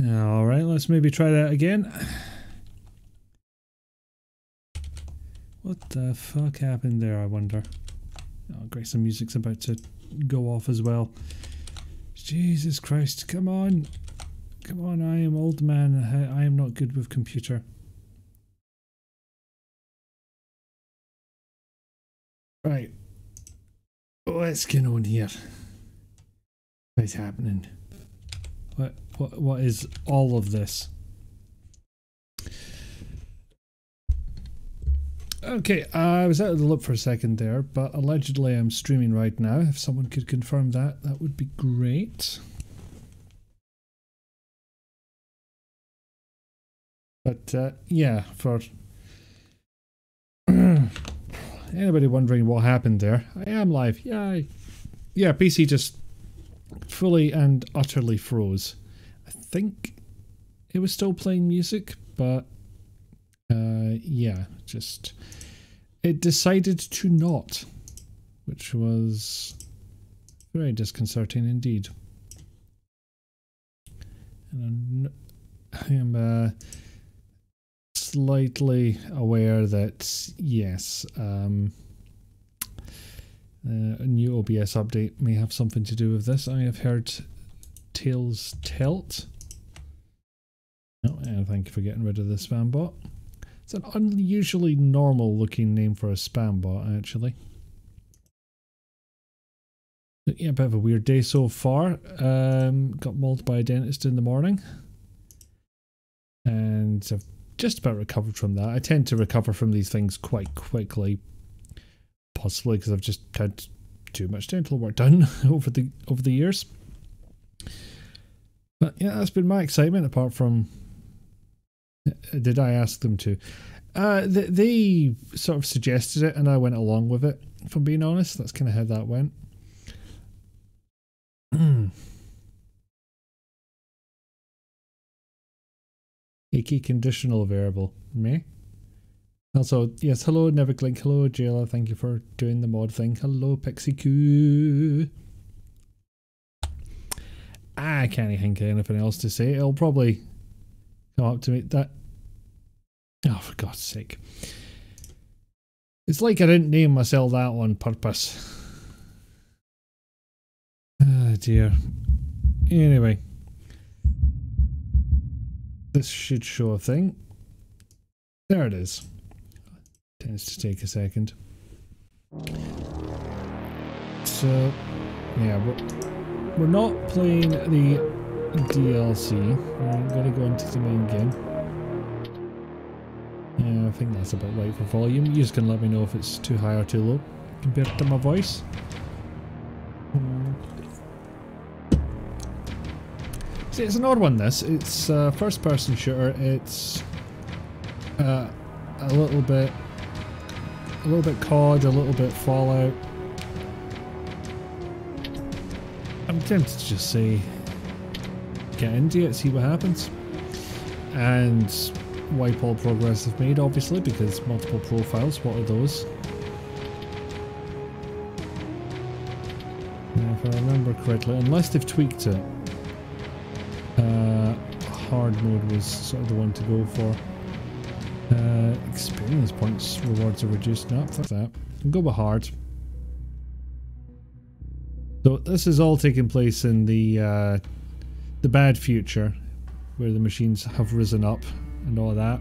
Alright, let's maybe try that again. What the fuck happened there, I wonder? Oh, great, some music's about to go off as well. Jesus Christ, come on. Come on, I am old man. I am not good with computer. Right. What's going on here? What's happening? What is all of this? Okay, I was out of the loop for a second there, but allegedly I'm streaming right now. If someone could confirm that, that would be great. But yeah, for anybody wondering what happened there, I am live. Yay! Yeah, PC just fully and utterly froze. I think it was still playing music, but yeah, just it decided to not, which was very disconcerting indeed. And I am slightly aware that yes, a new OBS update may have something to do with this. I have heard Tails Tilt. Oh, and thank you for getting rid of the spam bot. It's an unusually normal looking name for a spam bot, actually. But yeah, a bit of a weird day so far. Got mauled by a dentist in the morning. And I've just about recovered from that. I tend to recover from these things quite quickly. Possibly because I've just had too much dental work done over the years. But yeah, that's been my excitement, apart from... Did I ask them to? They sort of suggested it and I went along with it, if I'm being honest. That's kind of how that went. A key conditional variable. Me? Also, yes, hello Neverglink, hello Jayla, thank you for doing the mod thing. Hello PixieQ. I can't think of anything else to say. It'll probably come up to me that... Oh, for God's sake. It's like I didn't name myself that on purpose. Ah, dear. Anyway. This should show a thing. There it is. Tends to take a second. So, yeah, we're not playing the DLC. We're going to go into the main game. Yeah, I think that's about right for volume. You just can let me know if it's too high or too low compared to my voice. See, it's an odd one, this. It's a first-person shooter. It's a little bit COD, a little bit Fallout. I'm tempted to just say, get into it, see what happens, and wipe all progress I've made, obviously, because multiple profiles. What are those? Now, if I remember correctly, unless they've tweaked it. Hard mode was sort of the one to go for. Experience points rewards are reduced. No, fuck that. I'll go with hard. So this is all taking place in the bad future, where the machines have risen up and all of that.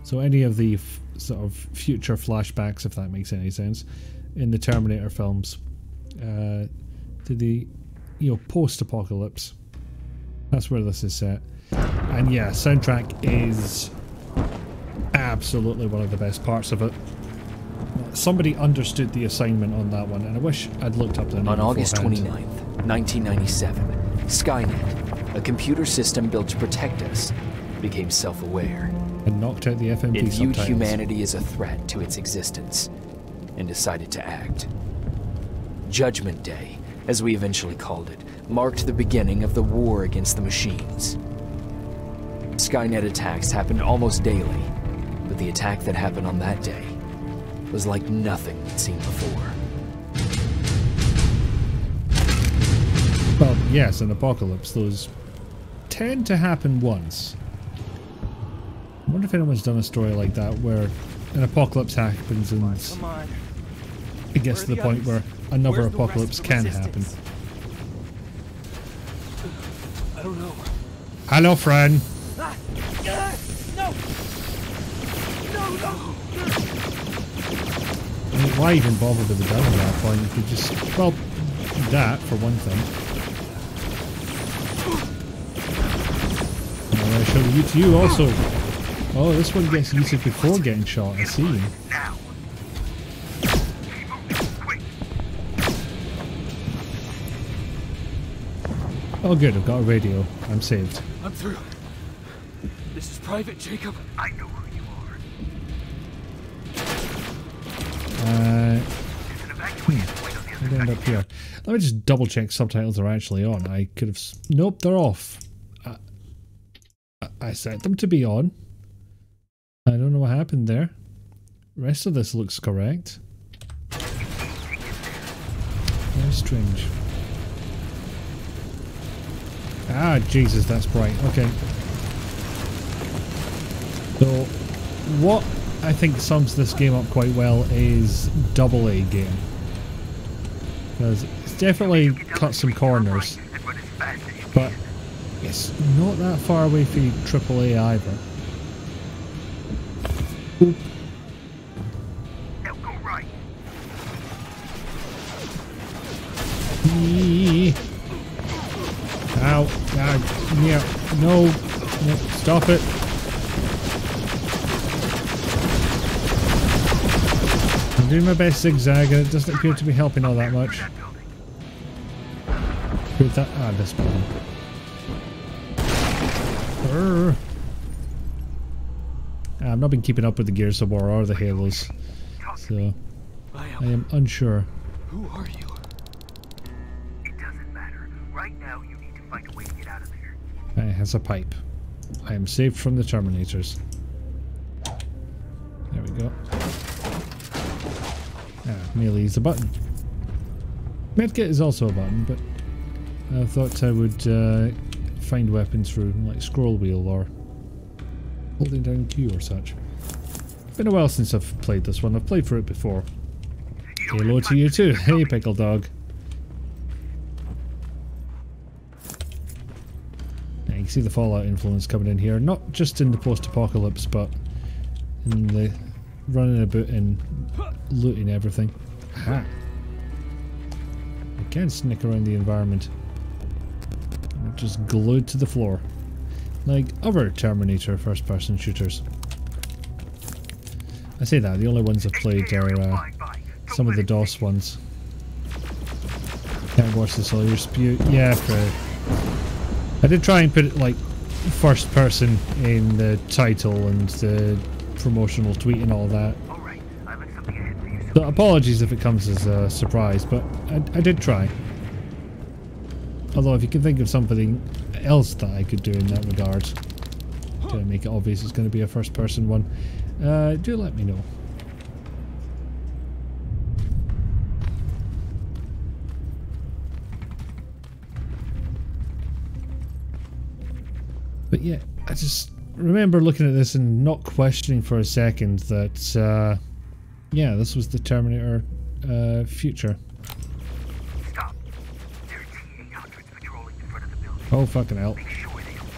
So any of the sort of future flashbacks, if that makes any sense, in the Terminator films, to the post-apocalypse. That's where this is set. And yeah, soundtrack is absolutely one of the best parts of it. Somebody understood the assignment on that one, and I wish I'd looked up the name. On August 29th, 1997, Skynet, a computer system built to protect us, became self-aware. And knocked out the FMV It viewed subtitles. humanity as a threat to its existence, and decided to act. Judgment Day, as we eventually called it, marked the beginning of the war against the machines. Skynet attacks happened almost daily, but the attack that happened on that day was like nothing we'd seen before. Well, yes, in Apocalypse, those tend to happen once. I wonder if anyone's done a story like that where an apocalypse happens and it gets to the point where another apocalypse can happen. I don't know. Hello, friend. No! No! I mean, why even bother with the gun at that point? You could just, well, that for one thing. I'm going to show you to you also. Oh, this one gets used before getting shot. I see. Oh good, I've got a radio. I'm saved. I'm through. This is Private Jacob. I know who you are. I'll end up here. Let me just double check subtitles are actually on. I could have... Nope, they're off. I set them to be on. I don't know what happened there. Rest of this looks correct. Very strange. Ah, Jesus, that's bright. Okay. So, what I think sums this game up quite well is AA game. Because it's definitely cut some corners, but it's not that far away from AAA either. Oop. Ow. Yeah. No. Stop it. I'm doing my best zigzag and it doesn't appear to be helping all that much. Who's that? Ah, this one. I've not been keeping up with the Gears of War or the Halos, so I am unsure. Who are you? It doesn't matter. Right now, you need to find a way to get out of there. It has a pipe. I am saved from the Terminators. There we go. Ah, melee is a button. Medkit is also a button, but I thought I would find weapons through like scroll wheel or holding down Q or such. Been a while since I've played this one. I've played through it before. Hello to you too. Hey, Pickle Dog. Yeah, you can see the Fallout influence coming in here. Not just in the post-apocalypse, but in the running about and looting everything. Aha. I can sneak around the environment. I'm just glued to the floor. Like other Terminator first-person shooters. I say that, the only ones I've played are some of the DOS ones. Can't watch this all your spew. Yeah, fair. I did try and put it like first person in the title and the promotional tweet and all that. So apologies if it comes as a surprise, but I did try. Although if you can think of something else that I could do in that regard to make it obvious it's going to be a first person one, do let me know. But yeah, I just remember looking at this and not questioning for a second that yeah, this was the Terminator future. Stop. There are T-800s patrolling in front of the building. Oh fucking hell. Make sure they don't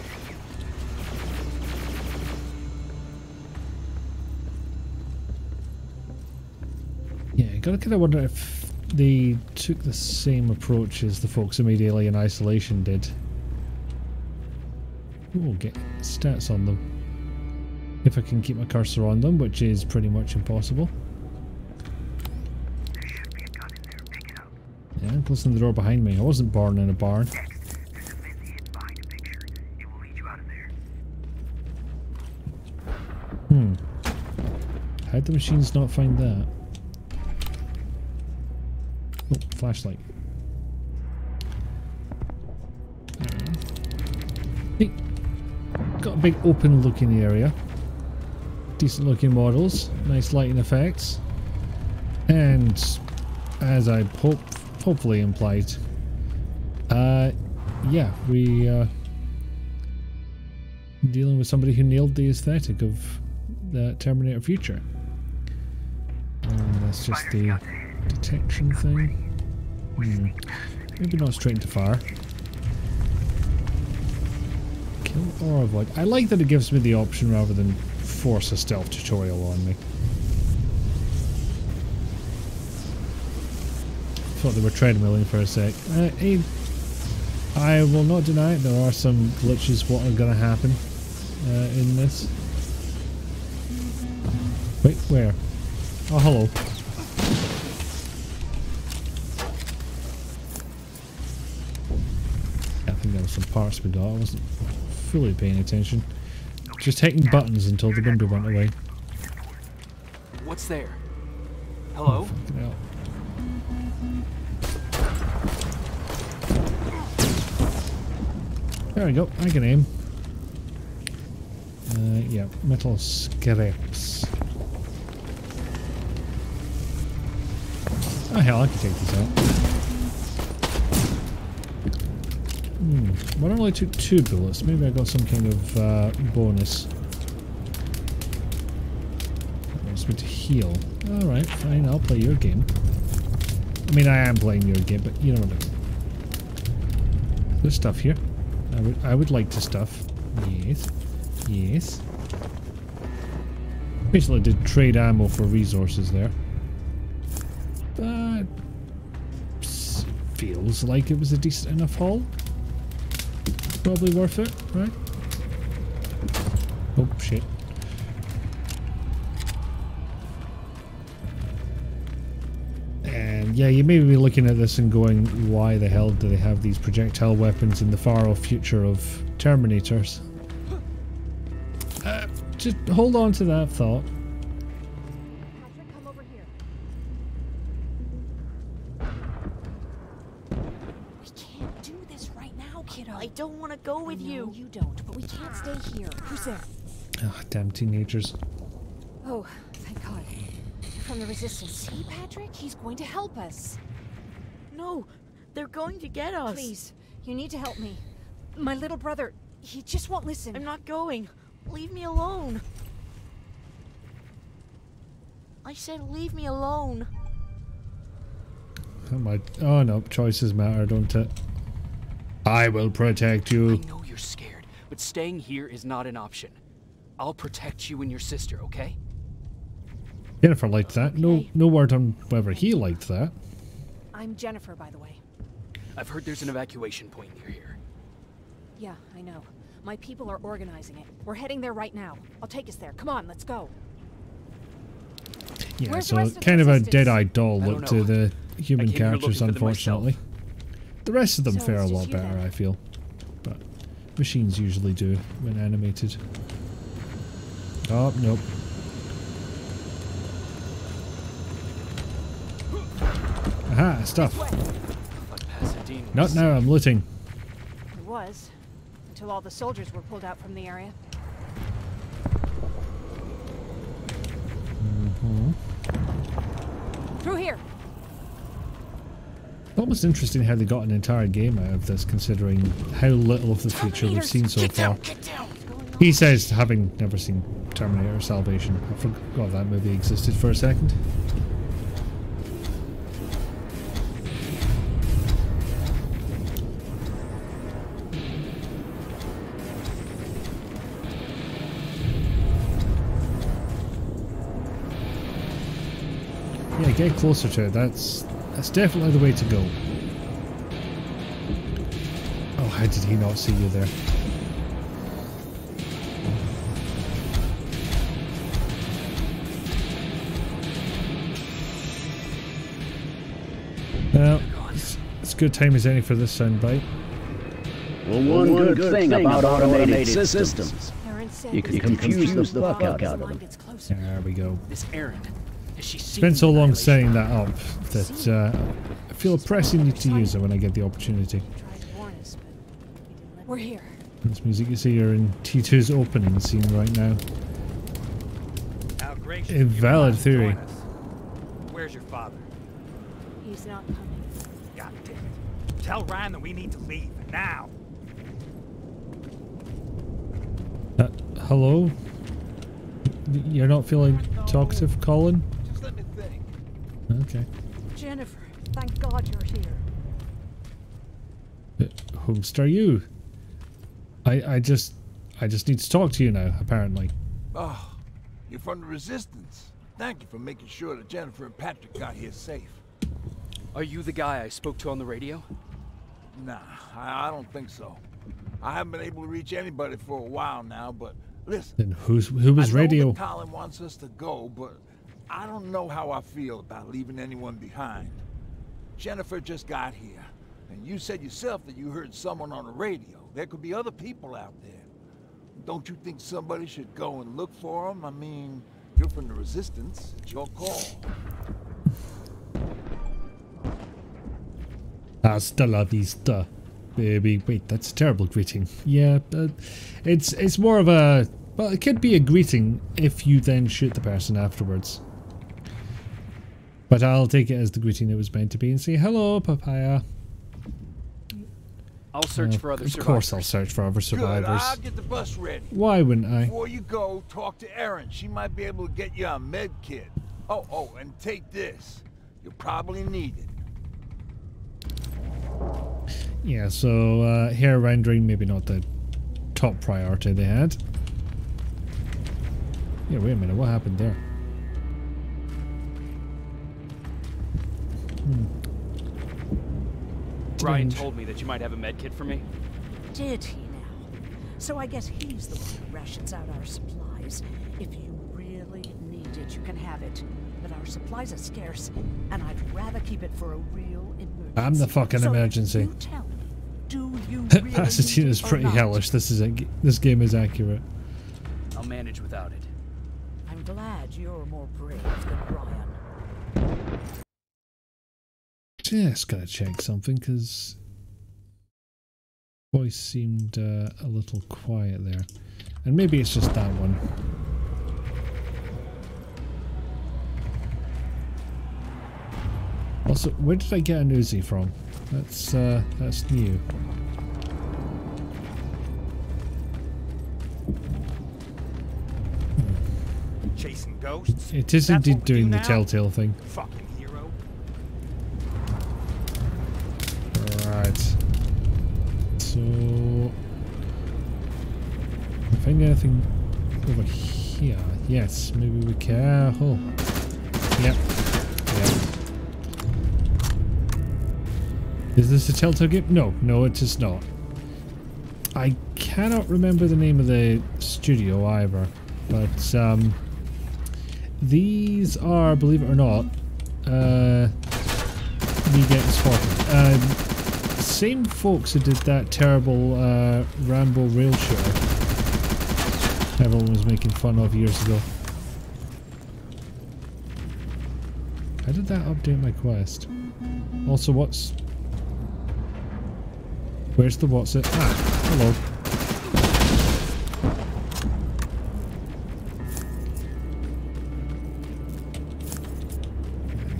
see you. Yeah, I gotta kind of wonder if they took the same approach as the folks who made Alien Isolation did. We'll get stats on them. If I can keep my cursor on them, which is pretty much impossible. There should be a gun in there. Pick it up. Yeah, I'm closing the door behind me. I wasn't born in a barn. Next, there's a fence hidden behind a picture. It will lead you out of there. How'd the machines not find that? Oh, flashlight. Hey, got a big open looking area. Decent looking models. Nice lighting effects. And as I hopefully implied, yeah, we Dealing with somebody who nailed the aesthetic of the Terminator future. And that's just the detection thing. Maybe not straight into fire. Kill or avoid. I like that it gives me the option rather than force a stealth tutorial on me. Thought they were treadmilling for a sec. I will not deny it, there are some glitches what are going to happen in this. Wait, where? Oh, hello. I think there was some parts we got. I wasn't fully paying attention. Just hitting buttons until the window went away. What's there? Hello? Fucking hell. There we go, I can aim. Yeah, metal scraps. Oh hell, I can take this out. But I only took 2 bullets. Maybe I got some kind of bonus. That wants me to heal. Alright, fine, I'll play your game. I mean, I am playing your game, but you know what I mean. There's stuff here. I would like to stuff. Yes. Yes. Basically did trade ammo for resources there. But feels like it was a decent enough haul. Probably worth it, right? Oh shit. And yeah, you may be looking at this and going, why the hell do they have these projectile weapons in the far off future of Terminators? Just hold on to that thought. Patrick, come over here. We can't do this right now, kiddo. I don't want to go with you. No, you don't, but we can't stay here. Who's there? Oh, damn teenagers. Oh, thank God. From the Resistance. See, Patrick? He's going to help us. No, they're going to get us. Please, you need to help me. My little brother, he just won't listen. I'm not going. Leave me alone. I said leave me alone. Oh no, choices matter, don't it? I will protect you. I know you're scared, but staying here is not an option. I'll protect you and your sister, okay? Jennifer liked that. Okay. No word on whether he liked that. I'm Jennifer, by the way. I've heard there's an evacuation point near here. Yeah, I know. My people are organizing it. We're heading there right now. I'll take us there. Come on, let's go. Yeah, Where's the so rest of the kind of a Resistance? dead-eyed doll I look don't to know. the human I came here characters, looking for them myself. unfortunately. The rest of them So fare a it's lot just you better, then? I feel. But machines usually do when animated. Oh, nope. Aha, stuff. Like Pasadena. Not now, I'm looting. It was. Until all the soldiers were pulled out from the area. Through here. Almost interesting how they got an entire game out of this, considering how little of the future we've seen so far. He says, having never seen Terminator Salvation. I forgot that movie existed for a second. Yeah, get closer to it. That's definitely the way to go. Oh, how did he not see you there? Well, it's good time as any for this soundbite. Well, one good thing about automated systems, Aaron said you can confuse the fuck out of them. gets closer. There we go. This Erin, has she It's seen been so the long annihilation setting that round? up that I feel a pressing need to use it when I get the opportunity. Tried to warn us, but we didn't let. We're here. This music you see are in T2's opening scene right now. How gracious A of you valid to theory. join us. Where's your father? He's not coming. God damn it. Tell Ryan that we need to leave now. Hello? You're not feeling talkative, Colin? Just let me think. Okay. Jennifer, thank God you're here. Whomst are you? I just need to talk to you now, apparently. Oh, you're from the Resistance. Thank you for making sure that Jennifer and Patrick got here safe. Are you the guy I spoke to on the radio? Nah, I don't think so. I haven't been able to reach anybody for a while now, but listen. Then who was I know radio? that Colin wants us to go, but I don't know how I feel about leaving anyone behind. Jennifer just got here, and you said yourself that you heard someone on the radio. There could be other people out there. Don't you think somebody should go and look for them? I mean, you're from the Resistance. It's your call. Hasta la vista, baby. Wait, that's a terrible greeting. Yeah, it's more of a... Well, it could be a greeting if you then shoot the person afterwards. But I'll take it as the greeting it was meant to be and say, hello, papaya. I'll search for other survivors. Of course I'll search for other survivors. Good, I'll get the bus ready. Why wouldn't I? Before you go, talk to Erin. She might be able to get you a med kit. Oh, and take this. You'll probably need it. Yeah, so hair rendering, maybe not the top priority they had. Yeah, wait a minute, what happened there? Ryan told me that you might have a med kit for me. Did he now? So I guess he's the one who rations out our supplies. If you really need it, you can have it. But our supplies are scarce, and I'd rather keep it for a real emergency. I'm the fucking emergency. You tell me, do you really Pasadena need is it or pretty not? hellish. This game is accurate. I'll manage without it. I'm glad you're more brave than Ryan. Just gotta check something because voice seemed a little quiet there, and maybe it's just that one. Also, where did I get an Uzi from? That's new. Chasing ghosts? It is That's indeed what we do doing the now? telltale thing. Fucking hero. Right. So, find anything over here? Yes, maybe we can. Oh, yep. Is this a telltale game? No, it is not. I cannot remember the name of the studio either, but these are, believe it or not, me getting spotted. Same folks who did that terrible Rambo rail shooter everyone was making fun of years ago. How did that update my quest? Also, where's the what's it? Ah, hello.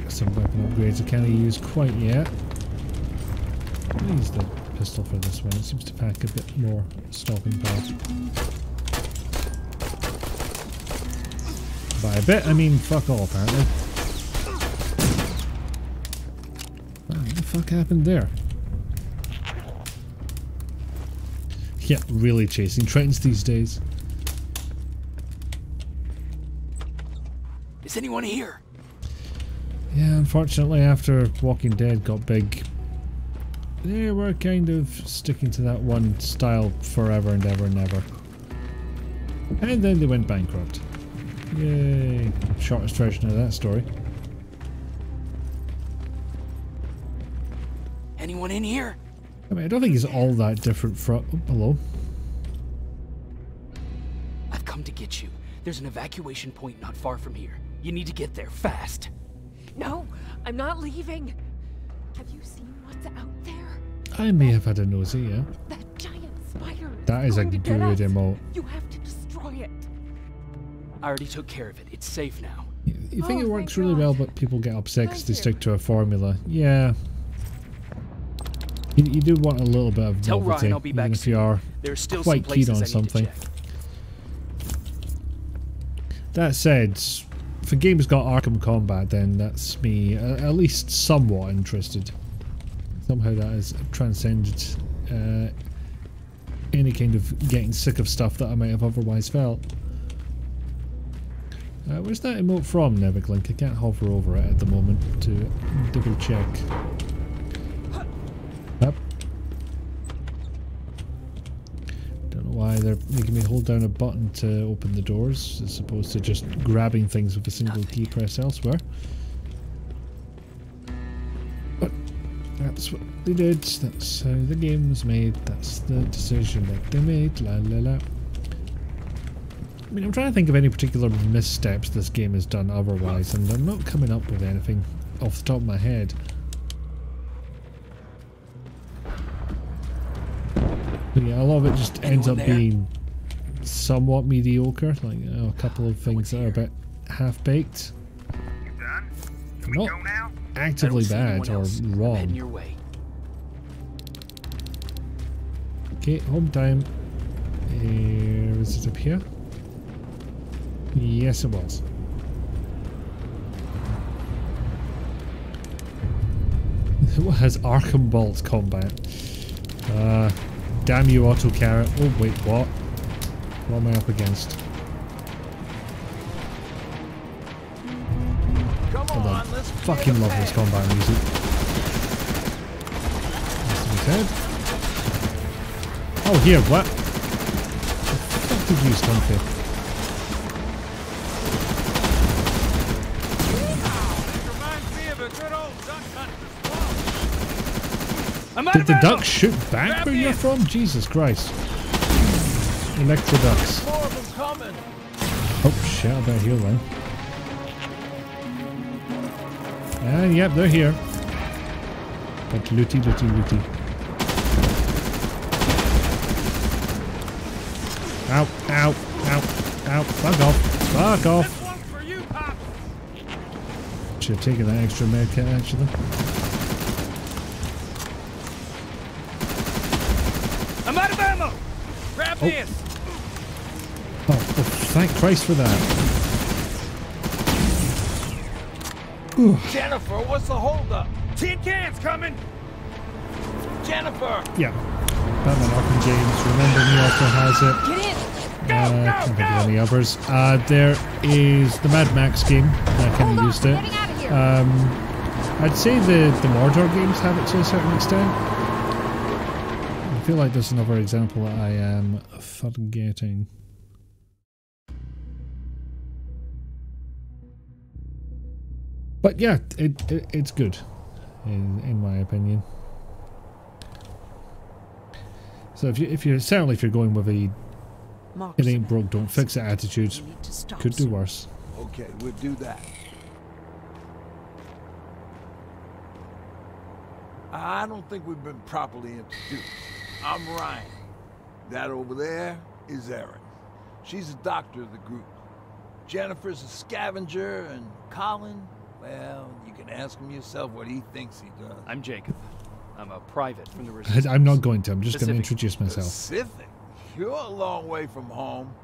Got some weapon upgrades I can't use quite yet. I'll use the pistol for this one. It seems to pack a bit more stopping power. By a bit, I mean fuck all, apparently. Wow, what the fuck happened there? Yeah, really chasing trends these days. Is anyone here? Yeah, unfortunately, after Walking Dead got big, they were kind of sticking to that one style forever and ever and ever. And then they went bankrupt. Yay. Shortest version of that story. Anyone in here? I mean, I don't think it's all that different from... Oh, hello. I've come to get you. There's an evacuation point not far from here. You need to get there fast. No, I'm not leaving. Have you seen what's out there? I may have had a nosy, yeah. That giant spider. That is a going to good get us. emote. You have to destroy it. I already took care of it. It's safe now. You think Oh, it works thank really God. well, but people get upset because they Thank you. stick to a formula. Yeah. You do want a little bit of Tell novelty, Ryan I'll be back even if soon. you are There's still quite some keen places on I need something. to check. That said, if a game's got Arkham combat, then that's me at least somewhat interested. Somehow that has transcended any kind of getting sick of stuff that I might have otherwise felt. Where's that emote from, Neviglink? I can't hover over it at the moment to double check. Up. Don't know why they're making me hold down a button to open the doors as opposed to just grabbing things with a single key press elsewhere. But that's what they did. That's how the game was made. That's the decision that they made. La la la. I mean, I'm trying to think of any particular missteps this game has done otherwise, and I'm not coming up with anything off the top of my head. But yeah, a lot of it just ends up being somewhat mediocre, like a couple of things that are a bit half-baked. Not actively bad or wrong. Okay, home time. Is it up here? Yes, it was. What has Arkham Bolt combat? Damn you, Auto Carrot. Oh, wait, what? What am I up against? Come on, let's fucking love this combat music. Has to be said. Oh, here, what? What the fuck did you stump here? Did the ducks shoot back where you're from? Jesus Christ. Electro ducks. Oh shit, I better heal then. And yep, they're here. But looty, looty, looty. Ow, ow, ow, ow. Fuck off. Fuck off. Should have taken that extra med kit actually. I'm out of ammo! Grab this! Oh, thank Christ for that. Ooh. Jennifer, what's the holdup? Tin cans coming! Jennifer! Yeah. Batman Arkham Games. Remember Me also has it. Get in! Can't think of any others. There is the Mad Max game. I kind of used it. I'd say the Mordor games have it to a certain extent. I feel like there's another example that I am forgetting. But yeah, it's good, in my opinion. So if you're certainly if you're going with a it ain't broke, don't fix it attitude, could do worse. Okay, we'll do that. I don't think we've been properly introduced. I'm Ryan. That over there is Erin. She's the doctor of the group. Jennifer's a scavenger, and Colin, well, you can ask him yourself what he thinks he does. I'm Jacob. I'm a private from the Resistance. I'm not going to. I'm just going to introduce myself. Pacific? You're a long way from home.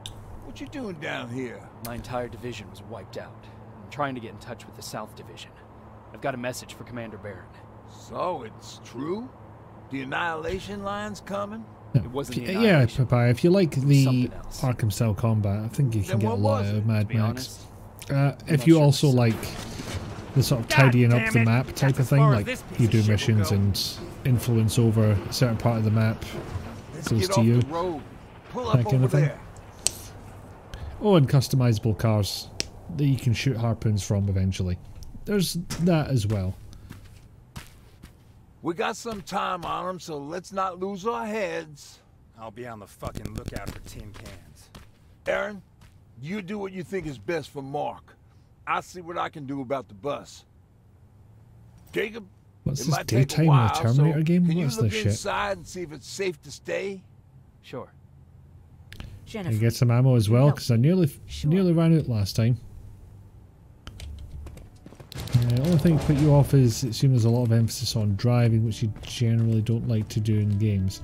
What you doing down here? My entire division was wiped out. I'm trying to get in touch with the South Division. I've got a message for Commander Barron. So it's true? The Annihilation Line's coming? It wasn't the yeah, Papaya, if you like the Arkham style combat, I think you can get a lot out of Mad Max. If you also like the sort of tidying up the map type of thing, like you do missions and influence over a certain part of the map goes to you, that kind of thing. Oh, and customizable cars that you can shoot harpoons from eventually. There's that as well. We got some time on them, so let's not lose our heads. I'll be on the fucking lookout for tin cans. Erin, you do what you think is best for Mark. I'll see what I can do about the bus. Jacob, what's this, daytime in a Terminator game? What's this shit? Can you look inside and see if it's safe to stay? Sure. Can you get some ammo as well? Because I nearly ran out last time. The only thing that put you off is it seems there's a lot of emphasis on driving, which you generally don't like to do in games.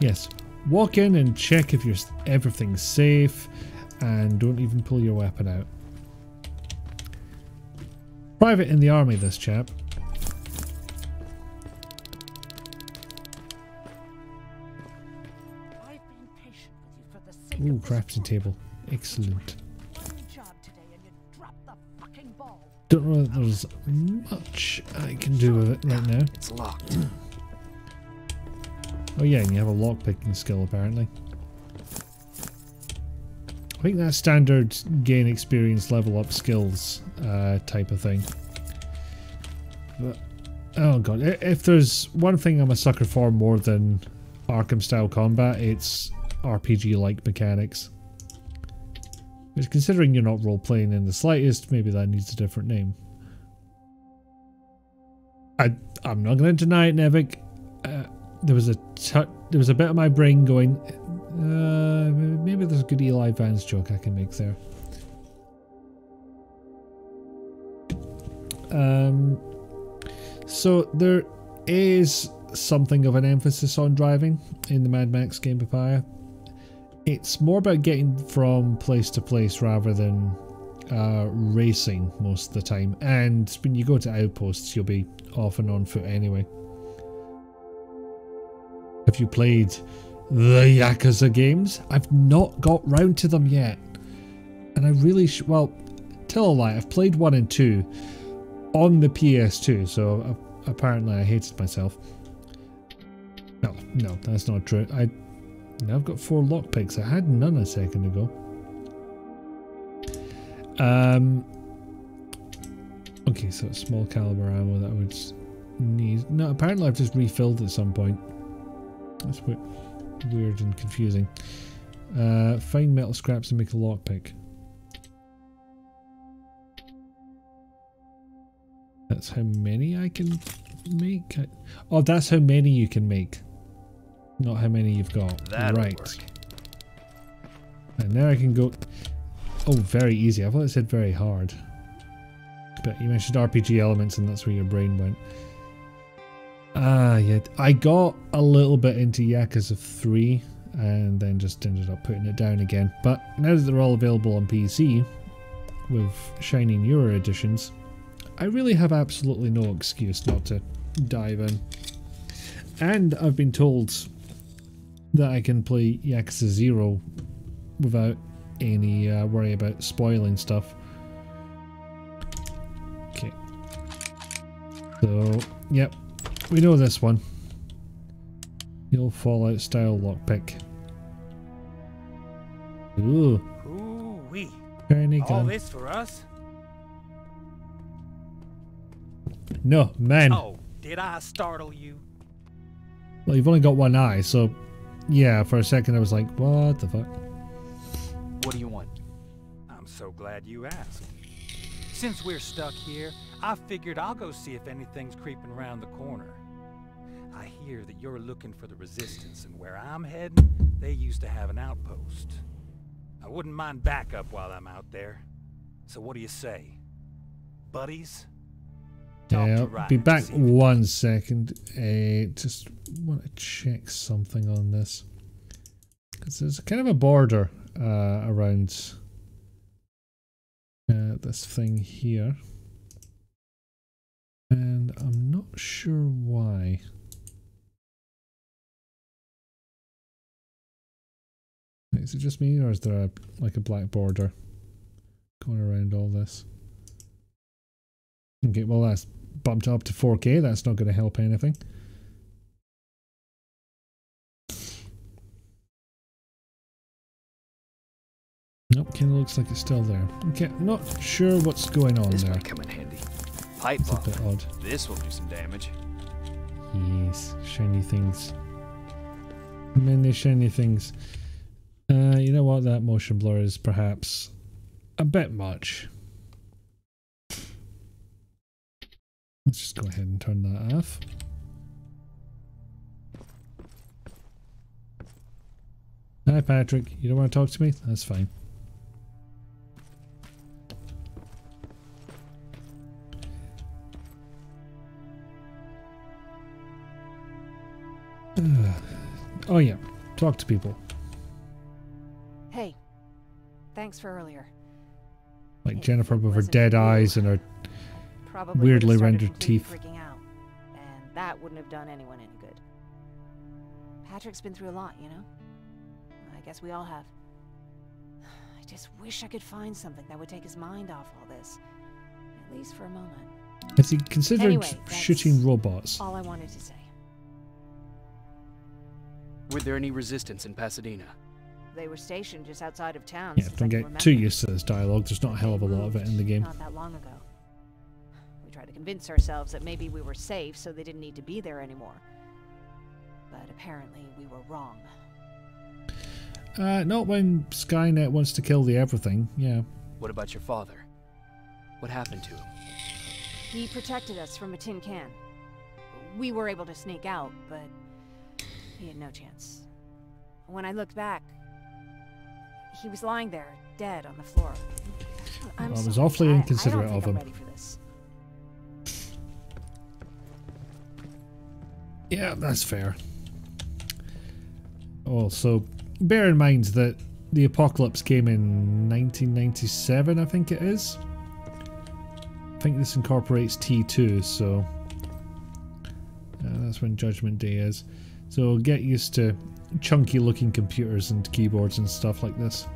Yes, walk in and check if everything's safe. and don't even pull your weapon out. Private in the army, this chap. I've been patient with you for the sake Ooh, of this crafting work. table. Excellent. One job today and you dropped the fucking ball. Don't know that there's much I can do with it right now. It's locked. Oh yeah, and you have a lockpicking skill apparently. I think that's standard gain experience, level up skills type of thing. But, oh god, if there's one thing I'm a sucker for more than Arkham style combat, it's RPG-like mechanics. Which, considering you're not role-playing in the slightest, maybe that needs a different name. I'm not going to deny it, Nevik. There was a bit of my brain going, maybe there's a good Eli Vance joke I can make there. So there is something of an emphasis on driving in the Mad Max Game Papaya. It's more about getting from place to place rather than racing most of the time. And when you go to outposts, you'll be off and on foot anyway. Have you played the Yakuza games? I've not got round to them yet. And I really well, tell a lie, I've played 1 and 2 on the PS2, so apparently I hated myself. No, that's not true. Now I've got 4 lockpicks. I had none a second ago. Okay, so it's small caliber ammo that I would need. No, apparently I've just refilled at some point. That's weird and confusing. Find metal scraps and make a lockpick. That's how many I can make? Oh, that's how many you can make. Not how many you've got. That'll right. work. And now I can go... Oh, very easy. I thought it said very hard. But you mentioned RPG elements and that's where your brain went. Ah, yeah. I got a little bit into Yakuza 3 and then just ended up putting it down again. But now that they're all available on PC with shiny newer editions, I really have absolutely no excuse not to dive in. And I've been told that I can play Yakuza 0 without any worry about spoiling stuff. Okay. So, yep. We know this one. You'll Fallout style lockpick. Ooh. Ooh-wee. Shiny All gun. this for us? No, man. Oh, did I startle you? Well, you've only got one eye, so yeah, for a second I was like, what the fuck? What do you want? I'm so glad you asked. Since we're stuck here, I figured I'll go see if anything's creeping around the corner. I hear that you're looking for the Resistance, and where I'm heading, they used to have an outpost. I wouldn't mind backup while I'm out there. So what do you say? Buddies? Yeah, I'll be back 1 second. Just want to check something on this. Because there's kind of a border around this thing here. And I'm not sure why. Is it just me or is there like a black border going around all this? Okay, well that's bumped up to 4K, that's not going to help anything. Nope, kind of looks like it's still there. Okay, not sure what's going on This there. might come in handy. Pipe It's a bomb. bit odd. This will do some damage. Yes, shiny things. Many shiny things. You know what, that motion blur is perhaps a bit much. Let's just go ahead and turn that off. Hi Patrick, you don't want to talk to me? That's fine. Oh yeah, talk to people. Hey, thanks for earlier. Like If Jennifer it with her wasn't dead for you, eyes and her probably weirdly would've started rendered completely teeth. freaking out, and that wouldn't have done anyone any good. Patrick's been through a lot, you know? I guess we all have. I just wish I could find something that would take his mind off all this. At least for a moment. Has he considered Anyway, that's shooting robots? all I wanted to say. Were there any resistance in Pasadena? They were stationed just outside of town. Yeah, since don't I can get remember. too used to this dialogue. There's not a hell of a They lot of it in the moved game. Not that long ago. We tried to convince ourselves that maybe we were safe, so they didn't need to be there anymore. But apparently, we were wrong. Not when Skynet wants to kill the everything. Yeah. What about your father? What happened to him? He protected us from a tin can. We were able to sneak out, but he had no chance. When I looked back, he was lying there, dead on the floor. I was awfully inconsiderate I don't of think him. I'm ready for this. Yeah, that's fair. Also, bear in mind that the apocalypse came in 1997, I think it is. I think this incorporates T2, so that's when Judgment Day is. So get used to chunky looking computers and keyboards and stuff like this.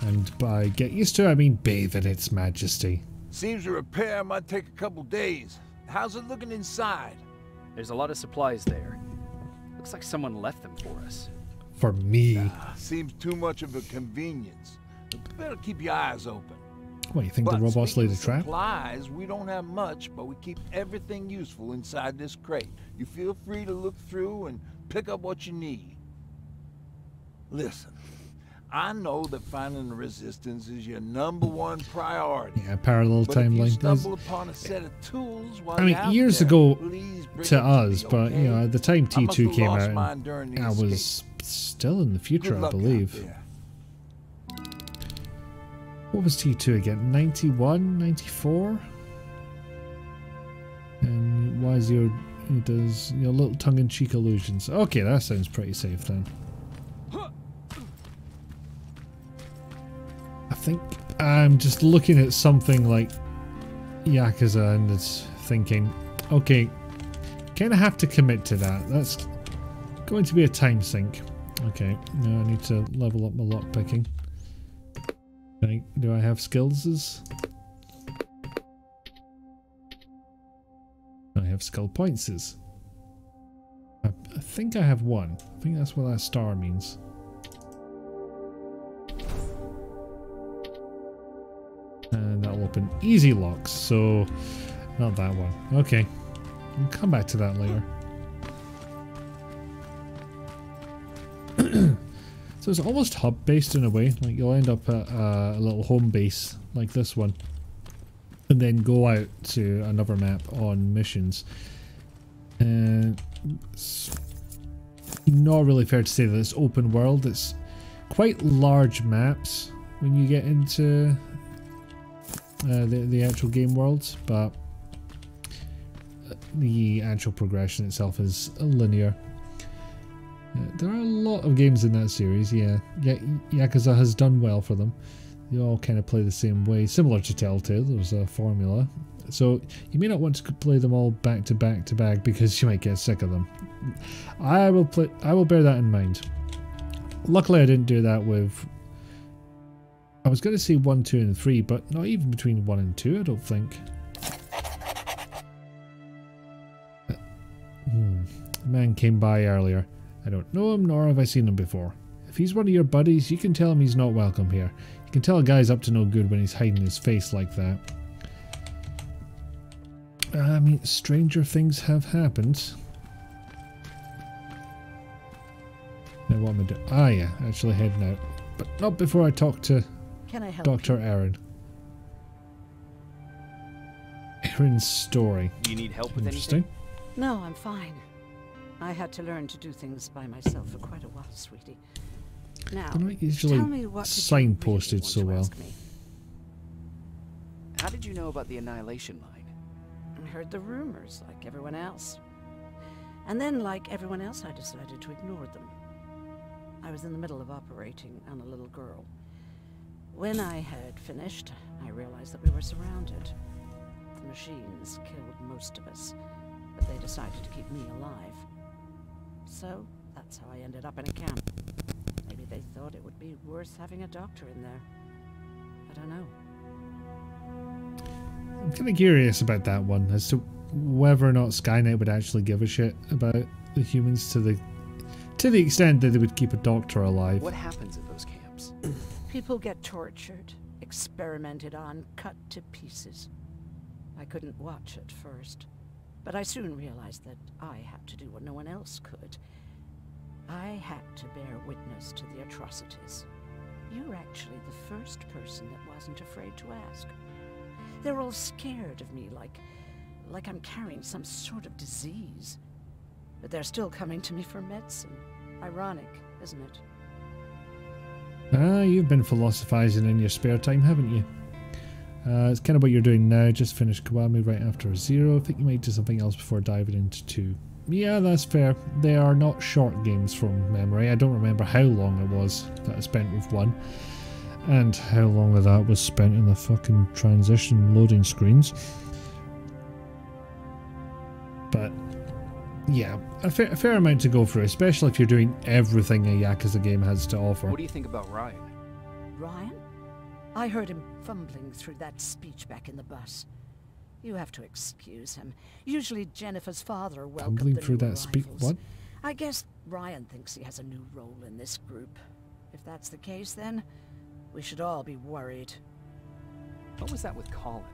And by get used to, I mean bathe in its majesty. Seems a repair might take a couple days. How's it looking inside? There's a lot of supplies there. Looks like someone left them for us. For me. Seems too much of a convenience. Better keep your eyes open. What, you think the robots laid a trap? Supplies, we don't have much, but we keep everything useful inside this crate. You feel free to look through and pick up what you need. Listen, I know that finding the resistance is your #1 priority. Yeah, parallel but if you timeline. stumble upon a set of tools while I mean, you're out years there, ago please bring to them us, me, but you know, okay? at the time I must T2 have came lost out, mine during the I escape. was still in the future, Good I luck out believe. there. What was T2 again? 91, 94? And Wazio, he does, you know, little tongue-in-cheek allusions. Okay, that sounds pretty safe then. I think I'm just looking at something like Yakuza and it's thinking, okay, kind of have to commit to that. That's going to be a time sink. Okay, now I need to level up my lockpicking. Okay, do I have skills? I have skill points. I think I have one. I think that's what that star means. And that'll open easy locks, so not that one. Okay, we'll come back to that later. So it's almost hub-based in a way. Like you'll end up at a little home base like this one, and then go out to another map on missions. And it's not really fair to say that it's open world. It's quite large maps when you get into the actual game worlds, but the actual progression itself is linear. There are a lot of games in that series, yeah. Yakuza has done well for them. They all kind of play the same way, similar to Telltale. There's a formula. So you may not want to play them all back to back to back because you might get sick of them. I will bear that in mind. Luckily I didn't do that with... I was going to say 1, 2 and 3, but not even between 1 and 2, I don't think. A man came by earlier. I don't know him, nor have I seen him before. If he's one of your buddies, you can tell him he's not welcome here. You can tell a guy's up to no good when he's hiding his face like that. I mean, stranger things have happened. Now what am I doing? Ah yeah, actually heading out. But not before I talk to Can I help Dr. you? Aaron. Aaron's story. Do you need help with Interesting. anything? No, I'm fine. I had to learn to do things by myself for quite a while, sweetie. Now, They're not usually tell me what did you signposted really so want to well. ask me? How did you know about the Annihilation Line? I heard the rumors, like everyone else. And then, like everyone else, I decided to ignore them. I was in the middle of operating on a little girl. When I had finished, I realized that we were surrounded. The machines killed most of us, but they decided to keep me alive. So, that's how I ended up in a camp. Maybe they thought it would be worth having a doctor in there. I don't know. I'm kind of curious about that one, as to whether or not Skynet would actually give a shit about the humans to the extent that they would keep a doctor alive. What happens at those camps? People get tortured, experimented on, cut to pieces. I couldn't watch at first, but I soon realized that I had to do what no one else could. I had to bear witness to the atrocities. You're actually the first person that wasn't afraid to ask. They're all scared of me, like I'm carrying some sort of disease. But they're still coming to me for medicine. Ironic, isn't it? Ah, you've been philosophizing in your spare time, haven't you? It's kind of what you're doing now. Just finished Kiwami right after 0. I think you might do something else before diving into 2. Yeah, that's fair. They are not short games from memory. I don't remember how long it was that I spent with 1. And how long of that was spent in the fucking transition loading screens. But yeah, a fair amount to go through, especially if you're doing everything a Yakuza game has to offer. What do you think about Ryan? Ryan? I heard him fumbling through that speech back in the bus. You have to excuse him. Usually Jennifer's father welcomed Fumbling the through new that speech? arrivals. What? I guess Ryan thinks he has a new role in this group. If that's the case, then we should all be worried. What was that with Colin?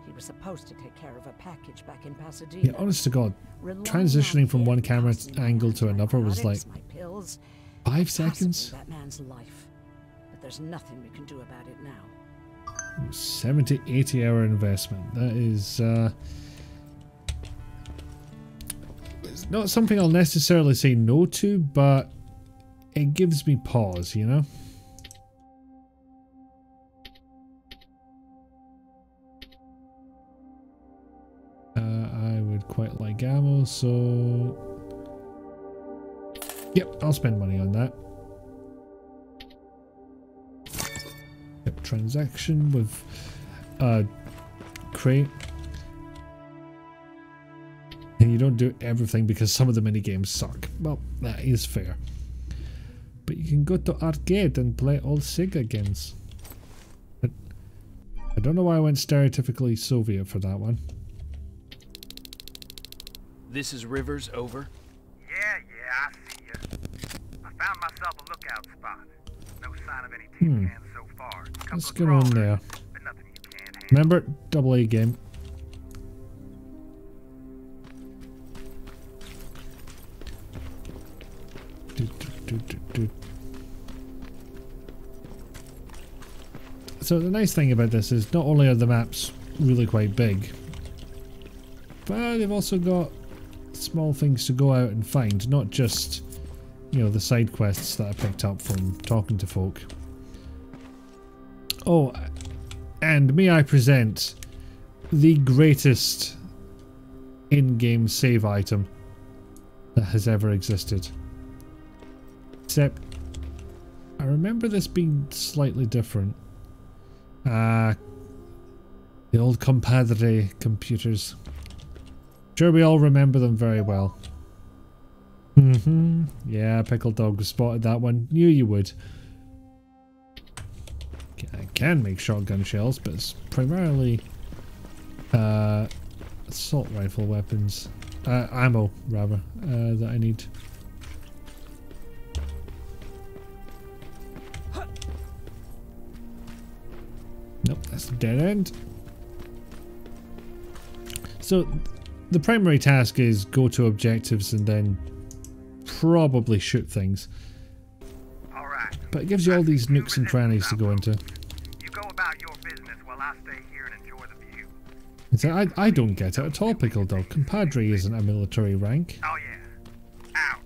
He was supposed to take care of a package back in Pasadena. Yeah, honest to God, transitioning from one camera angle to another was like 5 seconds. That man's life. But there's nothing we can do about it now. 70-80 hour investment. That is it's not something I'll necessarily say no to, but it gives me pause, you know? I would quite like ammo, so yep, I'll spend money on that. Yep, transaction with crate. And you don't do everything because some of the mini games suck. Well, that is fair. But you can go to arcade and play all Sega games. But I don't know why I went stereotypically Soviet for that one. This is Rivers, over. Yeah, I see ya. I found myself a lookout spot. No sign of any tin cans so far. Let's get on there. But nothing you can't handle. Remember, AA game. So the nice thing about this is not only are the maps really quite big, but they've also got small things to go out and find, not just, you know, the side quests that I picked up from talking to folk. Oh, and may I present the greatest in-game save item that has ever existed. Except, I remember this being slightly different. The old compadre computers. Sure, we all remember them very well. Yeah, Pickle Dog spotted that one. Knew you would. I can make shotgun shells, but it's primarily assault rifle weapons. Ammo, rather, that I need. Nope, that's a dead end. So, the primary task is go to objectives and then probably shoot things. Alright. But it gives you all these nooks and crannies to go into. You go about your business while I stay here and enjoy the view. I don't get it at all, Pickle Dog. Compadre isn't a military rank. Oh yeah. Out.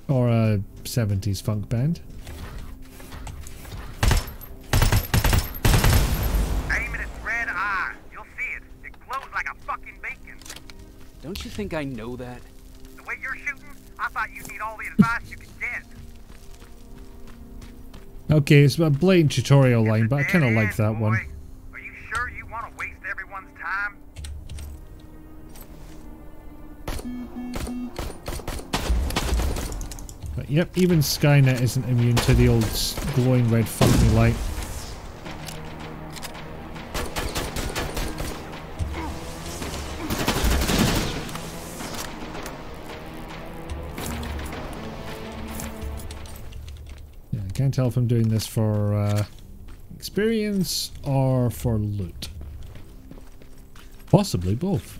Or a 70s funk band. Aim at its red eye. You'll see it. It glows like a fucking beacon. Don't you think I know that? The way you're shooting, I thought you'd need all the advice you could get. Okay, it's a blatant tutorial line, but I kind of like that Boy, one. are you sure you want to waste everyone's time? But yep, even Skynet isn't immune to the old glowing red fuck me light. Yeah, I can't tell if I'm doing this for experience or for loot. Possibly both.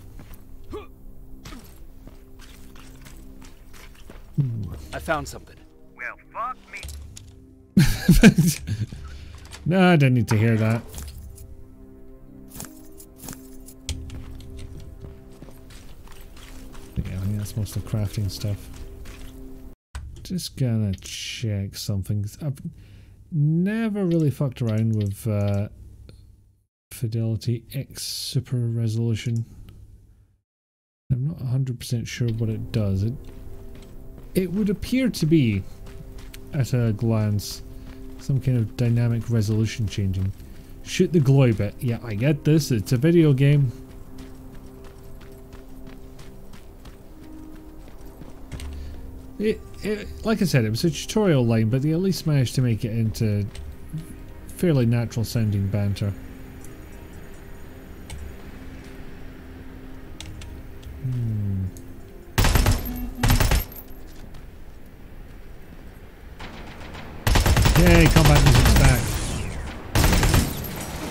I found something. Well, fuck me. No, I didn't need to hear that. Yeah, I think that's mostly crafting stuff. Just gonna check something. I've never really fucked around with Fidelity X Super Resolution. I'm not 100% sure what it does. It would appear to be, at a glance, some kind of dynamic resolution changing. Shoot the glowy bit. Yeah, I get this. It's a video game. Like I said, it was a tutorial line, but they at least managed to make it into fairly natural sounding banter. Yay, combat music's back.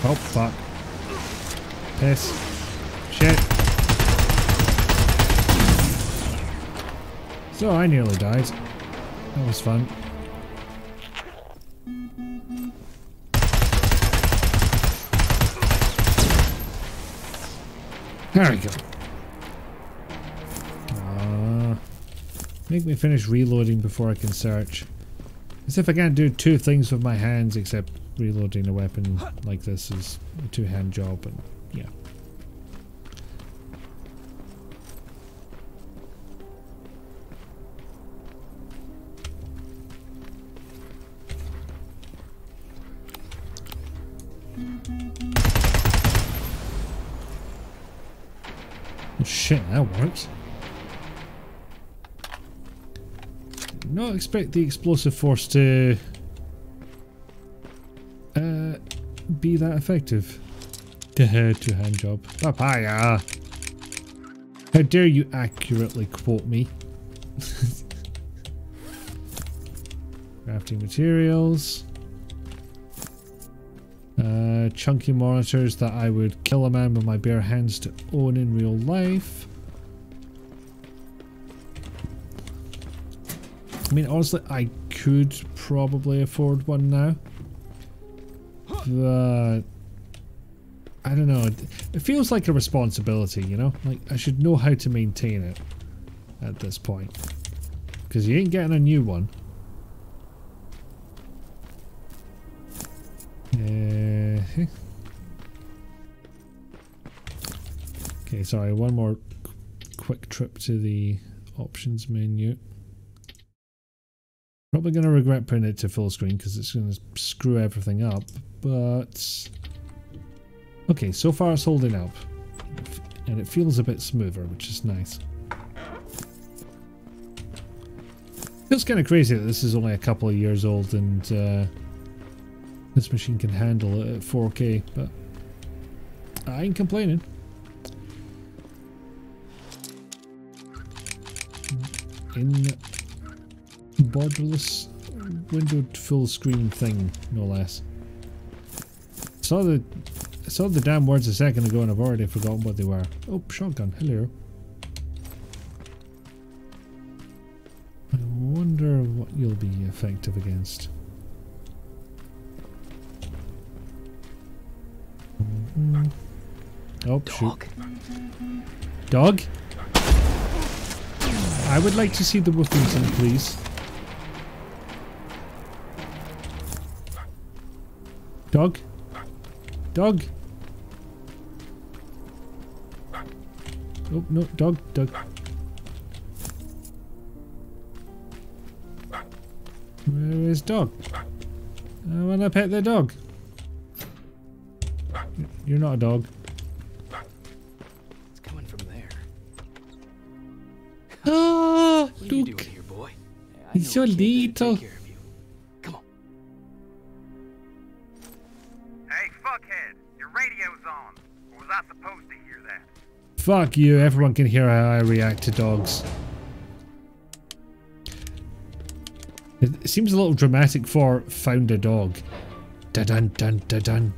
Oh, fuck. Piss. Shit. So I nearly died. That was fun. There we go. Make me finish reloading before I can search. As if I can't do two things with my hands except reloading a weapon like this is a two-hand job, and yeah. Oh shit, that works. Not expect the explosive force to be that effective. Two-hand job. Papaya! How dare you accurately quote me? Crafting materials. Chunky monitors that I would kill a man with my bare hands to own in real life. I mean, honestly, I could probably afford one now. But I don't know. It feels like a responsibility, you know? Like, I should know how to maintain it at this point. Because you ain't getting a new one. Okay, sorry, one more quick trip to the options menu. Probably going to regret putting it to full screen because it's going to screw everything up, but okay, so far it's holding up and it feels a bit smoother, which is nice. Feels kind of crazy that this is only a couple of years old and this machine can handle it at 4K, but I ain't complaining. In borderless windowed full screen thing, no less. I saw the damn words a second ago and I've already forgotten what they were. Oh, shotgun, hello. I wonder what you'll be effective against. Oh, shoot. Dog? I would like to see the Wolfington, please. Dog? Dog? Oh, no, dog, dog. Where is dog? I want to pet the dog. You're not a dog. It's coming from there. Ah, What are you look. doing here, boy? I He's know so a kid that'd little. take care of you. Come on. Hey, fuckhead, your radio's on. Or was I supposed to hear that? Fuck you, everyone can hear how I react to dogs. It seems a little dramatic for found a dog. Da-dun dun da-dun.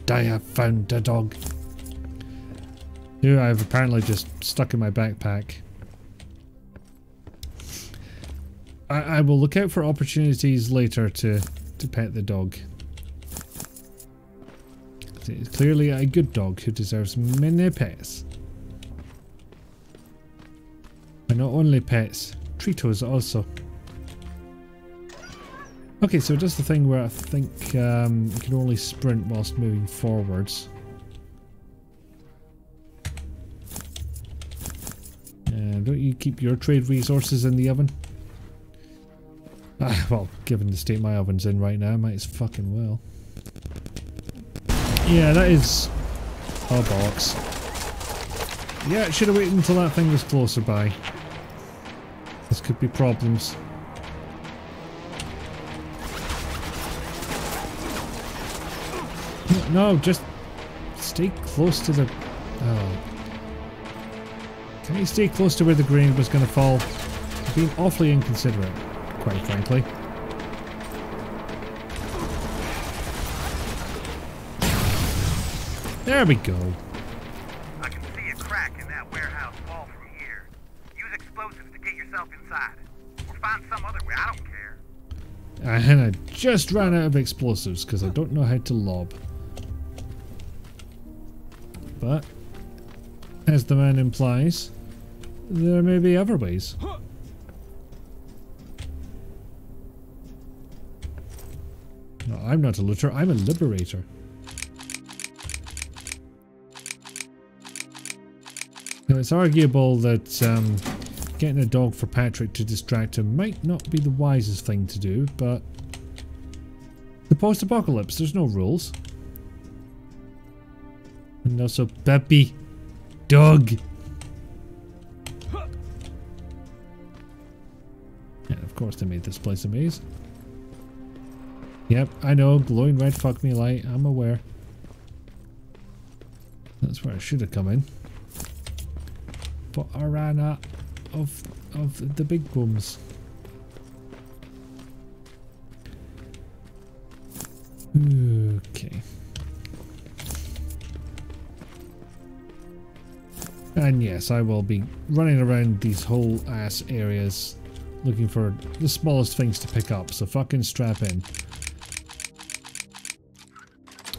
I have found a dog. Who I've apparently just stuck in my backpack. I will look out for opportunities later to pet the dog. It's clearly a good dog who deserves many pets. And not only pets, Tritos also. Okay, so it does the thing where I think you can only sprint whilst moving forwards. Don't you keep your trade resources in the oven? Well, given the state my oven's in right now, I might as fucking well. Yeah, that is... Oh, bollocks. Yeah, it should have waited until that thing was closer by. This could be problems. No, just stay close to the... Oh. Can you stay close to where the grenade was going to fall? I'm being awfully inconsiderate, quite frankly. There we go. I can see a crack in that warehouse wall from here. Use explosives to get yourself inside. Or find some other way, I don't care. And I just ran out of explosives because I don't know how to lob. But, as the man implies, there may be other ways. No, I'm not a looter, I'm a liberator. Now it's arguable that getting a dog for Patrick to distract him might not be the wisest thing to do, but the post-apocalypse, there's no rules. And also, puppy, dog. Yeah, of course they made this place a maze. Yep, I know, glowing red fuck me light, I'm aware. That's where I should have come in. But I ran out of the big booms. Okay. And yes, I will be running around these whole ass areas looking for the smallest things to pick up, so fucking strap in.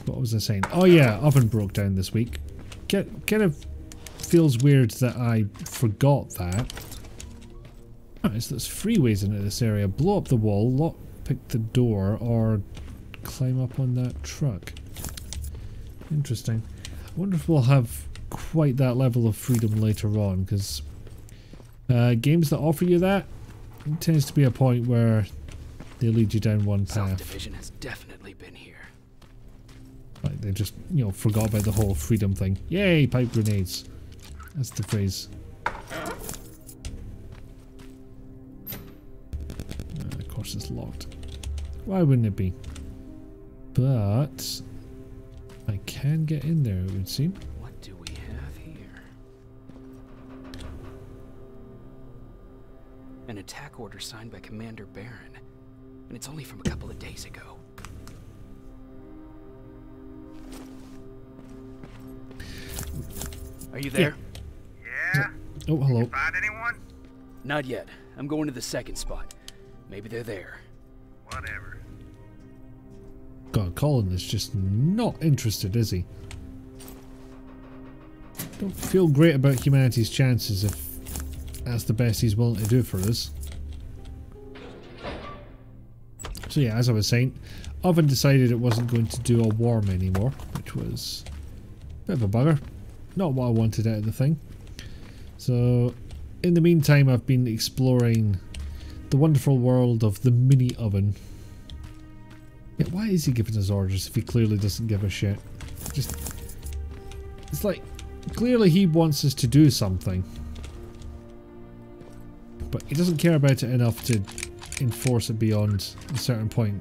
What was I saying? Oh yeah, oven broke down this week. Kind of feels weird that I forgot that. Alright, so there's three ways into this area. Blow up the wall, lock pick the door, or climb up on that truck. Interesting. I wonder if we'll have quite that level of freedom later on, because games that offer you that, it tends to be a point where they lead you down one path. South Division has definitely been here. Like they just, you know, forgot about the whole freedom thing. Yay, pipe grenades. That's the phrase. Of course it's locked. Why wouldn't it be? But I can get in there, it would seem. What do we have here? An attack order signed by Commander Barron. And it's only from a couple of days ago. Are you there? Yeah? Oh, hello. Find anyone? Not yet. I'm going to the second spot. Maybe they're there. Whatever. God, Colin is just not interested, is he? Don't feel great about humanity's chances if that's the best he's willing to do for us. So yeah, as I was saying, Oven decided it wasn't going to do a worm anymore, which was a bit of a bugger. Not what I wanted out of the thing. So, in the meantime, I've been exploring The wonderful world of the mini oven. Yeah, why is he giving us orders if he clearly doesn't give a shit? Just... It's like, clearly he wants us to do something. But he doesn't care about it enough to enforce it beyond a certain point.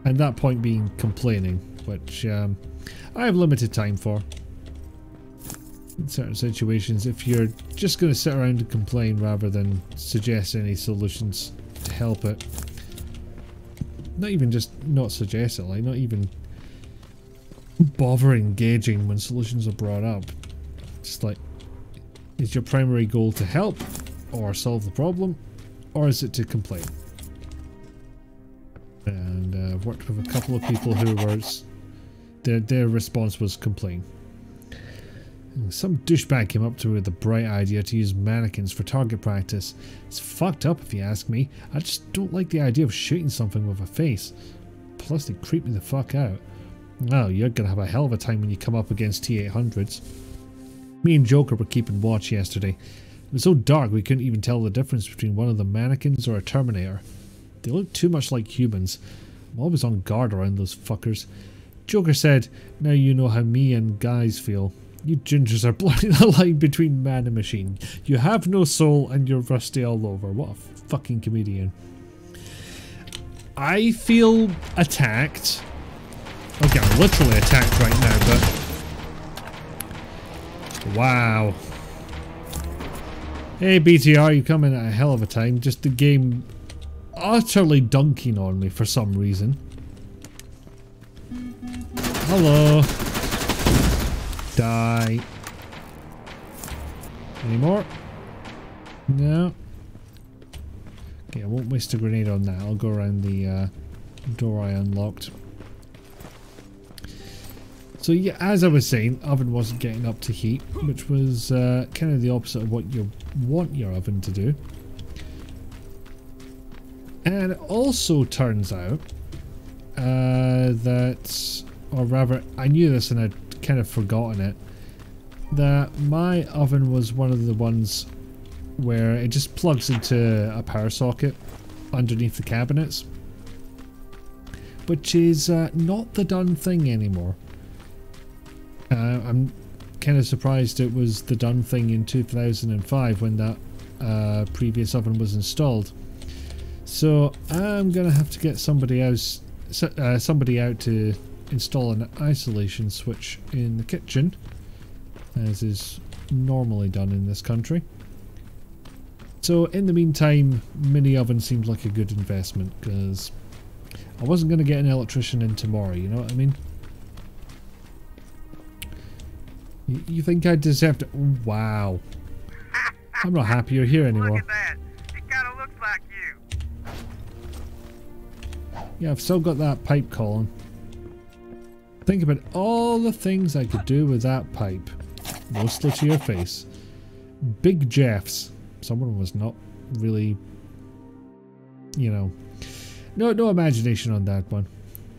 And that point being complaining, which I have limited time for. In certain situations, if you're just going to sit around and complain rather than suggest any solutions to help it. Not even just not suggest it, like not even bother engaging when solutions are brought up. Just like, is your primary goal to help or solve the problem, or is it to complain? And I've worked with a couple of people who were, their response was complain. Some douchebag came up to me with the bright idea to use mannequins for target practice. It's fucked up if you ask me. I just don't like the idea of shooting something with a face. Plus they creep me the fuck out. Well, you're gonna have a hell of a time when you come up against T-800s. Me and Joker were keeping watch yesterday. It was so dark we couldn't even tell the difference between one of the mannequins or a Terminator. They look too much like humans. I'm always on guard around those fuckers. Joker said, now you know how me and guys feel. You gingers are blurring the line between man and machine. You have no soul and you're rusty all over. What a fucking comedian. I feel attacked. Okay, I'm literally attacked right now, but... Wow. Hey BTR, you come in at a hell of a time. Just the game utterly dunking on me for some reason. Hello. Die. Any more? No. Okay, I won't waste a grenade on that. I'll go around the door I unlocked. So yeah, as I was saying, oven wasn't getting up to heat, which was kind of the opposite of what you want your oven to do. And it also turns out that, or rather, I knew this and I'd kind of forgotten it, that my oven was one of the ones where it just plugs into a power socket underneath the cabinets, which is not the done thing anymore. I'm kind of surprised it was the done thing in 2005 when that previous oven was installed. So I'm gonna have to get somebody else, somebody out to install an isolation switch in the kitchen, as is normally done in this country. So in the meantime, mini oven seems like a good investment, because I wasn't going to get an electrician in tomorrow, you know what I mean? You think I deserve to... Wow. I'm not happy you're here anymore. Look at that. It kind of looks like you. Yeah, I've still got that pipe calling. Think about all the things I could do with that pipe. Mostly to your face. Big Jeffs. Someone was not really, you know, no imagination on that one.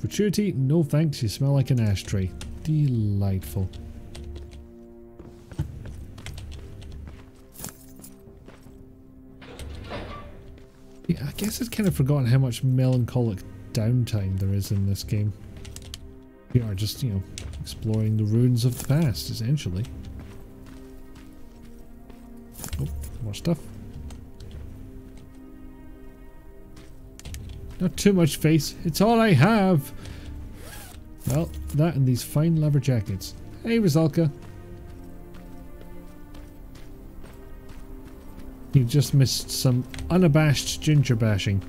Gratuity, no thanks, you smell like an ashtray. Delightful. Yeah, I guess I'd kind of forgotten how much melancholic downtime there is in this game. We are just, you know, exploring the ruins of the past, essentially. Oh, more stuff. Not too much face, it's all I have! Well, that and these fine leather jackets. Hey, Rizalka. You just missed some unabashed ginger bashing.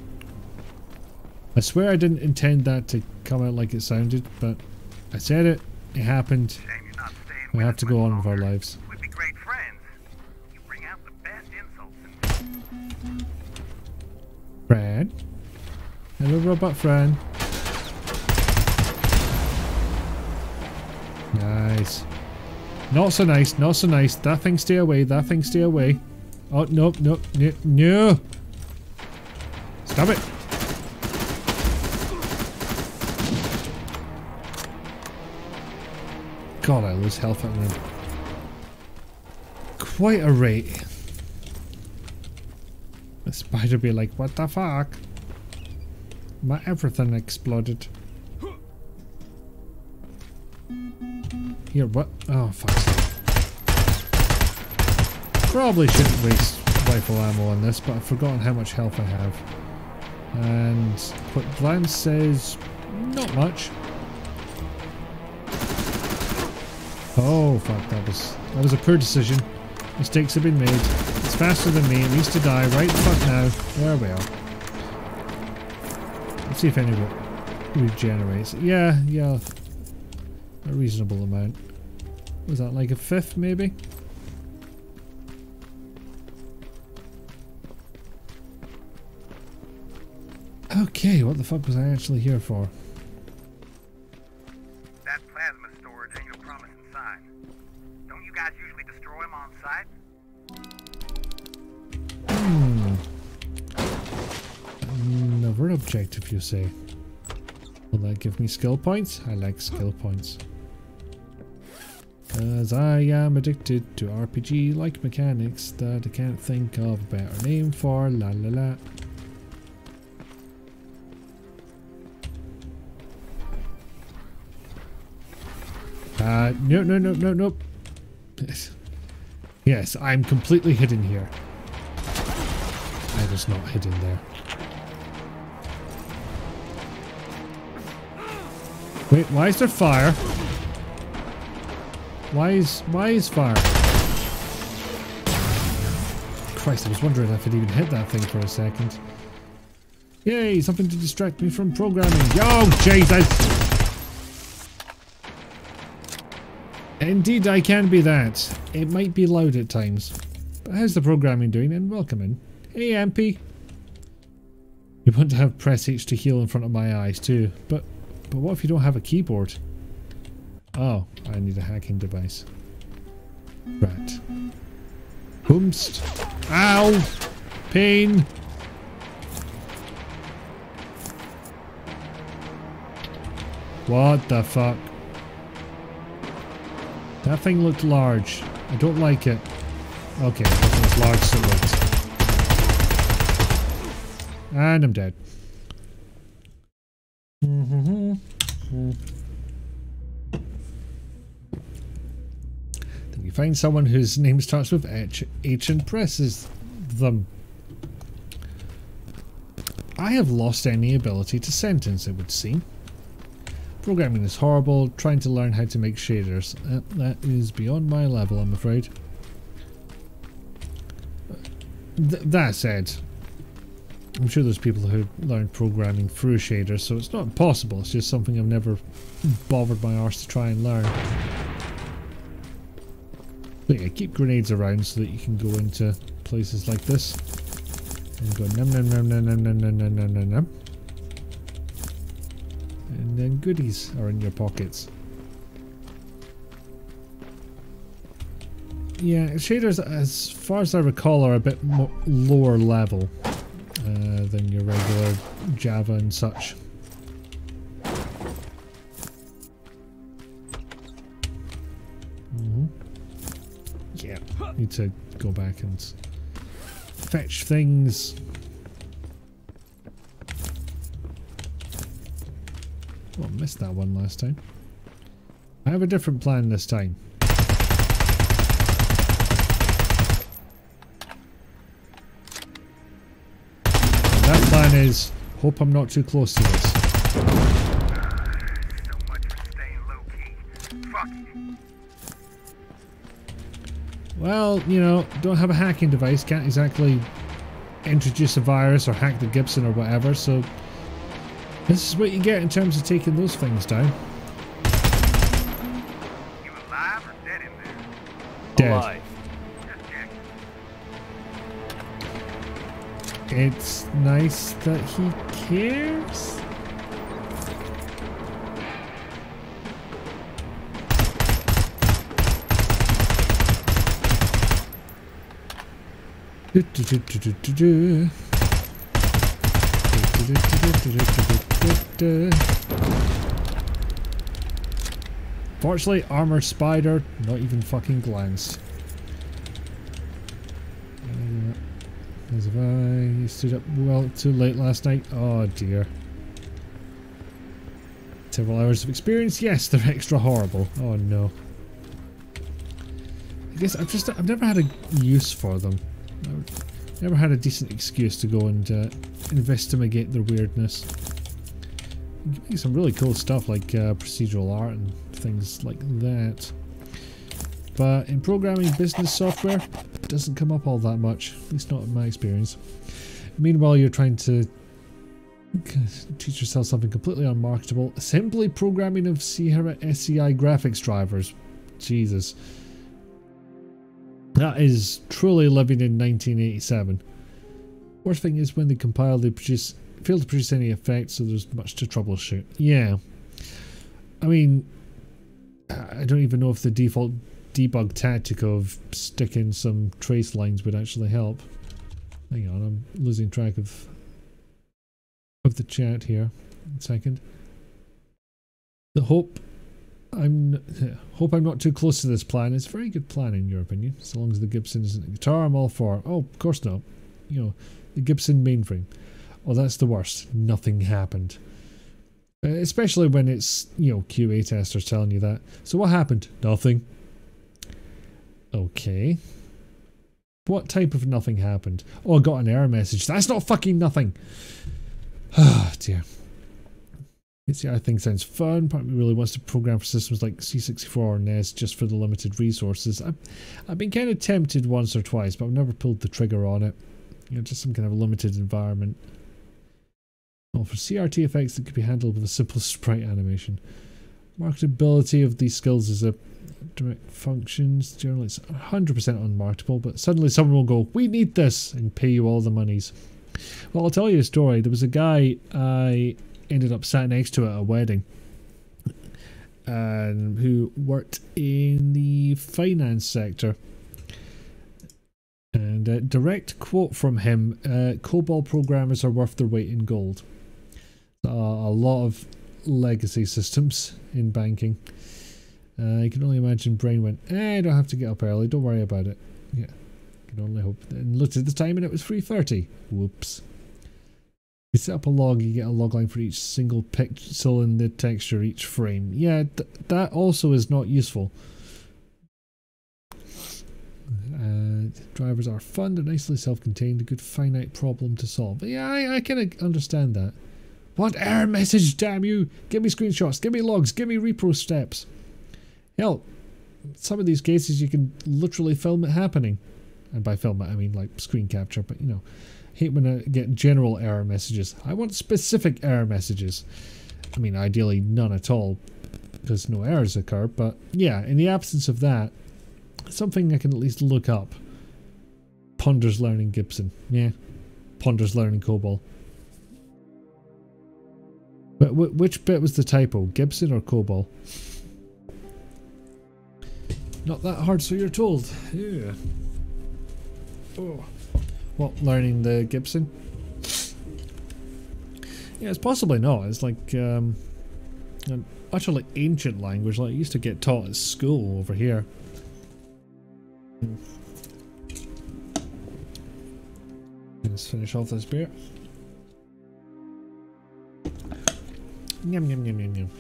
I swear I didn't intend that to come out like it sounded, but I said it, it happened. We have to go on with our lives. We'd be great friends. You bring out the best insults in me. Fran? Hello, robot Fran. Nice. Not so nice, not so nice. That thing stay away, that thing stay away. Oh, no, no, no, no. Stop it. God, I lose health at them. Quite a rate. The spider be like, what the fuck? My everything exploded. Here, what? Oh, fuck. Probably shouldn't waste rifle ammo on this, but I've forgotten how much health I have. And quick glance says not much. Oh fuck, that was a poor decision. Mistakes have been made. It's faster than me, it needs to die right the fuck now. There we are. Let's see if any of it regenerates. Yeah, a reasonable amount. Was that like a fifth maybe? Okay, what the fuck was I actually here for? That plasma storage ain't a promise inside. Don't you guys usually destroy them on sight? Another objective, you say? Will that give me skill points? I like skill points. As I am addicted to RPG-like mechanics that I can't think of a better name for. La la la. Nope. Yes, I'm completely hidden here. I was not hidden there. Wait, why is there fire? Why is fire? Christ, I was wondering if I'd even hit that thing for a second. Yay, something to distract me from programming. Oh, Jesus! Indeed, I can be that. It might be loud at times. But how's the programming doing? And welcome in. Hey, MP. You want to have press H to heal in front of my eyes too. But what if you don't have a keyboard? Oh, I need a hacking device. Right. Boomst. Ow! Pain! What the fuck? That thing looked large. I don't like it. Okay, it wasn't as large as it looked. And I'm dead. Then we find someone whose name starts with H and presses them. I have lost any ability to sentence, it would seem. Programming is horrible, trying to learn how to make shaders. That is beyond my level, I'm afraid. That said, I'm sure there's people who learn programming through shaders, so it's not impossible, it's just something I've never bothered my arse to try and learn. But yeah, keep grenades around so that you can go into places like this and go num num num num num num num num num num. And then goodies are in your pockets. Yeah, shaders, as far as I recall, are a bit more lower level than your regular Java and such. Yeah, need to go back and fetch things. Oh, I missed that one last time. I have a different plan this time. And that plan is, hope I'm not too close to this. So much for staying low-key. Fuck you. Well, you know, don't have a hacking device, can't exactly introduce a virus or hack the Gibson or whatever, so this is what you get in terms of taking those things down. You alive or dead in there? Dead. Alive. Just checking. It's nice that he cares. Fortunately, armor spider, not even fucking glance. As if I stood up well too late last night. Oh dear. Several hours of experience. Yes, they're extra horrible. Oh no. I guess I've never had a use for them. I've never had a decent excuse to go and investigate their weirdness. You can make some really cool stuff like procedural art and things like that. But in programming business software, it doesn't come up all that much, at least not in my experience. Meanwhile, you're trying to teach yourself something completely unmarketable. Assembly programming of Sierra SCI graphics drivers. Jesus. That is truly living in 1987. Worst thing is when they compile, they fail to produce any effects, so there's much to troubleshoot. Yeah. I mean, I don't even know if the default debug tactic of sticking some trace lines would actually help. Hang on, I'm losing track of the chat here. 1 second. Hope I'm not too close to this plan. It's a very good plan in your opinion. As long as the Gibson isn't a guitar, I'm all for it. Oh, of course not. You know, the Gibson mainframe. Oh, that's the worst. Nothing happened. Especially when it's, you know, QA testers telling you that. So what happened? Nothing. Okay. What type of nothing happened? Oh, I got an error message. That's not fucking nothing. Ah, dear. I think sounds fun. Part of me really wants to program for systems like C64 or NES just for the limited resources. I've been kind of tempted once or twice, but I've never pulled the trigger on it. You know, just some kind of limited environment. Oh, for CRT effects that could be handled with a simple sprite animation. Marketability of these skills is a direct functions. Generally it's 100% unmarketable, but suddenly someone will go, we need this, and pay you all the monies. Well, I'll tell you a story. There was a guy I ended up sat next to at a wedding, who worked in the finance sector. And a direct quote from him, COBOL programmers are worth their weight in gold. A lot of legacy systems in banking. You can only imagine Brain went, I don't have to get up early, don't worry about it. Yeah, can only hope. And looked at the time and it was 3:30. Whoops. You set up a log, you get a log line for each single pixel in the texture, each frame. Yeah, that also is not useful. Drivers are fun, they're nicely self-contained, a good finite problem to solve. Yeah, I kind of understand that. What error message, damn you! Give me screenshots, give me logs, give me repro steps. Hell, some of these cases you can literally film it happening. And by film it, I mean like screen capture, but you know, hate when I get general error messages. I want specific error messages. I mean, ideally none at all, because no errors occur, but yeah, in the absence of that, something I can at least look up. Ponders learning Gibson. Yeah. Ponders learning COBOL. But which bit was the typo? Gibson or COBOL? Not that hard, so you're told. Yeah. Oh. What, learning the Gibson? Yeah, it's possibly not. It's like an utterly ancient language like it used to get taught at school over here. Let's finish off this beer. Yum yum yum yum yum.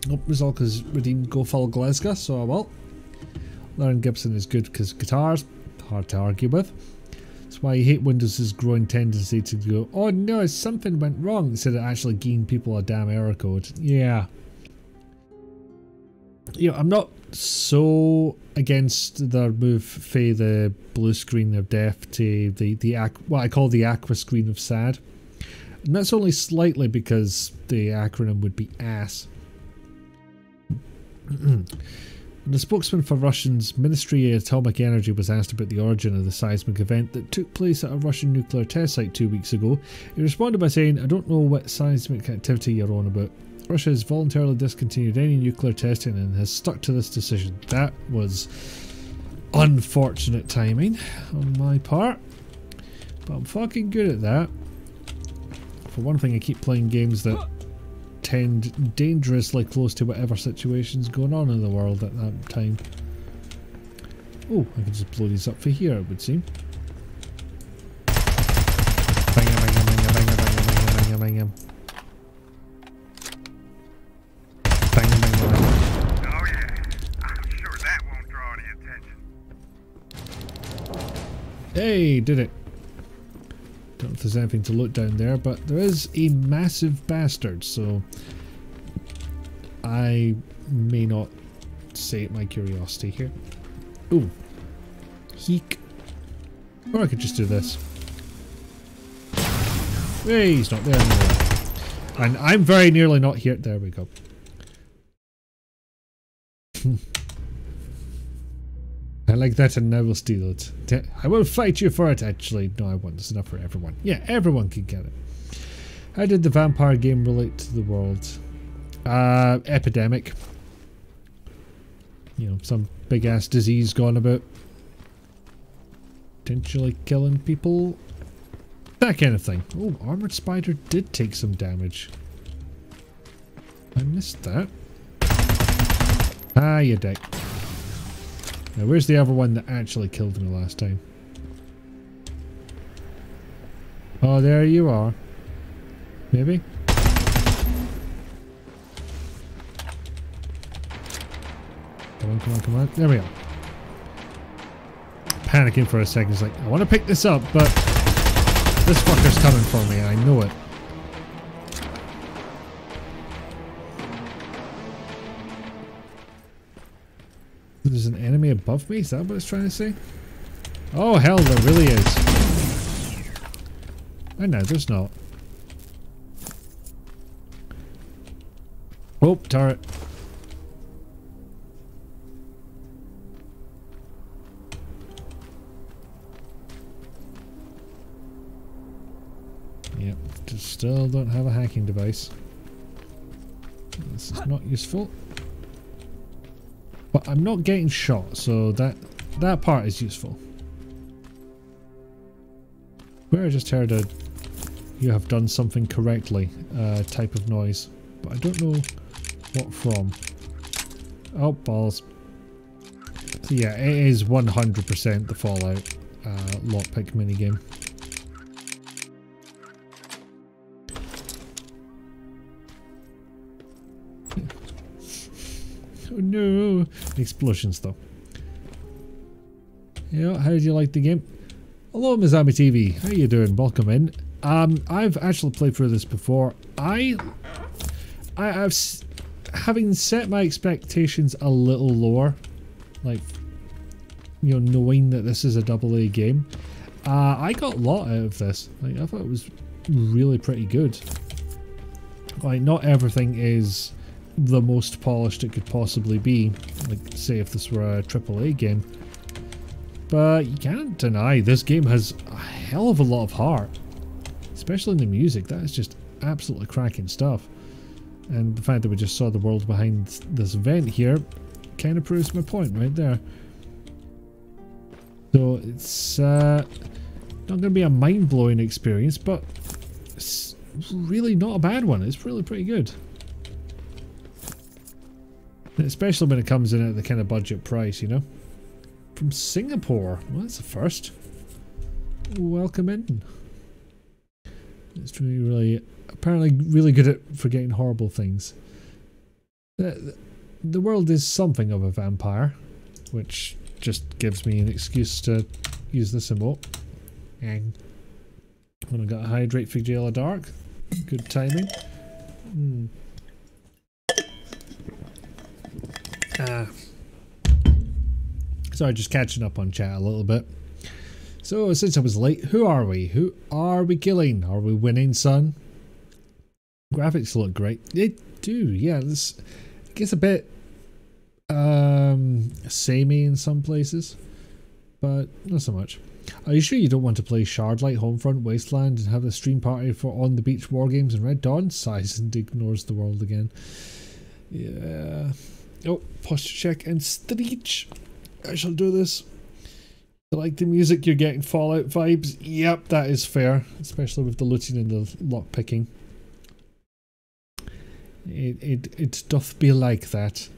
Nope, Rizalka's redeemed Go Full Glasgow, so I will. Learn Gibson is good because guitars, hard to argue with. That's why I hate Windows' growing tendency to go, oh no, something went wrong, instead of actually giving people a damn error code. Yeah. You know, I'm not so against their move from the blue screen of death to what I call the aqua screen of sad. And that's only slightly because the acronym would be ASS. The spokesman for Russia's Ministry of Atomic Energy was asked about the origin of the seismic event that took place at a Russian nuclear test site 2 weeks ago. He responded by saying, I don't know what seismic activity you're on about. Russia has voluntarily discontinued any nuclear testing and has stuck to this decision. That was unfortunate timing on my part, but I'm fucking good at that. For one thing, I keep playing games that tend dangerously close to whatever situation's going on in the world at that time. Oh, I can just blow these up for here, it would seem. Hey, did it. Don't know if there's anything to loot down there, but there is a massive bastard, so I may not sate my curiosity here. Ooh. Heek. Or I could just do this. Hey, he's not there anymore. And I'm very nearly not here. There we go. I like that and I will steal it. I will fight you for it, actually. No, I want this enough for everyone. Yeah, everyone can get it. How did the vampire game relate to the world? Epidemic. You know, some big ass disease gone about. Potentially killing people. That kind of thing. Oh, Armored Spider did take some damage. I missed that. Ah, you dick. Now, where's the other one that actually killed me last time? Oh, there you are. Maybe? Come on, come on, come on. There we go. Panicking for a second. It's like, I want to pick this up, but this fucker's coming for me. I know it. There's an enemy above me? Is that what it's trying to say? Oh hell, there really is. Oh no, there's not. Oh, turret. Yep, still don't have a hacking device. This is not useful. But I'm not getting shot, so that part is useful. Where I just heard a "you have done something correctly" type of noise, but I don't know what from. Oh, balls. So yeah, it is 100% the Fallout lockpick minigame. Oh no! Explosions though. Yeah, how do you like the game? Hello Mizami TV, how you doing? Welcome in. I've actually played through this before. I've having set my expectations a little lower, like, you know, knowing that this is a AA game. I got a lot out of this. Like, I thought it was really pretty good. Like, not everything is the most polished it could possibly be, like say if this were a AAA game, but you can't deny this game has a hell of a lot of heart, especially in the music. That is just absolutely cracking stuff, and the fact that we just saw the world behind this vent here kind of proves my point right there. So it's not going to be a mind-blowing experience, but it's really not a bad one. It's really pretty good. Especially when it comes in at the kind of budget price, you know? From Singapore. Well, that's a first. Welcome in. It's really, apparently really good at forgetting horrible things. The world is something of a vampire, which just gives me an excuse to use this emote. And when I got a hydrate for Jailer Dark. Good timing. Sorry, just catching up on chat a little bit. So, since I was late, who are we? Who are we killing? Are we winning, son? Graphics look great. They do, yeah. This gets a bit samey in some places, but not so much. Are you sure you don't want to play Shardlight, Homefront, Wasteland, and have a stream party for On the Beach War Games and Red Dawn? Sighs and ignores the world again. Yeah. Oh, posture check and Streech. I shall do this. You like the music, you're getting Fallout vibes. Yep, that is fair, especially with the looting and the lockpicking. It doth be like that.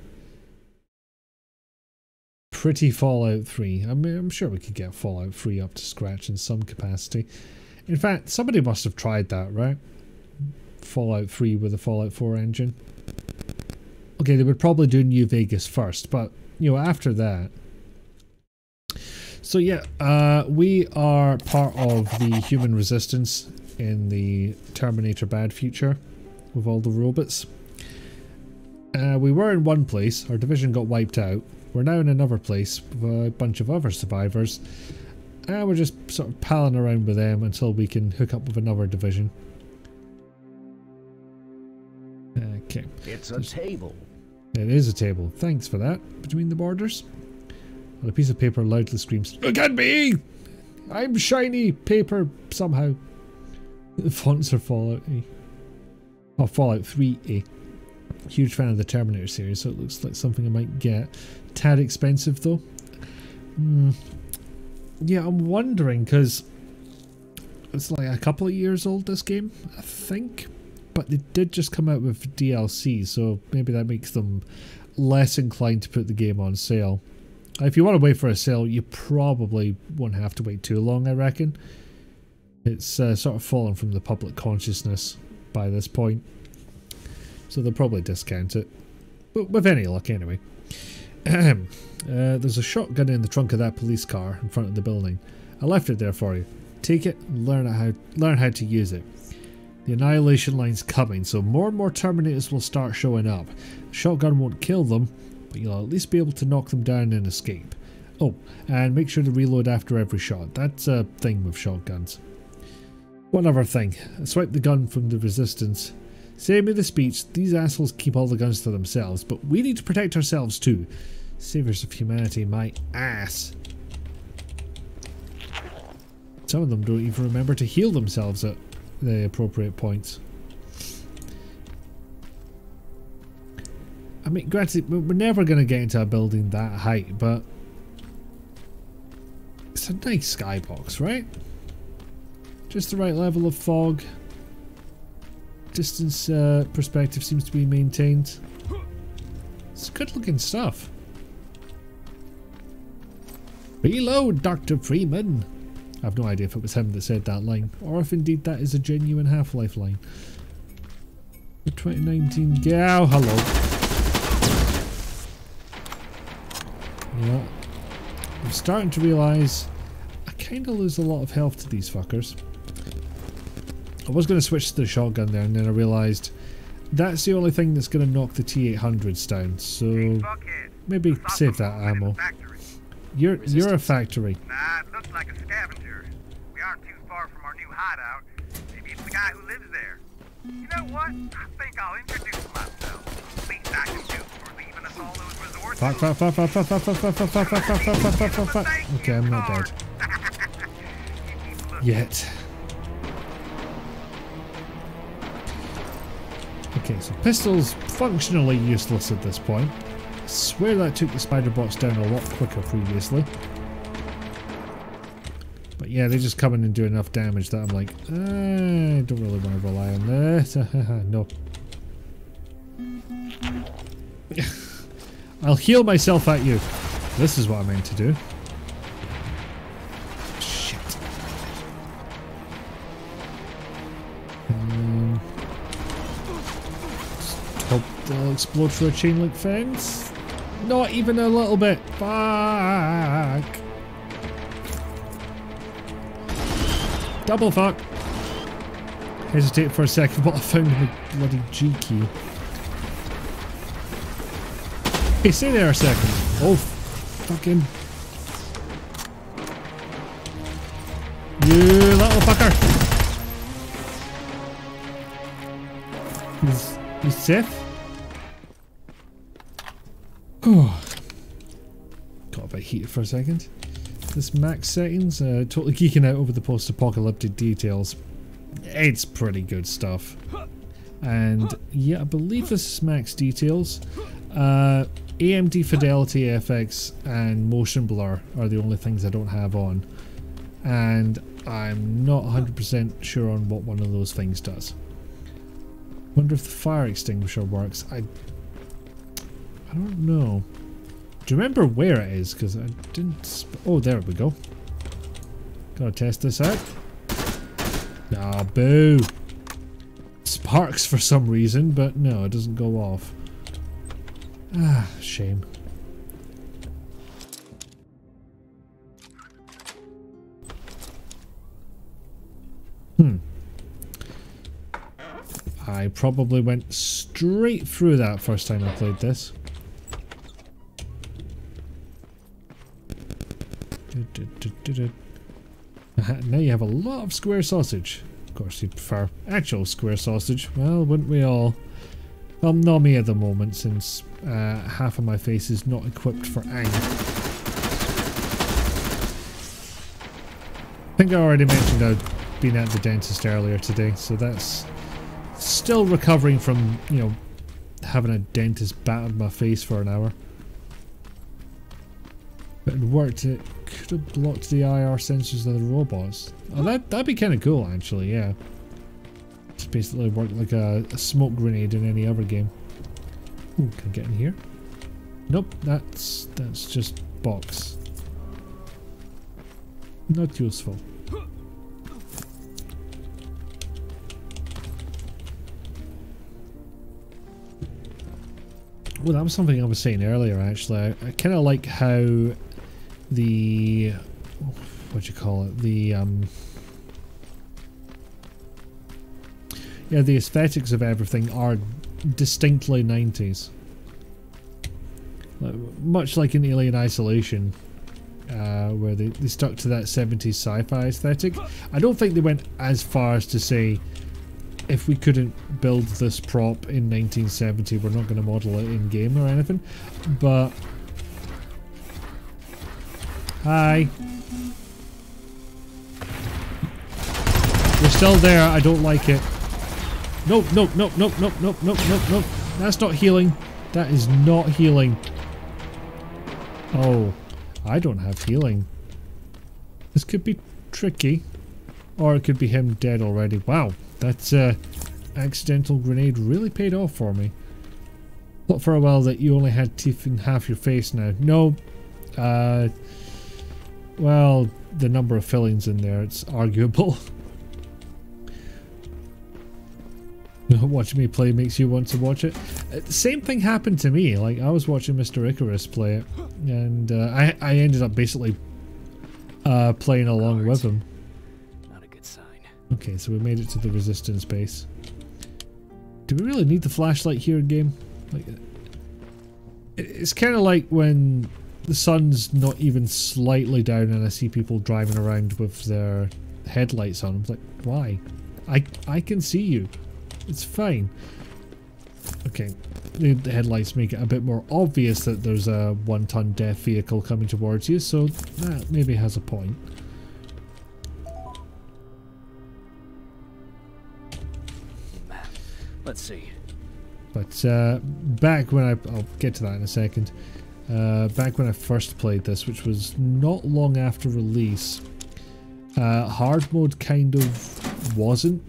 Pretty Fallout 3. I mean, I'm sure we could get Fallout 3 up to scratch in some capacity. In fact, somebody must have tried that, right? Fallout 3 with the Fallout 4 engine. Okay, they would probably do New Vegas first, but, you know, after that. So yeah, we are part of the human resistance in the Terminator bad future with all the robots. We were in one place, our division got wiped out. We're now in another place with a bunch of other survivors. And we're just sort of palling around with them until we can hook up with another division. Okay. It's a table. It is a table. Thanks for that. Between the borders. And a piece of paper loudly screams, "Look at me! I'm shiny paper somehow." The fonts are Fallout-y. Oh, Fallout 3A. Huge fan of the Terminator series, so it looks like something I might get. Tad expensive though. Yeah, I'm wondering, because it's like a couple of years old, this game, I think. But they did just come out with DLC, so maybe that makes them less inclined to put the game on sale. If you want to wait for a sale, you probably won't have to wait too long, I reckon. It's sort of fallen from the public consciousness by this point. So they'll probably discount it. But with any luck, anyway. There's a shotgun in the trunk of that police car in front of the building. I left it there for you. Take it and learn how to use it. The annihilation line's coming, so more and more Terminators will start showing up. The shotgun won't kill them, but you'll at least be able to knock them down and escape. Oh, and make sure to reload after every shot. That's a thing with shotguns. One other thing. I swiped the gun from the resistance. Save me the speech. These assholes keep all the guns to themselves, but we need to protect ourselves too. Saviors of humanity, my ass. Some of them don't even remember to heal themselves at the appropriate points. I mean, granted, we're never going to get into a building that height, but it's a nice skybox, right? Just the right level of fog. Distance perspective seems to be maintained. It's good looking stuff. Reload, Dr. Freeman. I have no idea if it was him that said that line, or if indeed that is a genuine Half-Life line. The 2019 gal, hello. Yeah. I'm starting to realise I kind of lose a lot of health to these fuckers. I was going to switch to the shotgun there, and then I realised that's the only thing that's going to knock the T-800s down, so maybe save that ammo. You're a factory. Nah, it looks like a scavenger. We aren't too far from our new hideout. Maybe it's the guy who lives there. You know what? I think I'll introduce myself. Least I can do for leaving us all those resources. Okay, I'm not dead. Yet. Okay, so pistols functionally useless at this point. I swear that took the spider bots down a lot quicker previously. But yeah, they just come in and do enough damage that I'm like, I don't really want to rely on this. No. I'll heal myself at you. This is what I meant to do. Shit. Hope they'll explode through a chain link fence. Not even a little bit. Fuck. Double fuck. Hesitate for a second, but I found my bloody G key. Hey, stay there a second. Oh, fucking. You little fucker. He's safe. Oh. Got a bit heated for a second. This max settings, totally geeking out over the post-apocalyptic details. It's pretty good stuff. And yeah, I believe this is max details. AMD Fidelity FX and Motion Blur are the only things I don't have on. And I'm not 100% sure on what one of those things does. Wonder if the fire extinguisher works. I don't know. Do you remember where it is? Because I didn't... Oh, there we go. Gotta test this out. Ah, boo. Sparks for some reason, but no, it doesn't go off. Ah, shame. I probably went straight through that first time I played this. Now you have a lot of square sausage. Of course, you prefer actual square sausage. Well, wouldn't we all? Well, not me at the moment, since half of my face is not equipped for aim. I think I already mentioned I'd been at the dentist earlier today, so that's still recovering from, you know, having a dentist battered my face for an hour. But it worked. It could have blocked the IR sensors of the robots. Oh, that'd be kind of cool, actually. Yeah, just basically worked like a smoke grenade in any other game. Ooh, can I get in here? Nope, that's just box. Not useful. Well, that was something I was saying earlier, actually. I kind of like how the... what do you call it? The, yeah, the aesthetics of everything are distinctly 90s. Much like in Alien Isolation, where they stuck to that 70s sci-fi aesthetic. I don't think they went as far as to say, if we couldn't build this prop in 1970, we're not going to model it in game or anything. But hi, you're still there. I don't like it. Nope, nope, nope, nope, nope, nope, nope, nope, nope. That's not healing. That is not healing. Oh, I don't have healing. This could be tricky, or it could be him dead already. Wow. That accidental grenade really paid off for me. Thought for a while that you only had teeth in half your face now. No. Well, the number of fillings in there, it's arguable. Watching me play makes you want to watch it. Same thing happened to me. Like, I was watching Mr. Icarus play it, and I ended up basically playing along with him. Okay, so we made it to the resistance base. Do we really need the flashlight here, game? Like, it's kind of like when the sun's not even slightly down and I see people driving around with their headlights on. I'm like, why? I can see you. It's fine. Okay, the headlights make it a bit more obvious that there's a 1-ton death vehicle coming towards you, so that maybe has a point. Let's see. But back when I'll get to that in a second. Back when I first played this, which was not long after release, hard mode kind of wasn't.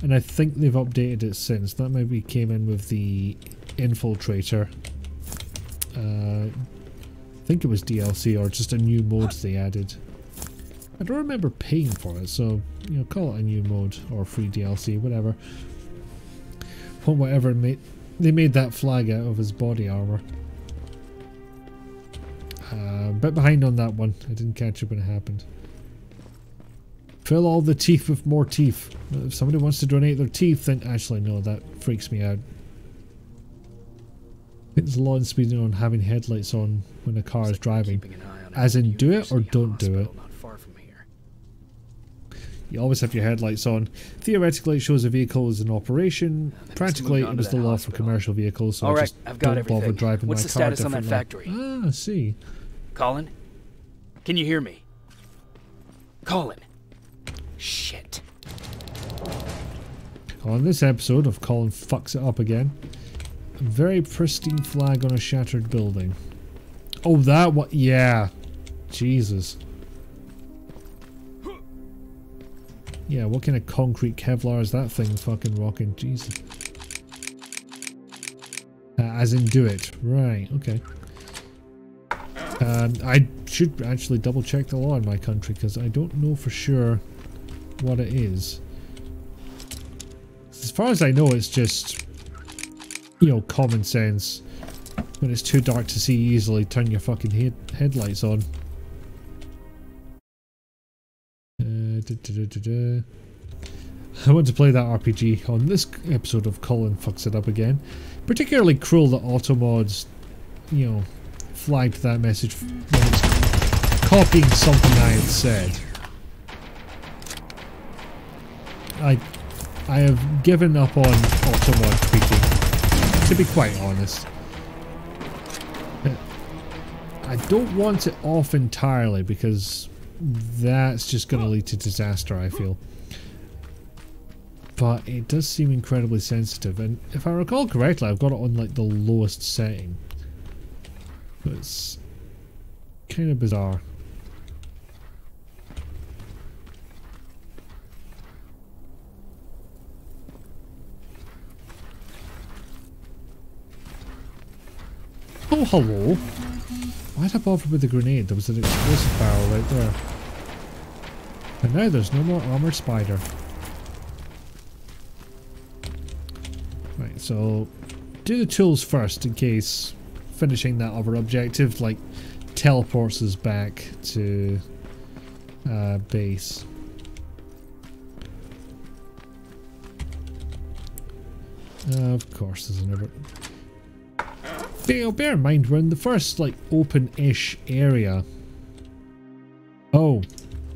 And I think they've updated it since. That maybe came in with the Infiltrator. I think it was DLC or just a new mode they added. I don't remember paying for it, so, you know, call it a new mode or free DLC, whatever. Whatever they made that flag out of his body armor. Bit behind on that one. I didn't catch it when it happened. Fill all the teeth with more teeth. If somebody wants to donate their teeth, then actually no, that freaks me out. It's a lot of speeding on having headlights on when a car is driving. As in, do it or don't do it. You always have your headlights on. Theoretically, it shows a vehicle is in operation. Practically, it was the law for commercial vehicles, so I just don't bother driving my car differently. What's the status on that factory? Ah, I see. Colin? Can you hear me? Colin? Shit. On this episode of Colin Fucks It Up Again, a very pristine flag on a shattered building. Oh, that one? Yeah. Jesus. Yeah, what kind of concrete Kevlar is that thing fucking rocking? Jesus. As in do it. Right, okay. I should actually double check the law in my country because I don't know for sure what it is. As far as I know, it's just, you know, common sense. When it's too dark to see easily, turn your fucking headlights on. I want to play that RPG on this episode of Colin Fucks It Up Again. Particularly cruel that Automods, you know, flagged that message when it's copying something I had said. I have given up on Automod tweeting, to be quite honest. I don't want it off entirely because that's just going to lead to disaster, I feel. But it does seem incredibly sensitive, and if I recall correctly, I've got it on like the lowest setting. But it's kind of bizarre. Oh, hello. Why'd I bother with the grenade? There was an explosive barrel right there. And now there's no more armored spider. Right, so do the tools first in case finishing that other objective like teleports us back to base. Of course there's another. Bear in mind we're in the first like open-ish area. Oh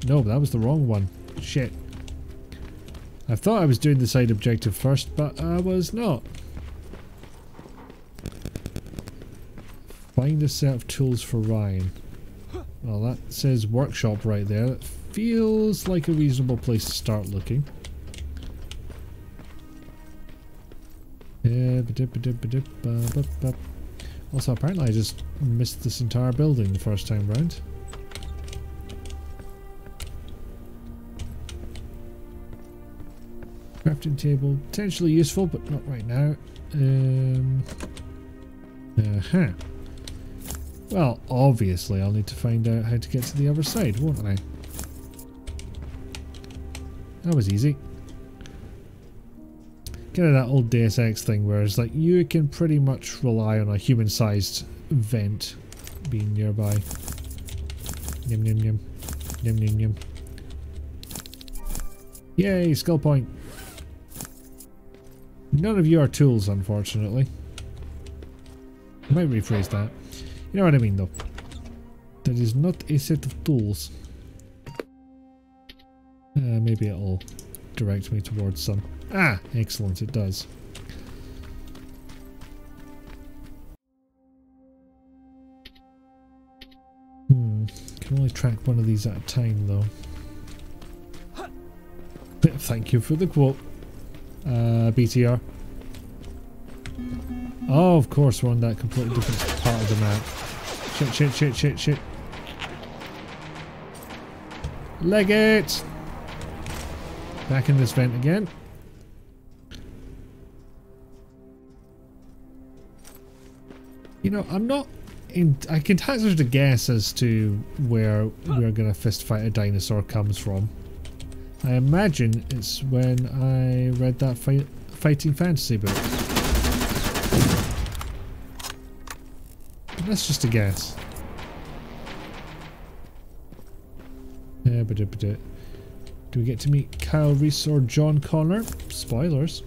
no, that was the wrong one. Shit. I thought I was doing the side objective first, but I was not. Find a set of tools for Ryan. Well, that says workshop right there. That feels like a reasonable place to start looking. Also, apparently I just missed this entire building the first time round. Crafting table, potentially useful, but not right now. Well, obviously I'll need to find out how to get to the other side, won't I? That was easy. Kind of that old Deus Ex thing where it's like you can pretty much rely on a human-sized vent being nearby. Yum yum yum. Yum yum yum. Yay, skill point. None of you are tools, unfortunately. I might rephrase that. You know what I mean, though. That is not a set of tools. Maybe it'll direct me towards some. Ah, excellent, it does. Can only track one of these at a time, though. Thank you for the quote. BTR. Oh, of course, we're on that completely different part of the map. Shit, shit, shit, shit, shit. Leg it! Back in this vent again. You know, I'm not in. I can hazard a guess as to where we're gonna fist fight a dinosaur comes from. I imagine it's when I read that fighting fantasy book. But that's just a guess. Do we get to meet Kyle Reese or John Connor? Spoilers.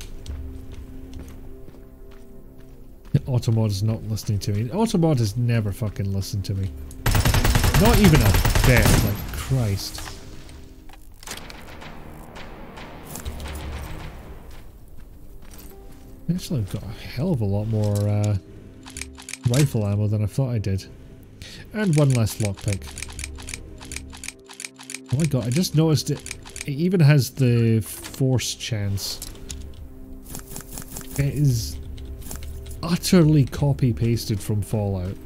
Automod is not listening to me. Automod has never fucking listened to me. Not even a bit, like Christ. Actually, I've got a hell of a lot more rifle ammo than I thought I did. And one less lockpick. Oh my god, I just noticed it even has the force chance. It is utterly copy-pasted from Fallout,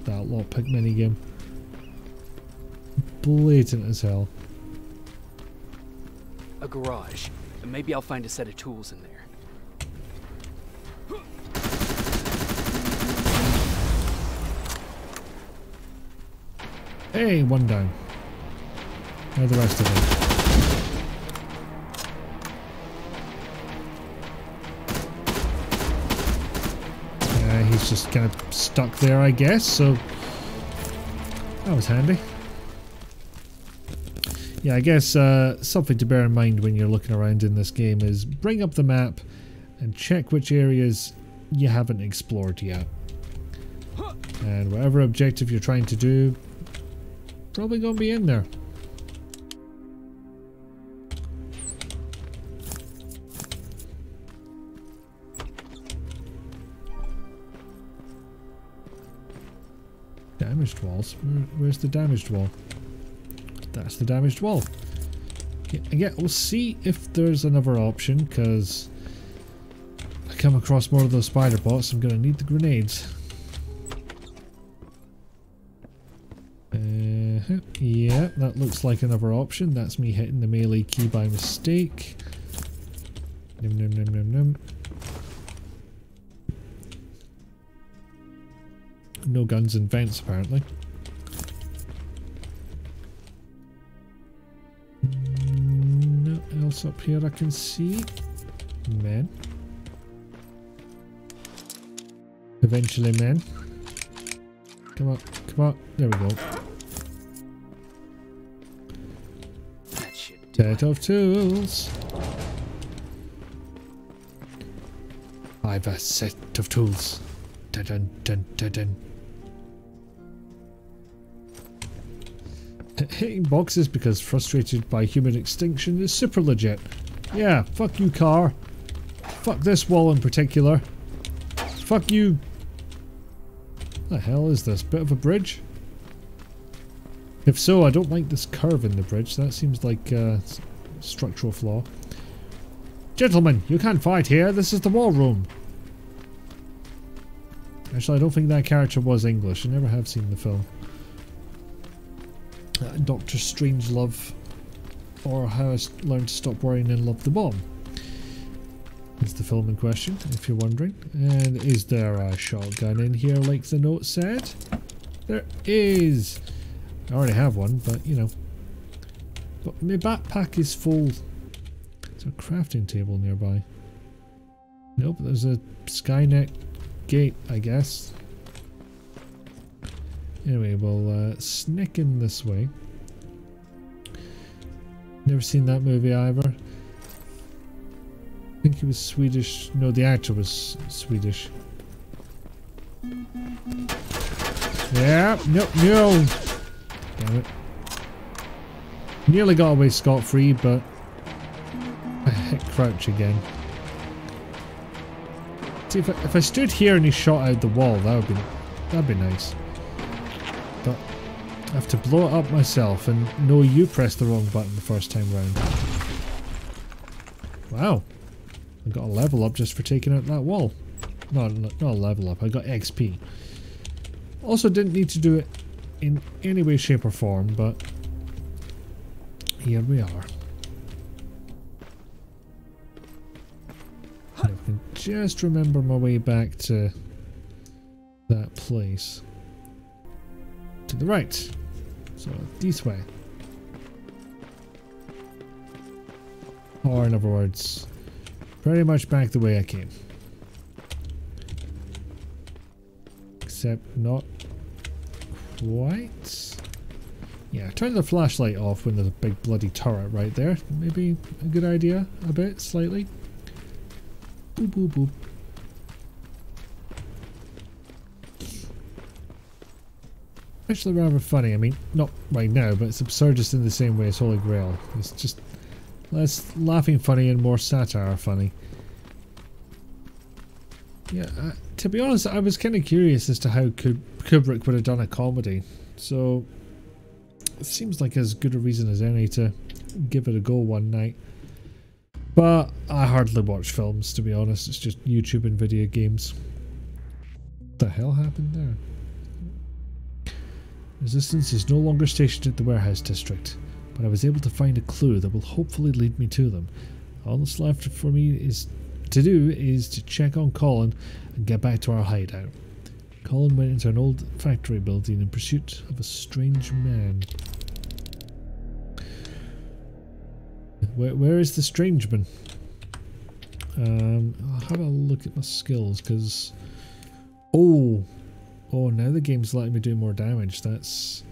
that lockpick minigame. Blatant as hell. A garage. Maybe I'll find a set of tools in there. Hey, one down. Now the rest of them. He's just kind of stuck there, I guess, so that was handy. Yeah, I guess something to bear in mind when you're looking around in this game is bring up the map and check which areas you haven't explored yet. And whatever objective you're trying to do, probably gonna be in there. Damaged walls? Where's the damaged wall? That's the damaged wall. Yeah, we'll see if there's another option, because if I come across more of those spider bots, I'm going to need the grenades. Yeah, that looks like another option. That's me hitting the melee key by mistake. Num num num num num. No guns and vents, apparently. Nothing else up here I can see. Men. Eventually, men. Come on, come on. There we go. Set of tools. I've a set of tools. Dun dun dun dun dun. Hitting boxes because frustrated by human extinction is super legit. Yeah, fuck you, car. Fuck this wall in particular. Fuck you. What the hell is this? Bit of a bridge? If so, I don't like this curve in the bridge. That seems like a structural flaw. Gentlemen, you can't fight here. This is the war room. Actually, I don't think that character was English. I never have seen the film. Dr. Strangelove, or How I Learned to Stop Worrying and Love the Bomb. Is the film in question, if you're wondering. And is there a shotgun in here like the note said? There is! I already have one, but you know. But my backpack is full. There's a crafting table nearby. Nope, there's a Skynet gate, I guess. Anyway, we'll sneak in this way. Never seen that movie either. I think he was Swedish. No, the actor was Swedish. Yeah, no. Damn it. Nearly got away scot-free, but I hit crouch again. See, if I stood here and he shot out the wall, that'd be nice. But I have to blow it up myself, and no, you pressed the wrong button the first time round. Wow. I got a level up just for taking out that wall. No, not a level up, I got XP. Also didn't need to do it in any way, shape or form, but here we are. I can just remember my way back to that place. To the right. So this way. Or in other words, pretty much back the way I came. Except not quite. Yeah, turn the flashlight off when there's a big bloody turret right there. Maybe a good idea, a bit, slightly. Boop boop boop. Actually rather funny. I mean, not right now, but it's absurdist in the same way as Holy Grail. It's just less laughing funny and more satire funny. Yeah, to be honest, I was kind of curious as to how Kubrick would have done a comedy. So it seems like as good a reason as any to give it a go one night. But I hardly watch films, to be honest. It's just YouTube and video games. What the hell happened there? Resistance is no longer stationed at the warehouse district, but I was able to find a clue that will hopefully lead me to them. All that's left for me to do is to check on Colin and get back to our hideout. Colin went into an old factory building in pursuit of a strange man. Where is the strange man? I'll have a look at my skills, because... Oh, now the game's letting me do more damage. That's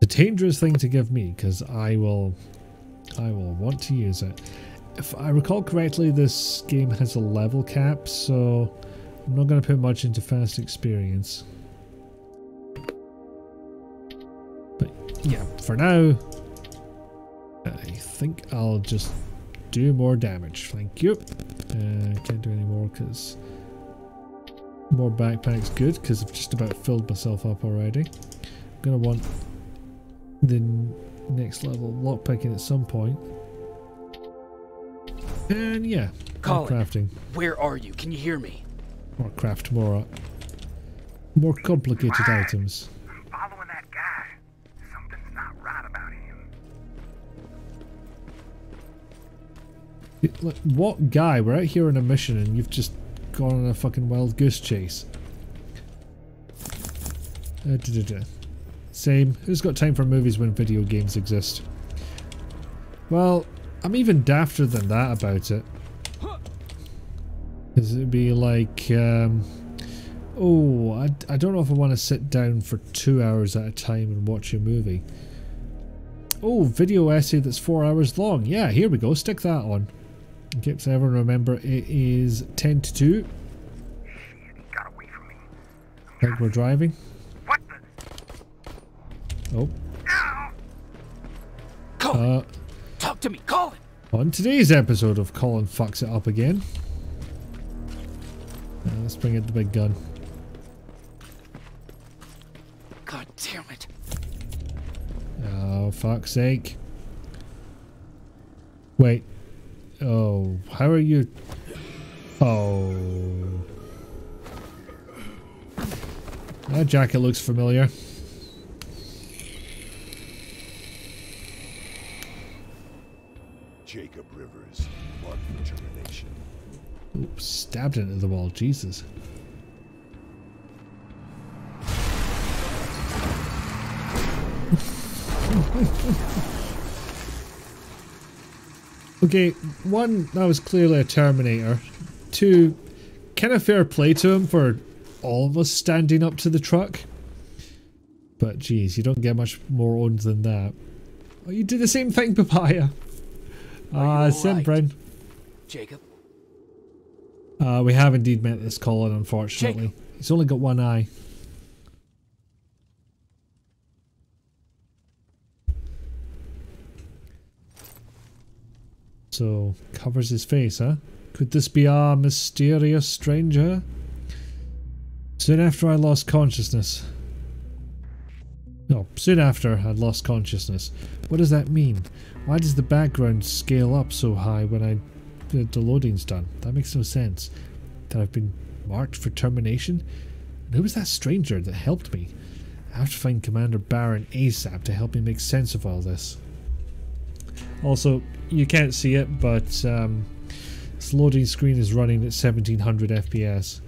a dangerous thing to give me, because I will want to use it. If I recall correctly, this game has a level cap, so I'm not going to put much into fast experience. But yeah, for now, I think I'll just do more damage. Thank you. Can't do any more because more backpack's good, because I've just about filled myself up already. I'm going to want the next level lockpicking at some point. And yeah, Colin, crafting. Where are you? Can you hear me? Or craft more complicated items. I'm following that guy. Something's not right about him. Look, what guy? We're out here on a mission and you've just gone on a fucking wild goose chase. Same. Who's got time for movies when video games exist? Well, I'm even dafter than that about it. Because it'd be like, oh, I don't know if I want to sit down for 2 hours at a time and watch a movie. Oh, video essay that's 4 hours long. Yeah, here we go. Stick that on. In case everyone remember, it is 10 to 2. Shit, he got away from me. Like we're driving. What the? Oh. Ow! Colin! Talk to me, Colin! On today's episode of Colin Fucks It Up Again. Let's bring out the big gun. God damn it. Oh, fuck's sake. Wait. Oh, how are you? Oh. That jacket looks familiar. Jacob Rivers, marked for termination. Oops, stabbed into the wall, Jesus. Okay, one, that was clearly a Terminator. Two, kind of fair play to him for almost standing up to the truck. But geez, you don't get much more owned than that. Oh, you did the same thing, Papaya. Simprin. Jacob? We have indeed met this Colin, unfortunately. Jacob. He's only got one eye. So, covers his face, huh? Could this be our mysterious stranger? Soon after I lost consciousness. No, soon after I'd lost consciousness. What does that mean? Why does the background scale up so high when the loading's done? That makes no sense. That I've been marked for termination? And who was that stranger that helped me? I have to find Commander Baron ASAP to help me make sense of all this. Also, you can't see it, but this loading screen is running at 1700 FPS.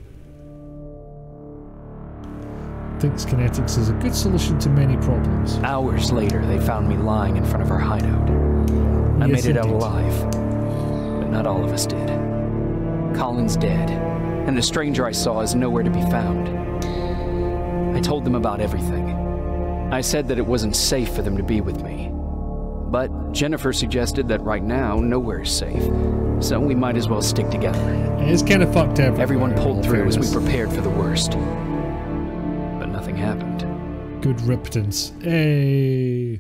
Thinks kinetics is a good solution to many problems. Hours later, they found me lying in front of our hideout. I made it out alive, but not all of us did. Colin's dead, and the stranger I saw is nowhere to be found. I told them about everything. I said that it wasn't safe for them to be with me. But Jennifer suggested that right now, nowhere is safe, so we might as well stick together. It's kind of fucked everywhere. Everyone pulled through as we prepared for the worst. But nothing happened. Good rippance. Hey!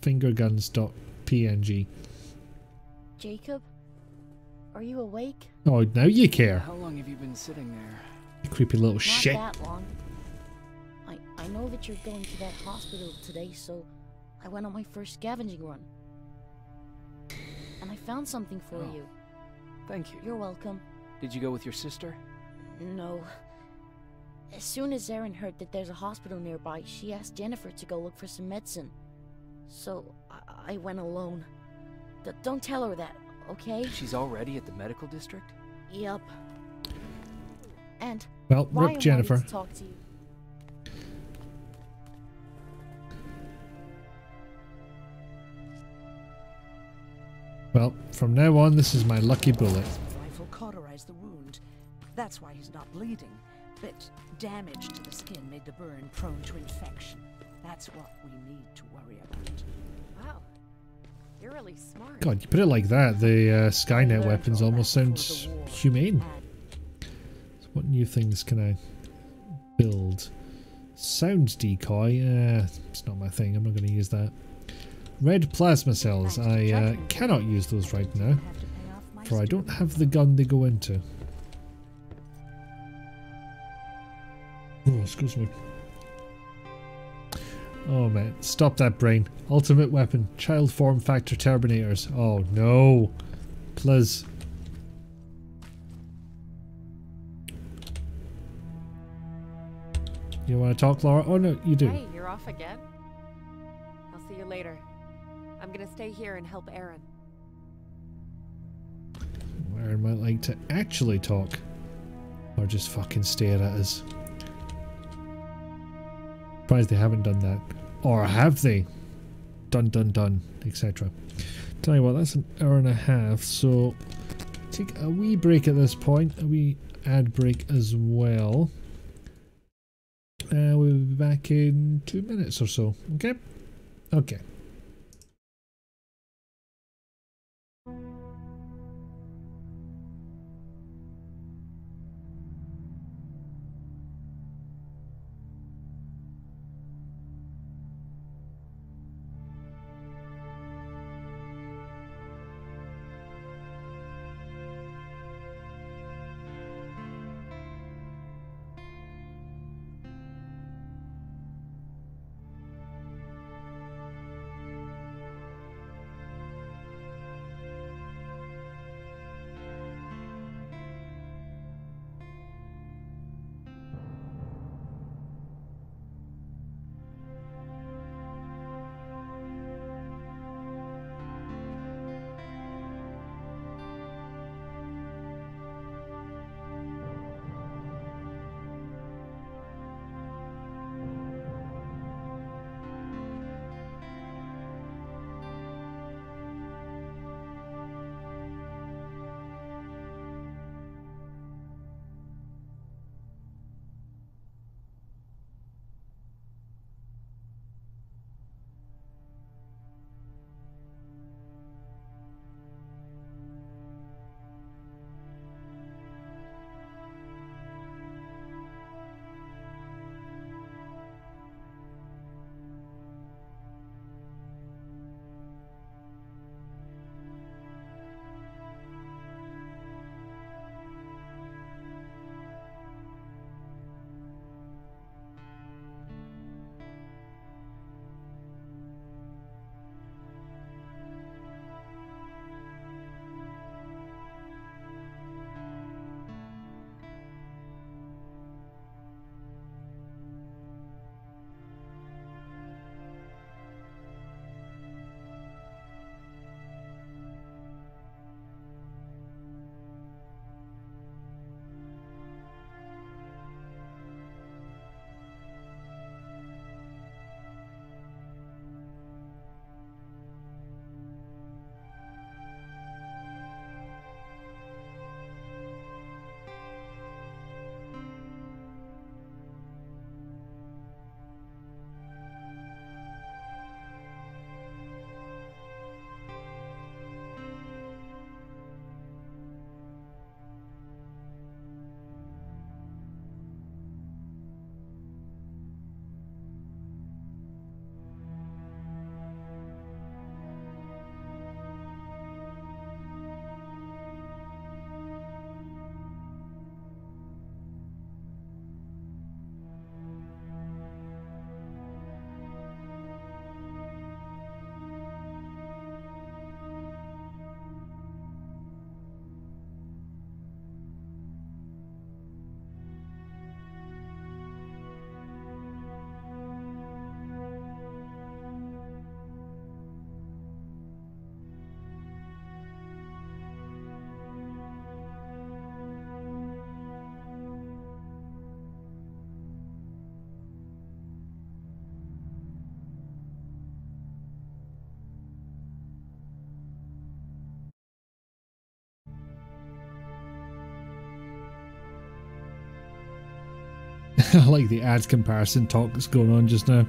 Fingerguns.png. Jacob? Are you awake? Oh, now you care. How long have you been sitting there? You creepy little Not shit. that long. I know that you're going to that hospital today, so I went on my first scavenging run. And I found something for you. Thank you. You're welcome. Did you go with your sister? No. As soon as Erin heard that there's a hospital nearby, she asked Jennifer to go look for some medicine. So I went alone. Don't tell her that, okay? She's already at the medical district? Yep. And well, Ryan rip Jennifer. wanted to talk to you. Well, from now on, this is my lucky bullet. Rifle cauterized the wound. That's why he's not bleeding. But damage to the skin made the burn prone to infection. That's what we need to worry about. Wow. You're really smart. God, you put it like that, the Skynet weapons almost sound humane. So what new things can I build? Sound decoy? It's not my thing. I'm not going to use that. Red plasma cells. I cannot use those right now, for I don't have the gun they go into. Oh, excuse me. Oh man, stop that brain. Ultimate weapon. Child form factor Terminators. Oh no. Please. You want to talk, Laura? Oh no, you do. Hey, you're off again? I'll see you later. I'm gonna stay here and help Aaron. Aaron might like to actually talk. Or just fucking stare at us. Surprised they haven't done that. Or have they? Dun dun dun, etc. Tell you what, that's an hour and a half, so take a wee break at this point, a wee ad break as well. We'll be back in 2 minutes or so, okay? Okay. I like the ads comparison talk that's going on just now.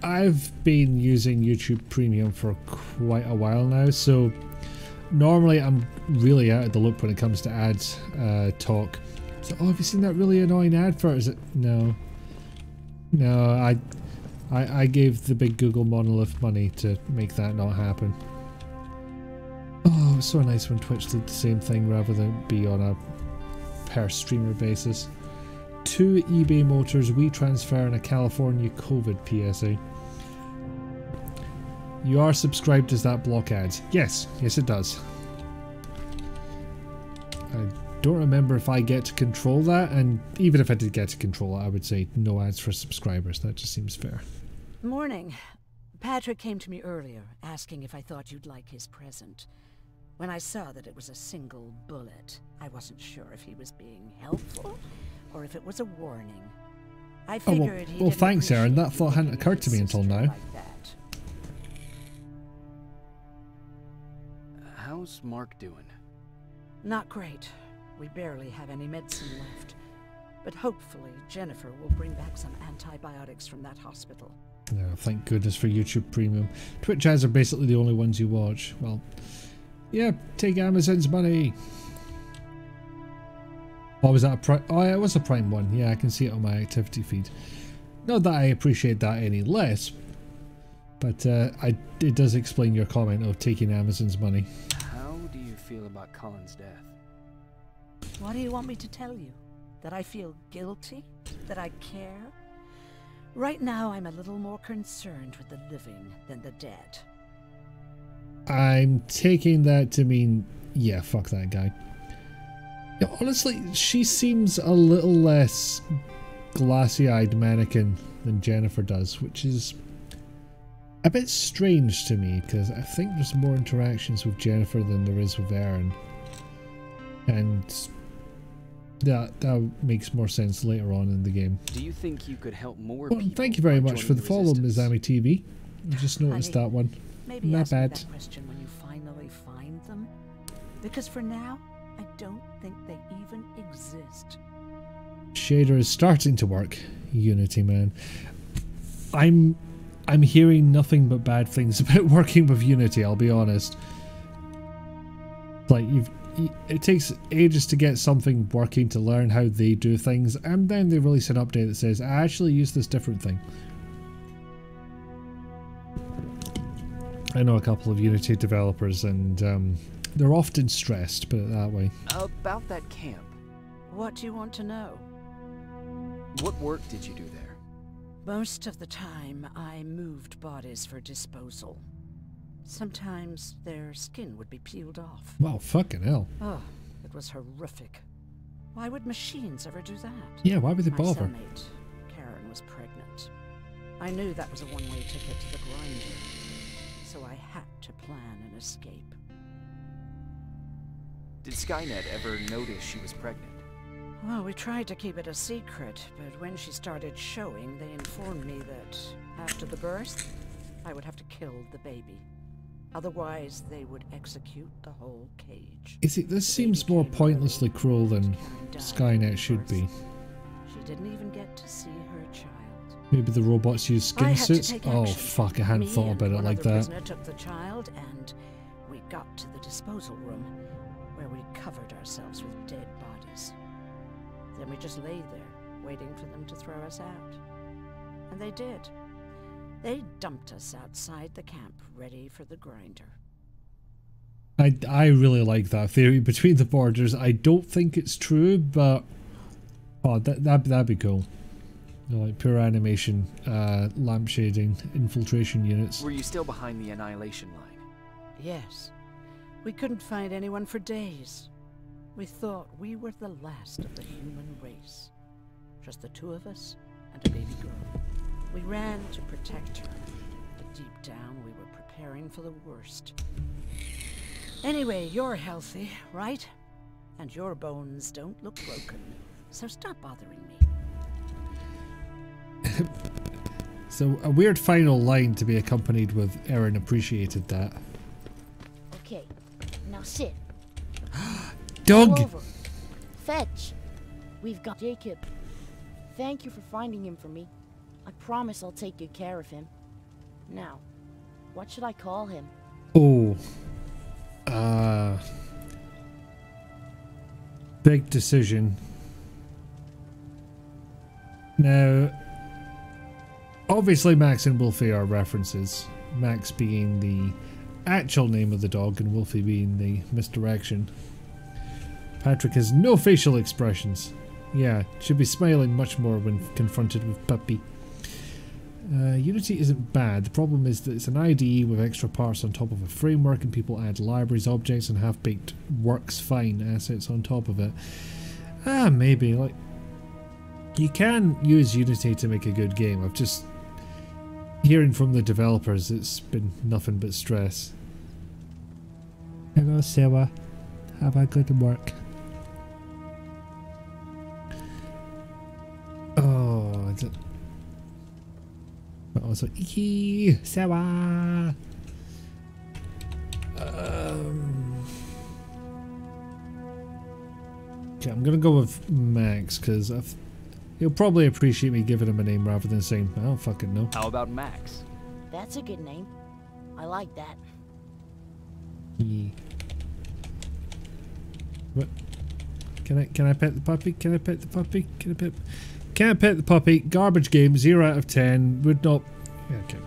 I've been using YouTube Premium for quite a while now, so normally I'm really out of the loop when it comes to ads talk. So, oh, have you seen that really annoying advert? Is it? No. No, I gave the big Google monolith money to make that not happen. Oh, it was so nice when Twitch did the same thing rather than be on a per streamer basis. 2 eBay Motors WeTransfer and a California COVID PSA. You are subscribed, does that block ads? Yes, yes it does. I don't remember if I get to control that, and even if I did get to control it, I would say no ads for subscribers. That just seems fair. Morning. Patrick came to me earlier, asking if I thought you'd like his present. When I saw that it was a single bullet, I wasn't sure if he was being helpful or if it was a warning. I figured well, thanks, Aaron. That thought hadn't occurred to me until now. Like that. How's Mark doing? Not great. We barely have any medicine left. But hopefully Jennifer will bring back some antibiotics from that hospital. Yeah, thank goodness for YouTube Premium. Twitch ads are basically the only ones you watch. Well, yeah, take Amazon's money. Oh, was that a Prime? Oh, yeah, it was a Prime one. Yeah, I can see it on my activity feed. Not that I appreciate that any less, but it does explain your comment of taking Amazon's money. How do you feel about Colin's death? What do you want me to tell you? That I feel guilty? That I care? Right now, I'm a little more concerned with the living than the dead. I'm taking that to mean, yeah, fuck that guy. Yeah, honestly, she seems a little less glassy-eyed mannequin than Jennifer does, which is a bit strange to me, because I think there's more interactions with Jennifer than there is with Aaron. And that makes more sense later on in the game. Do you think you could help more well, people? Thank you very much for the follow, Mizami TV. I just noticed that one. Maybe Not ask bad. Me that question when you finally find them. Because for now, I don't think they even exist. Shader is starting to work. Unity, man. I'm hearing nothing but bad things about working with Unity, I'll be honest. Like, it takes ages to get something working, to learn how they do things, and then they release an update that says, I actually use this different thing. I know a couple of Unity developers, and they're often stressed, put it that way. About that camp. What do you want to know? What work did you do there? Most of the time, I moved bodies for disposal. Sometimes their skin would be peeled off. Wow, fucking hell. Oh, it was horrific. Why would machines ever do that? Yeah, why would they bother? My cellmate, Karen, was pregnant. I knew that was a one-way ticket to the grinder, so I had to plan an escape. Did Skynet ever notice she was pregnant? Well, we tried to keep it a secret, but when she started showing, they informed me that after the birth, I would have to kill the baby. Otherwise, they would execute the whole cage. You see, this seems more pointlessly cruel than Skynet should be. She didn't even get to see her child. Maybe the robots use skin suits? Oh fuck, I hadn't thought about it like that. Me and took the child, and we got to the disposal room, where we covered ourselves with dead bodies. Then we just lay there, waiting for them to throw us out. And they did. They dumped us outside the camp, ready for the grinder. I really like that theory between the borders. I don't think it's true, but oh, that'd be cool. You know, like pure animation, lamp shading, infiltration units. Were you still behind the annihilation line? Yes. We couldn't find anyone for days. We thought we were the last of the human race. Just the two of us and a baby girl. We ran to protect her, but deep down we were preparing for the worst. Anyway, you're healthy, right? And your bones don't look broken, so stop bothering me. So, a weird final line to be accompanied with Aaron appreciated that. Okay, now sit. Dog! Roll over. Fetch. We've got Jacob. Thank you for finding him for me. I promise I'll take good care of him. Now, what should I call him? Oh. Big decision. Now, obviously Max and Wolfie are references. Max being the actual name of the dog and Wolfie being the misdirection. Patrick has no facial expressions. Yeah, should be smiling much more when confronted with Puppy. Unity isn't bad. The problem is that it's an IDE with extra parts on top of a framework, and people add libraries, objects, and half-baked works fine assets on top of it. Maybe. Like, you can use Unity to make a good game. I've just... hearing from the developers, it's been nothing but stress. Hello, Sarah. Have a good work. Oh, is it? Oh, so Sarah. Okay, I'm gonna go with Max because he'll probably appreciate me giving him a name rather than saying I don't fucking know. How about Max? That's a good name. I like that. Yeah. What? Can I pet the puppy? Can I pet the puppy? Can't pet the puppy. Garbage game. 0 out of 10. Would not. Yeah, okay.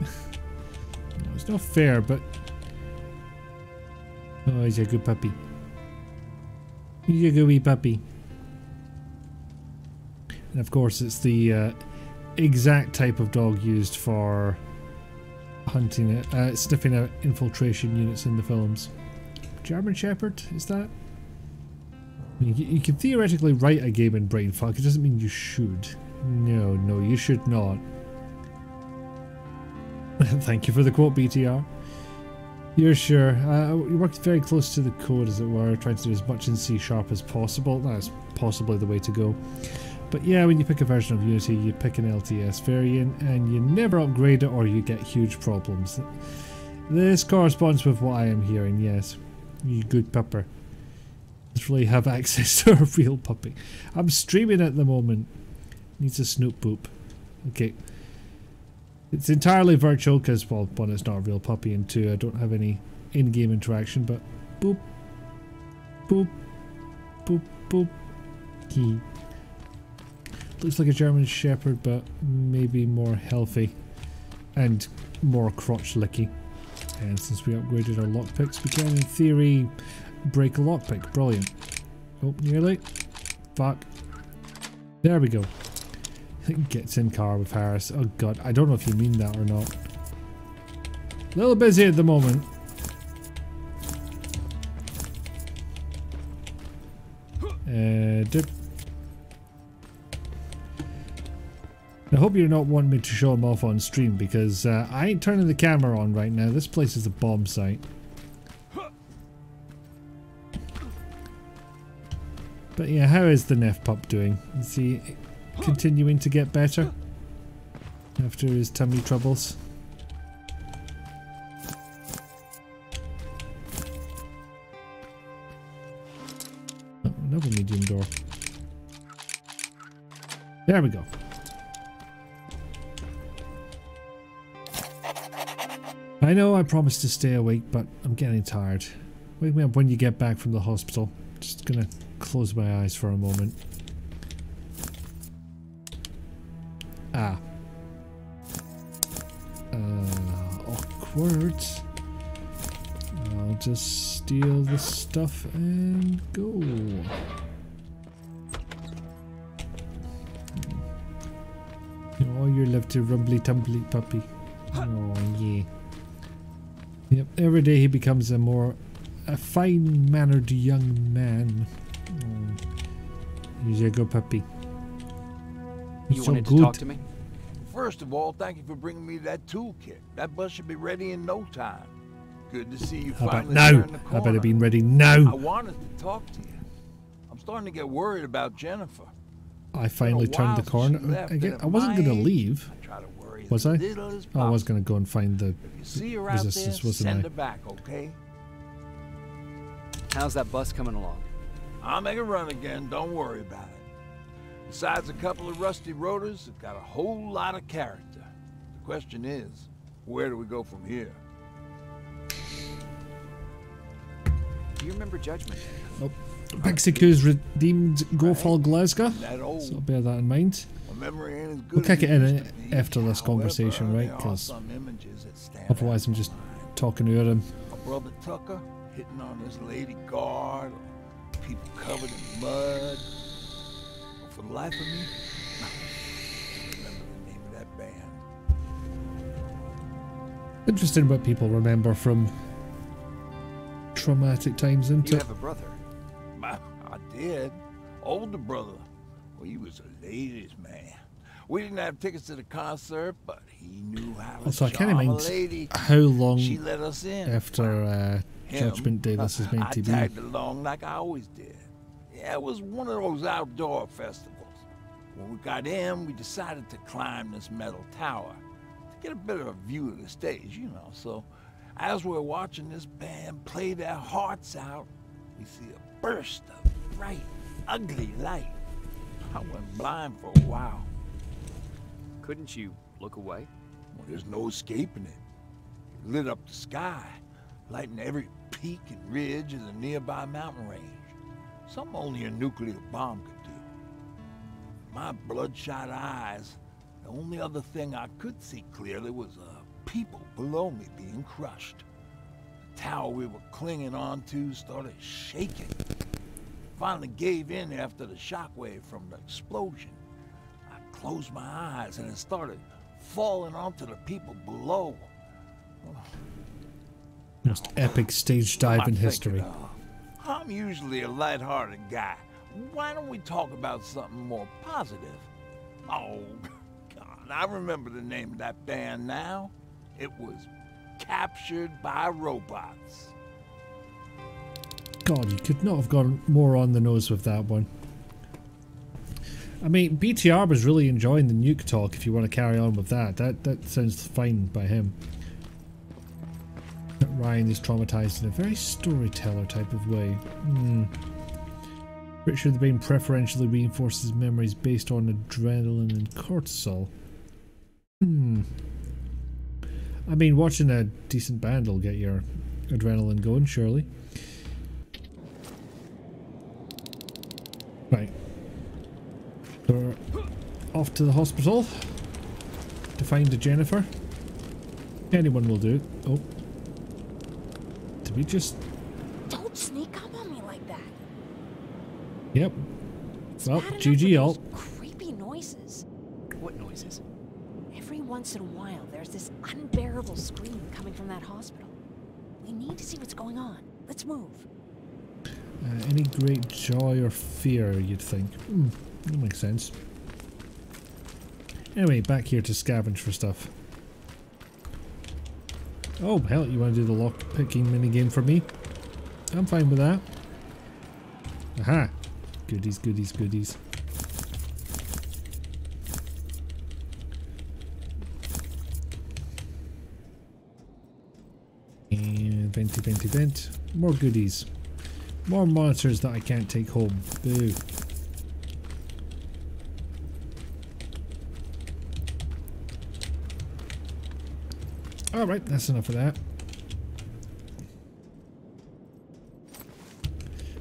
No, it's not fair, but. Oh, he's a good puppy. He's a good wee puppy. And of course, it's the exact type of dog used for hunting, sniffing out infiltration units in the films. German Shepherd, is that? I mean, you can theoretically write a game in brainfuck. It doesn't mean you should. No, you should not. Thank you for the quote, BTR. You're sure. You worked very close to the code, as it were, trying to do as much in C# as possible. That's possibly the way to go. But yeah, when you pick a version of Unity, you pick an LTS variant, and you never upgrade it or you get huge problems. This corresponds with what I am hearing, yes. You good pupper. Literally have access to a real puppy. I'm streaming at the moment. Needs a snoop boop. Okay. It's entirely virtual because, well, one, it's not a real puppy, and two, I don't have any in-game interaction, but boop, boop, boop, boop. He looks like a German Shepherd, but maybe more healthy and more crotch licky. And since we upgraded our lockpicks, we can, in theory, break a lockpick. Brilliant. Oh, nearly. Fuck. There we go. Gets in car with Harris. Oh god, I don't know if you mean that or not. A little busy at the moment. Dip. I hope you're not wanting me to show him off on stream because I ain't turning the camera on right now. This place is a bomb site. But yeah, how is the Neff pup doing? Is he continuing to get better after his tummy troubles? Oh, another medium door. There we go. I know I promised to stay awake, but I'm getting tired. Wake me up when you get back from the hospital. Just gonna close my eyes for a moment. Ah. Awkward. I'll just steal the stuff and go. Oh, you're left to rumbly tumbly puppy. Oh, yeah. Yep, every day he becomes a fine-mannered young man. Oh, he's a good puppy. You wanted to talk to me? First of all, thank you for bringing me that toolkit. That bus should be ready in no time. Good to see you finally turn the corner. I better be ready now. I wanted to talk to you. I'm starting to get worried about Jennifer. I finally turned the corner. Again, I wasn't going to leave. Was I? Oh, I was going to go and find the resistance, wasn't I? Send her back, okay? How's that bus coming along? I'll make a run again, don't worry about it. Besides a couple of rusty rotors, it's got a whole lot of character. The question is, where do we go from here? Do you remember Judgment? Nope. Mexico's redeemed Gofal Glasgow, so bear that in mind. We'll kick it in after this conversation, right? Because otherwise I'm just talking over him. My brother Tucker hitting on this lady guard, or people covered in mud. But for the life of me, I don't remember the name of that band. Interesting what people remember from traumatic times, isn't You it? have a brother. I did. Older brother. Well, he was a ladies' man. We didn't have tickets to the concert, but he knew how to Also, I can't charm a mind lady. how long She let us in. after Judgment Day this is meant to be. I tagged along like I always did. Yeah, it was one of those outdoor festivals. When we got in, we decided to climb this metal tower to get a better view of the stage, you know. So, as we're watching this band play their hearts out, we see a burst of bright, ugly light. I went blind for a while. Couldn't you look away? Well, there's no escaping it. It lit up the sky, lighting every peak and ridge of the nearby mountain range. Something only a nuclear bomb could do. My bloodshot eyes, the only other thing I could see clearly was people below me being crushed. The tower we were clinging onto started shaking. Finally gave in after the shockwave from the explosion. I closed my eyes and it started falling onto the people below. Most epic stage dive in history. I'm usually a lighthearted guy. Why don't we talk about something more positive? Oh, God, I remember the name of that band now. It was Captured by Robots. God, you could not have gone more on the nose with that one. I mean, BTR was really enjoying the nuke talk if you want to carry on with that. That sounds fine by him. But Ryan is traumatized in a very storyteller type of way. Pretty sure the brain preferentially reinforces memories based on adrenaline and cortisol. I mean, watching a decent band will get your adrenaline going, surely. Right. We're off to the hospital to find a Jennifer. Anyone will do. Oh. Did we just... Don't sneak up on me like that. Yep. Well, Bad enough GG with all. those creepy noises. What noises? Every once in a while, there's this unbearable scream coming from that hospital. We need to see what's going on. Let's move. Any great joy or fear, you'd think. That makes sense. Anyway, back here to scavenge for stuff. Oh, hell, you want to do the lock-picking minigame for me? I'm fine with that. Aha! Goodies, goodies, goodies. And venty, venty, vent. More goodies. More monitors that I can't take home. Boo. Alright, that's enough of that.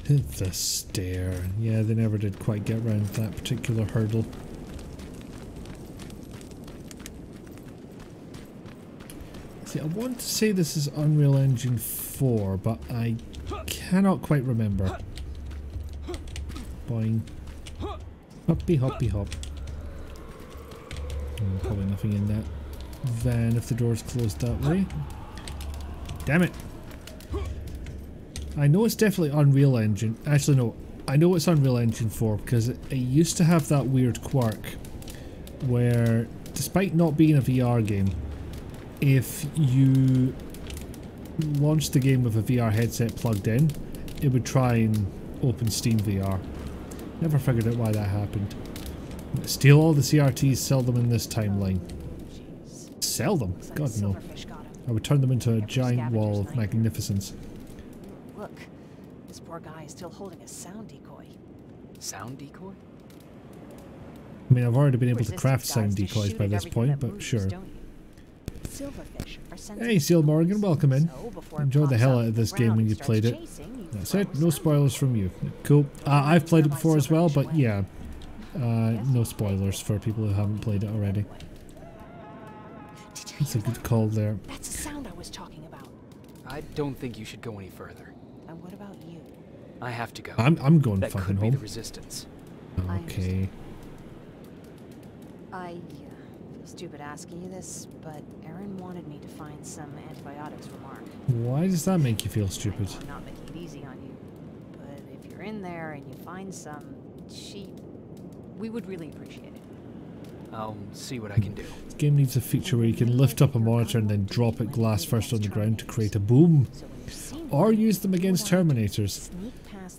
The stair. Yeah, they never did quite get around that particular hurdle. See, I want to say this is Unreal Engine 4, but I cannot quite remember. Boing. Hoppy, hoppy, hop. Probably nothing in that van if the door's closed that way. Damn it. I know it's definitely Unreal Engine. Actually, no. I know it's Unreal Engine 4 because it used to have that weird quirk where, despite not being a VR game, if you launched the game with a VR headset plugged in, it would try and open Steam VR. Never figured out why that happened. Steal all the CRTs, sell them in this timeline. Sell them? God no. I would turn them into a giant wall of magnificence. Look, this poor guy is still holding a sound decoy. Sound decoy? I mean, I've already been able to Resistance craft guys sound to decoys shoot by at this everything point, that but moves, sure. don't you? Silverfish are sensitive Hey, Seal to Morgan, noise. welcome in. So before it Enjoy the pops hell up out from of the this game ground when and you starts played it. chasing, you That's throw it, a no sound spoilers decoy. from you. Cool. I've played it before as well, but Silverfish yeah. No spoilers for people who haven't played it already. That's a good call there. That's the sound I was talking about. I don't think you should go any further. And what about you? I have to go. I'm going that fucking could be home. the resistance. Okay. I feel stupid asking you this, but Aaron wanted me to find some antibiotics for Mark. Why does that make you feel stupid? I'm not making it easy on you, but if you're in there and you find some, we would really appreciate it. I'll see what I can do. This game needs a feature where you can lift up a monitor and then drop it glass first on the ground to create a boom. Or use them against Terminators.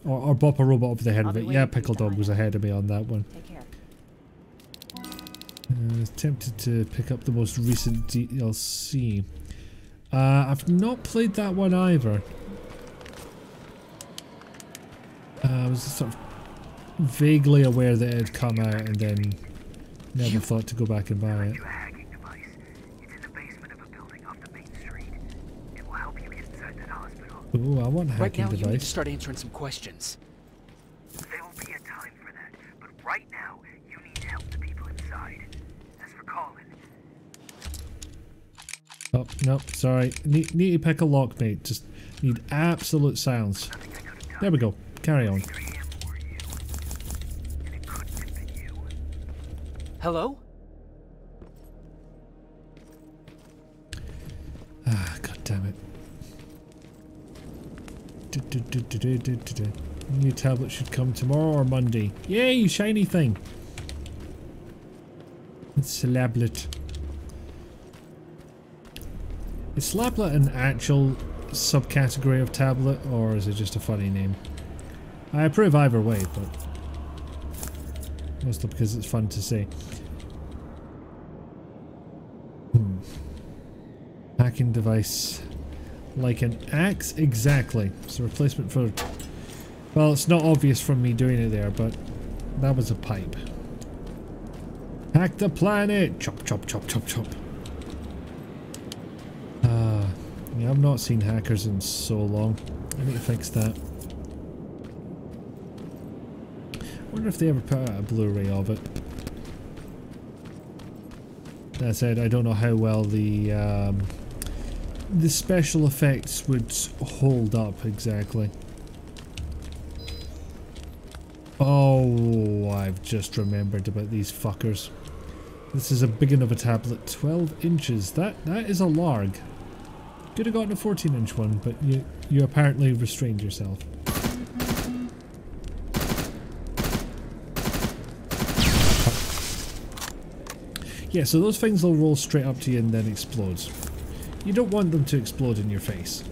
Or bop a robot over the head of it. Yeah, Pickle Dog was ahead of me on that one. Take care. I was tempted to pick up the most recent DLC. I've not played that one either. I was sort of vaguely aware that it had come out and then never thought to go back and buy it. Ooh, I want a Right hacking now, you need to device. start answering some questions. There will be a time for that, but right now, you need to help the people inside. As for Colin, Oh, no, sorry. Need to pick a lock, mate. Just need absolute silence. There we go. Carry on. Hello? Ah, god damn it. New tablet should come tomorrow or Monday. Yay, shiny thing. It's a lablet. Is Slaplet an actual subcategory of tablet, or is it just a funny name? I approve either way, but mostly because it's fun to say. Hacking device. Like an axe? Exactly. It's a replacement for... Well, it's not obvious from me doing it there, but that was a pipe. Hack the planet! Chop, chop, chop, chop, chop. Yeah, I've not seen hackers in so long. I need to fix that. I wonder if they ever put out a Blu-ray of it. That said, I don't know how well the special effects would hold up exactly. Oh, I've just remembered about these fuckers. This is a big enough a tablet, 12 inches. That is a larg. Could have gotten a 14-inch one, but you apparently restrained yourself. Yeah, so those things will roll straight up to you and then explode. You don't want them to explode in your face.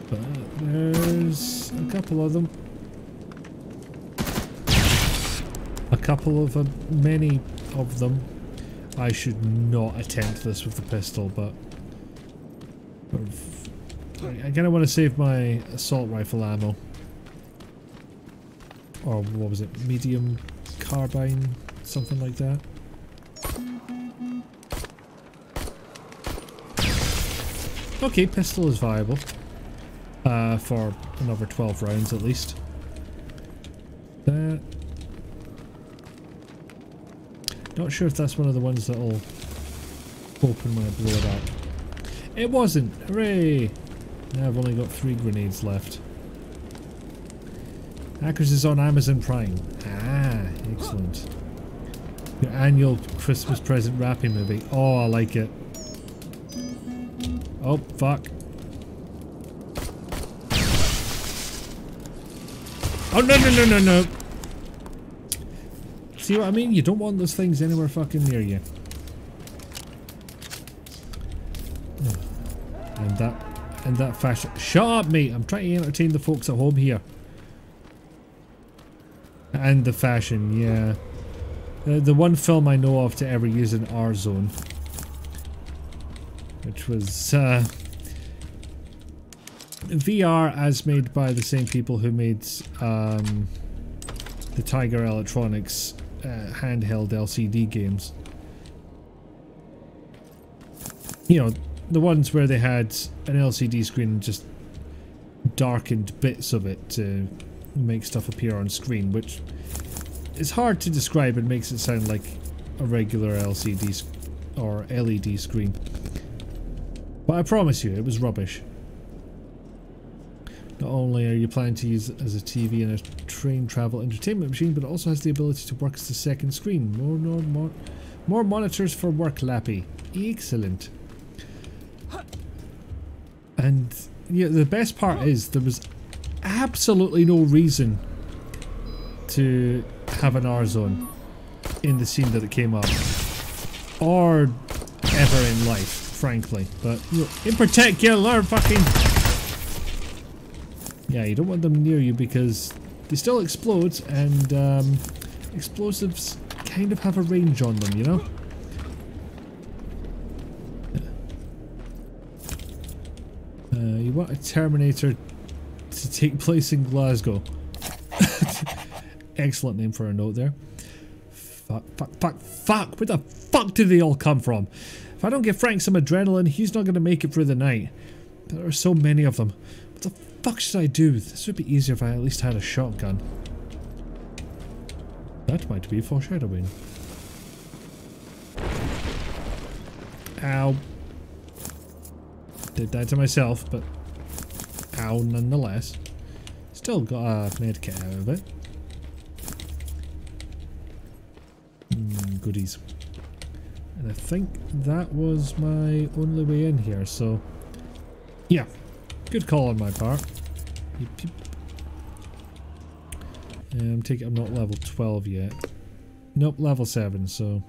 But there's a couple of them. A couple of many of them. I should not attempt this with the pistol, but I kind of want to save my assault rifle ammo. Or what was it? Medium carbine? Something like that. Okay, pistol is viable. For another 12 rounds at least. That... Not sure if that's one of the ones that'll open when I blow it up. It wasn't! Hooray! Now I've only got 3 grenades left. Hackers is on Amazon Prime. Ah, excellent. Your annual Christmas present wrapping movie. Oh, I like it. Oh, fuck. Oh, no, no, no, no, no! See what I mean? You don't want those things anywhere fucking near you. And that fashion. Shut up, mate! I'm trying to entertain the folks at home here. And the fashion, yeah. The one film I know of to ever use an R zone. Which was, VR as made by the same people who made the Tiger Electronics handheld LCD games. You know, the ones where they had an LCD screen and just darkened bits of it to make stuff appear on screen, which is hard to describe and makes it sound like a regular LCD or LED screen. But I promise you, it was rubbish. Not only are you planning to use it as a TV and a train travel entertainment machine, but it also has the ability to work as a second screen. More monitors for work, Lappy. Excellent. And yeah, the best part is there was absolutely no reason to have an R-zone in the scene that it came up, or ever in life, frankly. But you know, in particular, fucking yeah, you don't want them near you because they still explode, and explosives kind of have a range on them, you know. You want a Terminator to take place in Glasgow. Excellent name for a note there. Fuck. Where the fuck did they all come from? If I don't give Frank some adrenaline, he's not going to make it through the night. There are so many of them. What the fuck should I do? This would be easier if I at least had a shotgun. That might be foreshadowing. Ow. Did that to myself, but ow nonetheless. Still got a medkit out of it. Goodies. And I think that was my only way in here, so yeah, good call on my part. I'm taking, I'm not level 12 yet. Nope, level 7, so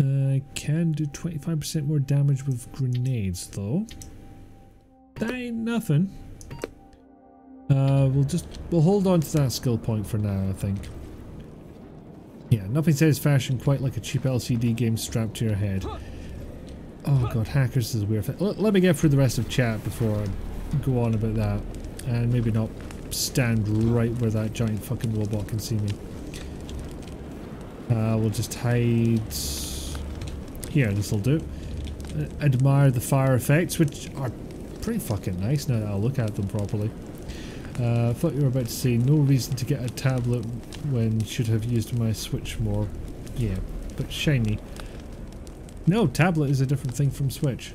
I can do 25% more damage with grenades though. That ain't nothing. We'll hold on to that skill point for now, I think. Yeah, nothing says fashion quite like a cheap LCD game strapped to your head. Oh god, hackers is a weird thing. Let me get through the rest of chat before I go on about that. And maybe not stand right where that giant fucking robot can see me. We'll just hide here, this'll do. Admire the fire effects, which are pretty fucking nice now that I look at them properly. I thought you were about to say no reason to get a tablet when you should have used my Switch more. Yeah, but shiny. No, tablet is a different thing from Switch.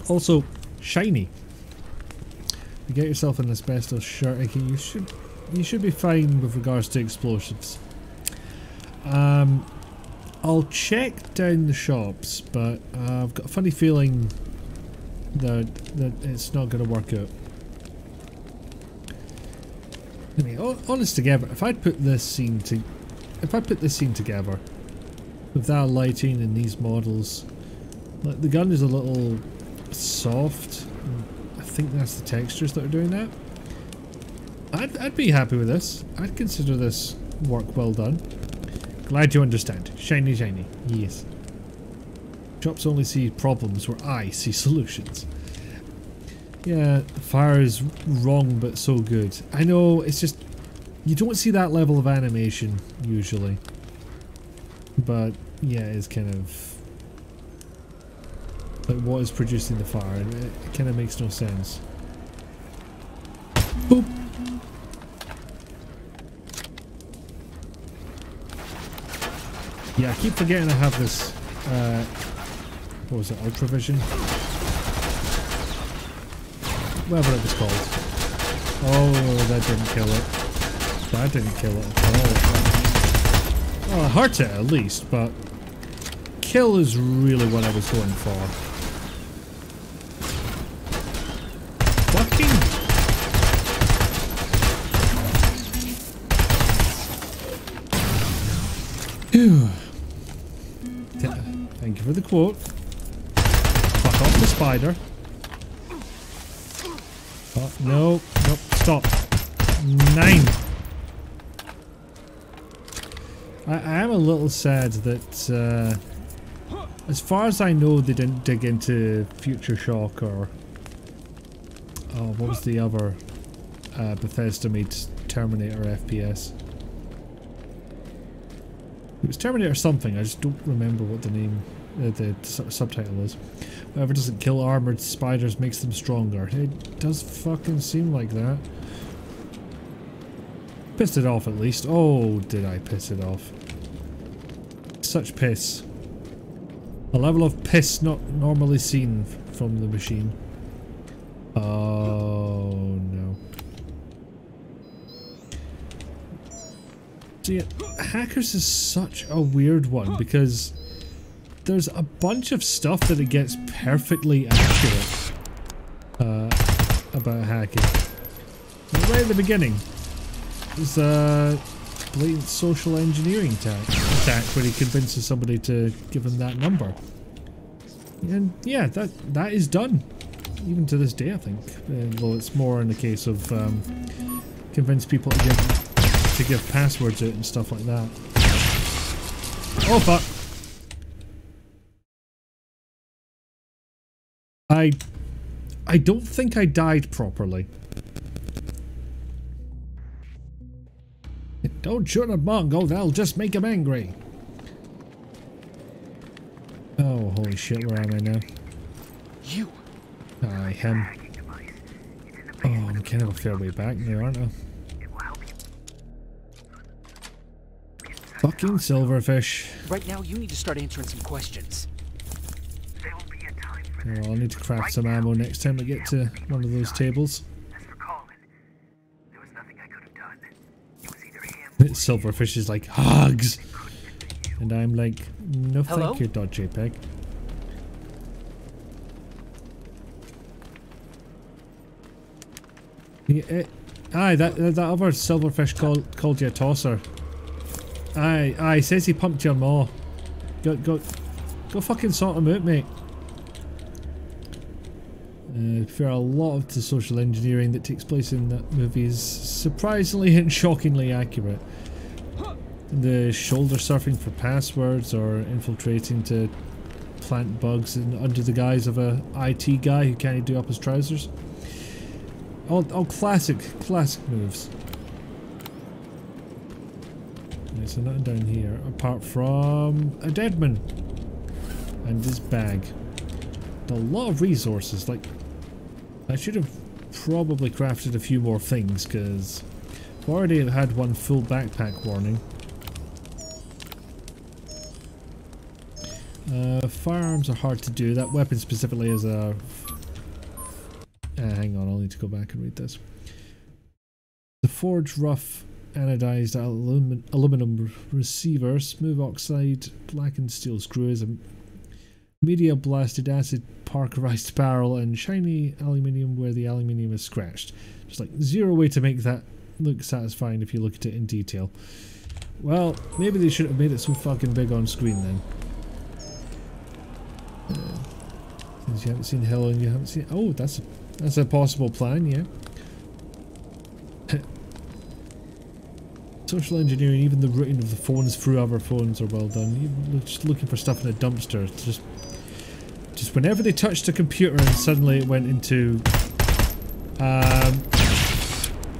Also, shiny. You get yourself an asbestos shirt, again, you should be fine with regards to explosives. I'll check down the shops, but I've got a funny feeling that it's not going to work out. I mean, honest together, if I put this scene together with that lighting and these models, like the gun is a little soft. I think that's the textures that are doing that. I'd be happy with this. I'd consider this work well done. Glad you understand. Shiny, shiny. Yes. Shops only see problems where I see solutions. Yeah, fire is wrong but so good. I know, it's just you don't see that level of animation usually. But yeah, it's kind of like what is producing the fire, and it kind of makes no sense. Boop. Yeah, I keep forgetting I have this what was it, Ultravision? Whatever it was called. Oh, that didn't kill it. That didn't kill it at all. Well, it hurt it at least, but kill is really what I was going for. Fucking... Phew. Thank you for the quote. Fuck off the spider. Oh, no, nope, stop. 9. I am a little sad that As far as I know, they didn't dig into Future Shock or... Oh, what was the other Bethesda made Terminator FPS? It was Terminator something, I just don't remember what the name, the subtitle is. Whatever doesn't kill armored spiders makes them stronger. It does fucking seem like that. Pissed it off at least. Oh, did I piss it off? Such piss. A level of piss not normally seen from the machine. Oh no. See, Hackers is such a weird one because there's a bunch of stuff that it gets perfectly accurate about hacking. And right at the beginning, there's a blatant social engineering attack where he convinces somebody to give him that number. And yeah, that is done. Even to this day, I think. Though it's more in the case of convince people to give passwords out and stuff like that. Oh fuck! I don't think I died properly. Don't shoot a Mongo, they'll just make him angry. Oh, holy shit, where am I now? You! Aye, him. Oh, I'm kind of a fair way back now, aren't I? Fucking silverfish. Right now, you need to start answering some questions. Oh, I'll need to craft some ammo next time I get to one of those tables. Silverfish is like, hugs! And I'm like, no thank you, .jpg. Yeah, aye, that other silverfish called you a tosser. Aye, says he pumped your maw. Go fucking sort him out, mate. For a lot of the social engineering that takes place in that movie is surprisingly and shockingly accurate. The shoulder surfing for passwords or infiltrating to plant bugs under the guise of a IT guy who can't do up his trousers. All classic moves. Right, so nothing down here apart from a deadman and his bag. A lot of resources. Like, I should have probably crafted a few more things because I've already had one full backpack warning. Firearms are hard to do. That weapon specifically is a... hang on, I'll need to go back and read this. The forged rough anodized aluminum receiver, smooth oxide, blackened steel screws, a media blasted acid parkerized barrel, and shiny aluminium where the aluminium is scratched. Just like zero way to make that look satisfying if you look at it in detail. Well, maybe they should have made it so fucking big on screen then. Since you haven't seen Hello and you haven't seen... Oh, that's a possible plan, yeah. Social engineering, even the routing of the phones through other phones are well done. Even just looking for stuff in a dumpster. Just whenever they touched a computer and suddenly it went into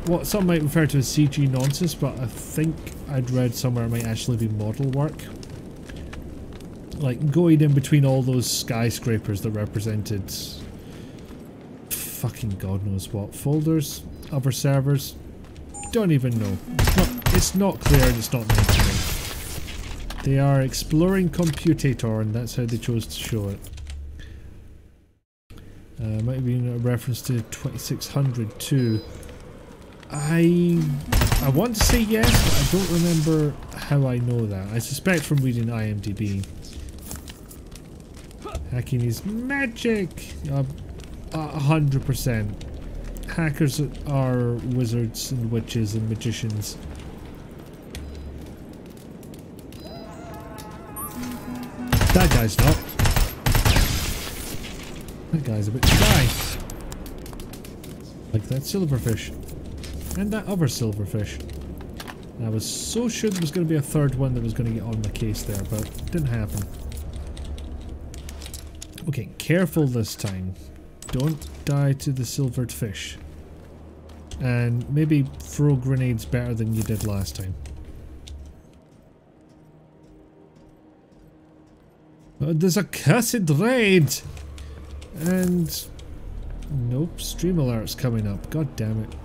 what some might refer to as CG nonsense, but I think I'd read somewhere it might actually be model work. Like going in between all those skyscrapers that represented fucking God knows what. Folders, other servers, don't even know. It's not clear and it's not mentioned. They are exploring Computator and that's how they chose to show it. Might have been a reference to 2600 too. I want to say yes, but I don't remember how I know that. I suspect from reading IMDb. Hacking is magic! 100%. Hackers are wizards and witches and magicians. That guy's not. That guy's a bit shy. Like that silverfish. And that other silverfish. I was so sure there was going to be a third one that was going to get on my case there, but it didn't happen. Okay, careful this time. Don't die to the silvered fish. And maybe throw grenades better than you did last time. Oh, there's a cursed raid! And... nope, stream alert's coming up. God damn it.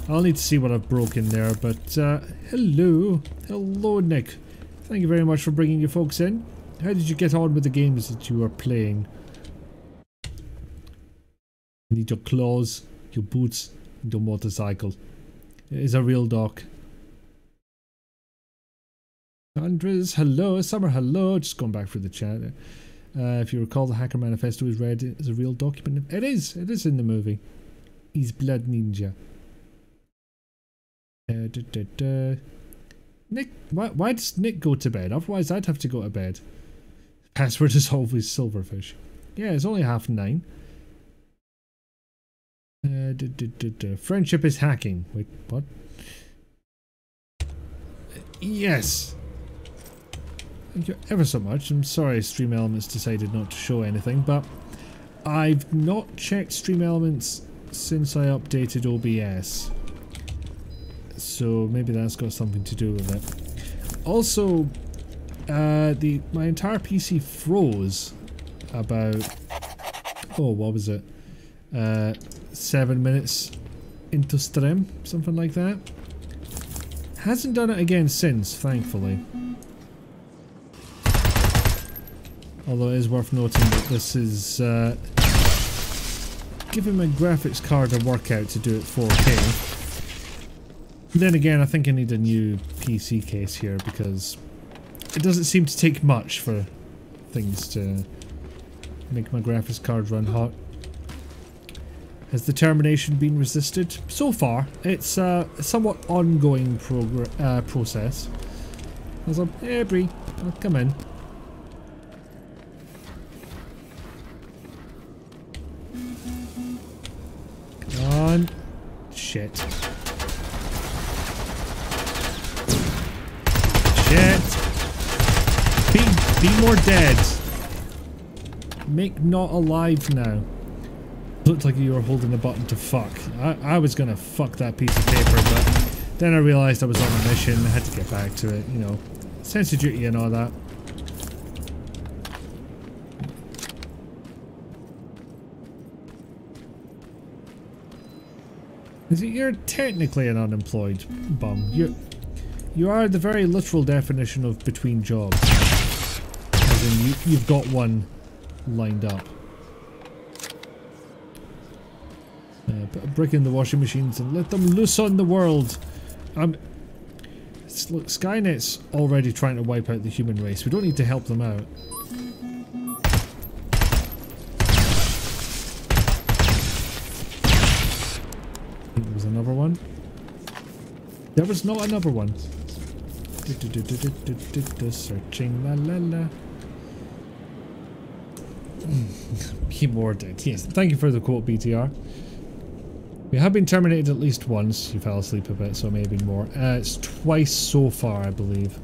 I'll need to see what I've broken there, but hello. Hello, Nick. Thank you very much for bringing your folks in. How did you get on with the games that you were playing? You need your claws, your boots, and your motorcycle. It is a real doc. Andres, hello. Summer, hello. Just going back through the chat. If you recall, the Hacker Manifesto is read as a real document. It is. It is in the movie. He's Blood Ninja. Nick, why does Nick go to bed? Otherwise, I'd have to go to bed. Password is always silverfish. Yeah, it's only 9:30. Friendship is hacking. Wait, what? Yes. Thank you ever so much. I'm sorry Stream Elements decided not to show anything, but I've not checked Stream Elements since I updated OBS. So maybe that's got something to do with it. Also, my entire PC froze about, oh, what was it? 7 minutes into stream, something like that. Hasn't done it again since, thankfully. Although it is worth noting that this is giving my graphics card a workout to do it 4K. Then again, I think I need a new PC case here because it doesn't seem to take much for things to make my graphics card run hot. Has the termination been resisted? So far, it's a somewhat ongoing process. I was like, hey Bree, I'll come in. Come on. Shit. Shit. Be more dead. Make not alive now. Looked like you were holding the button to fuck. I was gonna fuck that piece of paper, but then I realised I was on a mission. I had to get back to it, you know. Sense of duty and all that. You're technically an unemployed bum. You are the very literal definition of between jobs. As in you've got one lined up. Put a brick in the washing machines and let them loose on the world. Look, Skynet's already trying to wipe out the human race. We don't need to help them out. I think there was another one. There was not another one. Searching, la la la. Be more dead. Yes, thank you for the quote, BTR. We have been terminated at least once. You fell asleep a bit, so it may have been more. It's twice so far, I believe.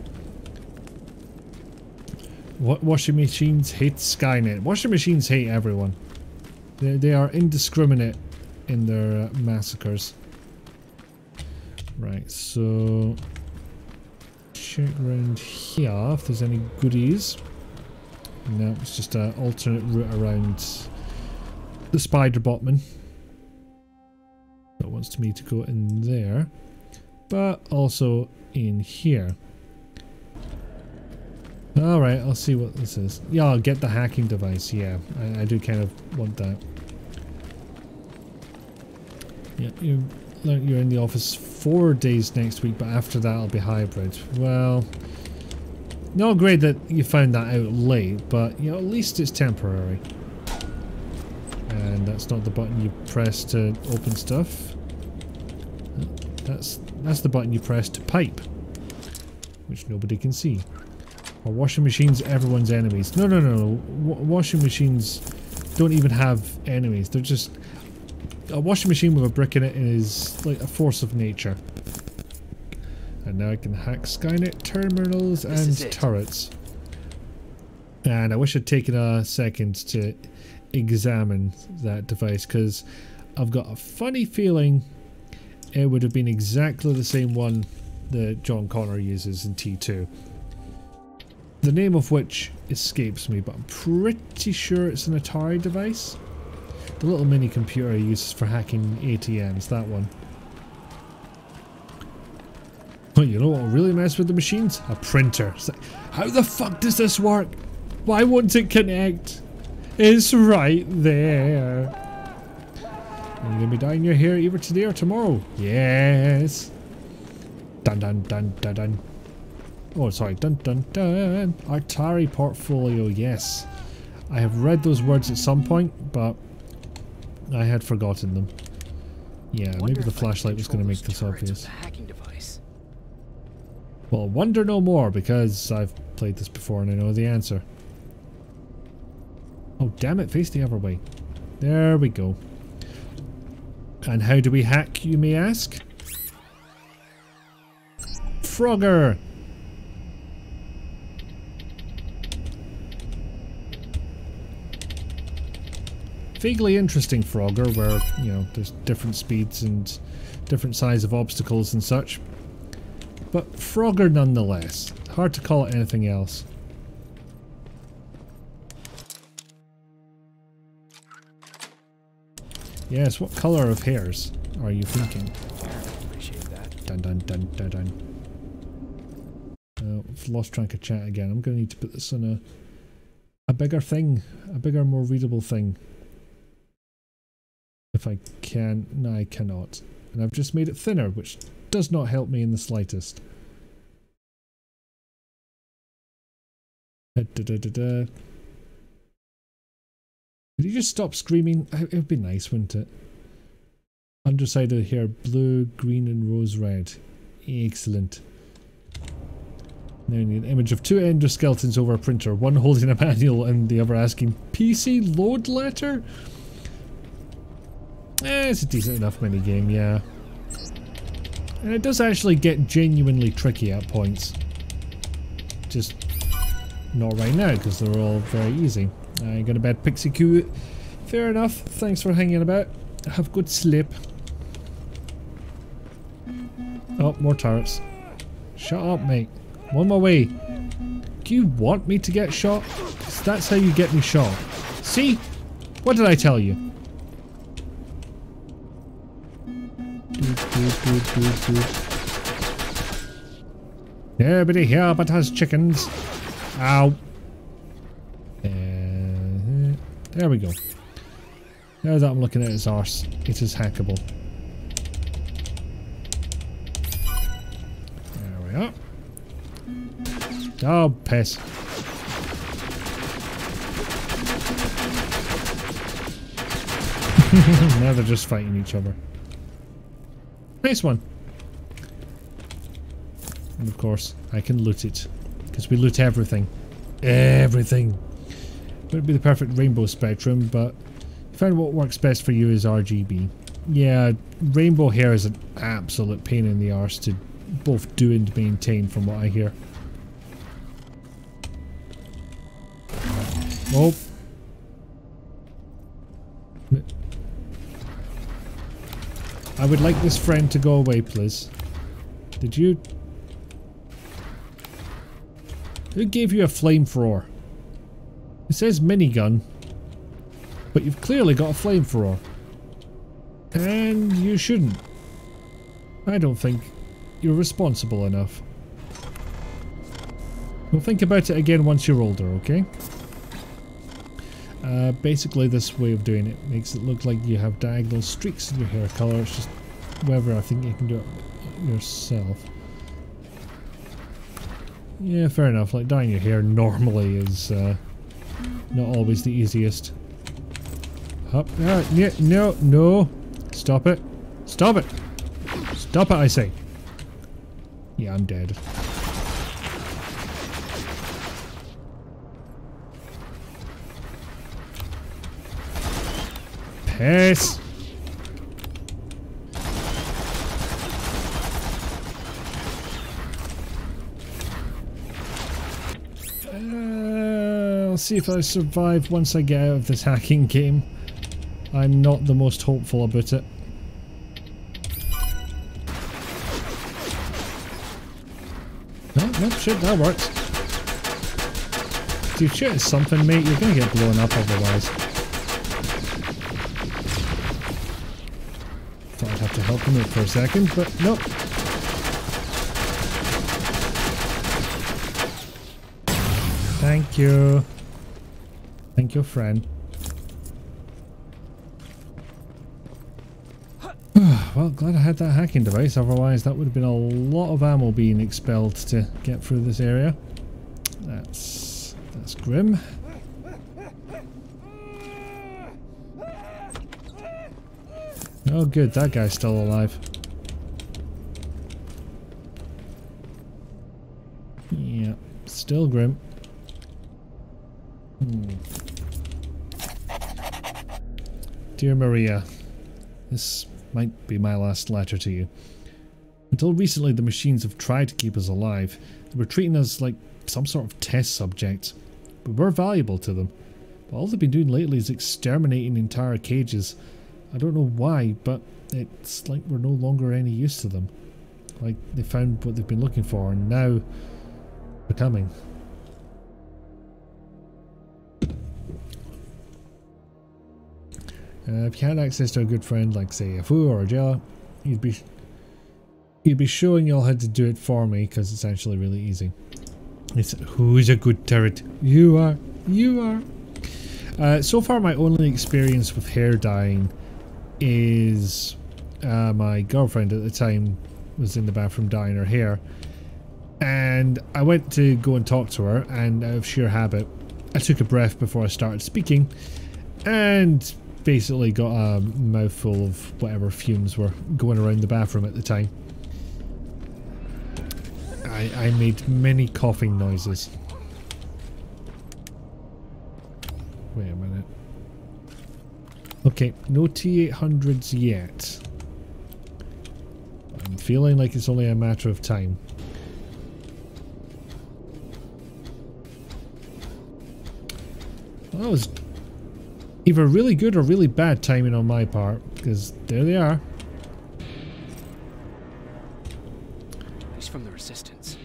Washing machines hate Skynet. Washing machines hate everyone. They are indiscriminate in their massacres. Right, so check around here if there's any goodies. No, it's just an alternate route around the spider botman. That wants me to go in there, but also in here. Alright, I'll see what this is. Yeah, I'll get the hacking device. Yeah, I do kind of want that. Yeah, you're in the office 4 days next week, but after that I'll be hybrid. Well, not great that you found that out late, but you know, at least it's temporary. And that's not the button you press to open stuff. That's the button you press to pipe, which nobody can see. Or washing machines, everyone's enemies. No. Washing machines don't even have enemies. They're just a washing machine with a brick in it is like a force of nature. And now I can hack Skynet terminals and turrets. And I wish I'd taken a second to examine that device, because I've got a funny feeling it would have been exactly the same one that John Connor uses in T2. The name of which escapes me, but I'm pretty sure it's an Atari device. The little mini computer he uses for hacking ATMs, that one. But you know what will really mess with the machines? A printer. It's like, how the fuck does this work? Why won't it connect? It's right there. Are you gonna be dyeing your hair either today or tomorrow? Yes. Dun dun dun dun dun. Oh, sorry. Dun dun dun. Atari portfolio. Yes. I have read those words at some point, but I had forgotten them. Yeah, maybe the flashlight was going to make this obvious. Well, wonder no more, because I've played this before and I know the answer. Oh, damn it, face the other way. There we go. And how do we hack, you may ask? Frogger! Vaguely interesting Frogger, where, you know, there's different speeds and different size of obstacles and such. But Frogger nonetheless. Hard to call it anything else. Yes, what colour of hairs are you thinking? Appreciate that. Dun dun dun dun dun. I've lost track of chat again. I'm going to need to put this on a bigger thing. A bigger, more readable thing. If I can. No, I cannot. And I've just made it thinner, which does not help me in the slightest. Da, da, da, da. Could you just stop screaming? It would be nice, wouldn't it? Underside of the hair, blue, green and rose red. Excellent. Now we need an image of two endoskeletons over a printer, one holding a manual and the other asking, PC load letter? It's a decent enough minigame, yeah. And it does actually get genuinely tricky at points. Just not right now, because they're all very easy. I go to bed, Pixie Q. Fair enough. Thanks for hanging about. Have good sleep. Oh, more turrets. Shut up, mate. I'm on my way. Do you want me to get shot? 'Cause that's how you get me shot. See? What did I tell you? Nobody here but has chickens. Ow. There we go. Now that I'm looking at his arse, it is hackable. There we are. Oh, piss. Now they're just fighting each other. Nice one. And of course, I can loot it. Because we loot everything. Everything. Wouldn't be the perfect rainbow spectrum, but you find what works best for you is RGB. Yeah, rainbow hair is an absolute pain in the arse to both do and maintain, from what I hear. Oh. I would like this friend to go away, please. Did you? Who gave you a flamethrower? It says minigun, but you've clearly got a flamethrower. And you shouldn't. I don't think you're responsible enough. We'll think about it again once you're older, okay? Basically this way of doing it makes it look like you have diagonal streaks in your hair colour. It's just whether I think you can do it yourself. Yeah, fair enough. Like, dyeing your hair normally is not always the easiest. Up. Yeah, no, no. Stop it. Stop it. Stop it, I say. Yeah, I'm dead. Piss. I'll see if I survive once I get out of this hacking game. I'm not the most hopeful about it. No, shit, that works. If you shoot at something, mate, you're gonna get blown up otherwise. Thought I'd have to help him out for a second, but nope. Thank you. Thank you, friend. Well, glad I had that hacking device, otherwise that would have been a lot of ammo being expelled to get through this area. That's grim. Oh good, that guy's still alive. Yeah, still grim. Dear Maria, this might be my last letter to you. Until recently, the machines have tried to keep us alive. They were treating us like some sort of test subject. We were valuable to them. But all they've been doing lately is exterminating entire cages. I don't know why, but it's like we're no longer any use to them. Like they found what they've been looking for and now they're coming. If you had access to a good friend like say a Fu or a Jella, you'd be showing y'all how to do it for me because it's actually really easy. It's who's a good turret? You are. You are. So far my only experience with hair dyeing is my girlfriend at the time was in the bathroom dyeing her hair, and I went to go and talk to her, and out of sheer habit I took a breath before I started speaking and basically got a mouthful of whatever fumes were going around the bathroom at the time. I made many coughing noises. Wait a minute. Okay, no T800s yet. I'm feeling like it's only a matter of time. Well, that was either really good or really bad timing on my part, because there they are. He's from the Resistance.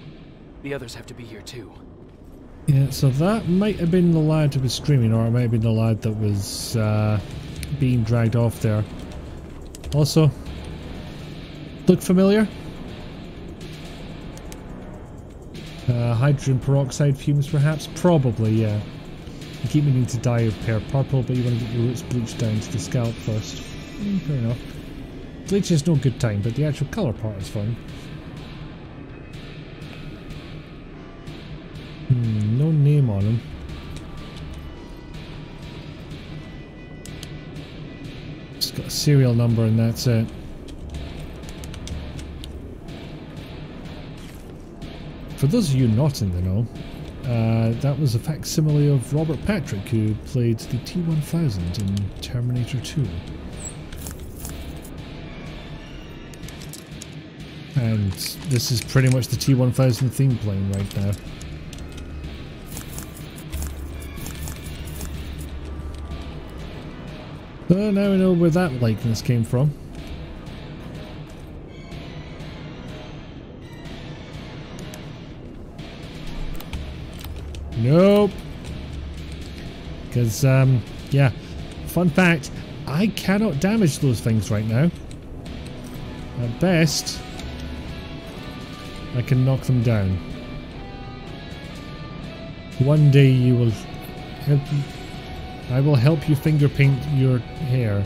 The others have to be here too. Yeah, so that might have been the lad who was screaming, or it might have been the lad that was being dragged off there. Also, look familiar? Hydrogen peroxide fumes perhaps? Probably, yeah. You keep meaning to dye your hair purple, but you want to get your roots bleached down to the scalp first. Fair enough. Bleach is no good time, but the actual colour part is fine. No name on him. It's got a serial number and that's it. For those of you not in the know, that was a facsimile of Robert Patrick, who played the T-1000 in Terminator 2. And this is pretty much the T-1000 theme playing right now. So now we know where that likeness came from. Nope. Because, yeah. Fun fact, I cannot damage those things right now. At best, I can knock them down. One day you will help me. I will help you finger paint your hair.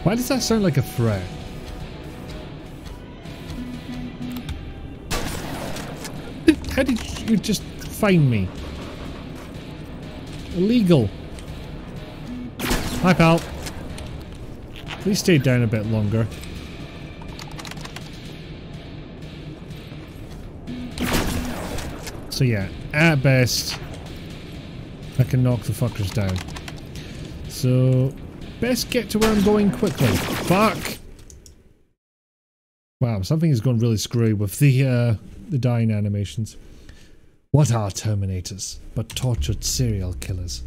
Why does that sound like a threat? How did you just find me? Illegal. Hi, pal. Please stay down a bit longer. So yeah, at best, I can knock the fuckers down. So, best get to where I'm going quickly. Fuck! Wow, something has gone really screwy with the dying animations. What are Terminators but tortured serial killers?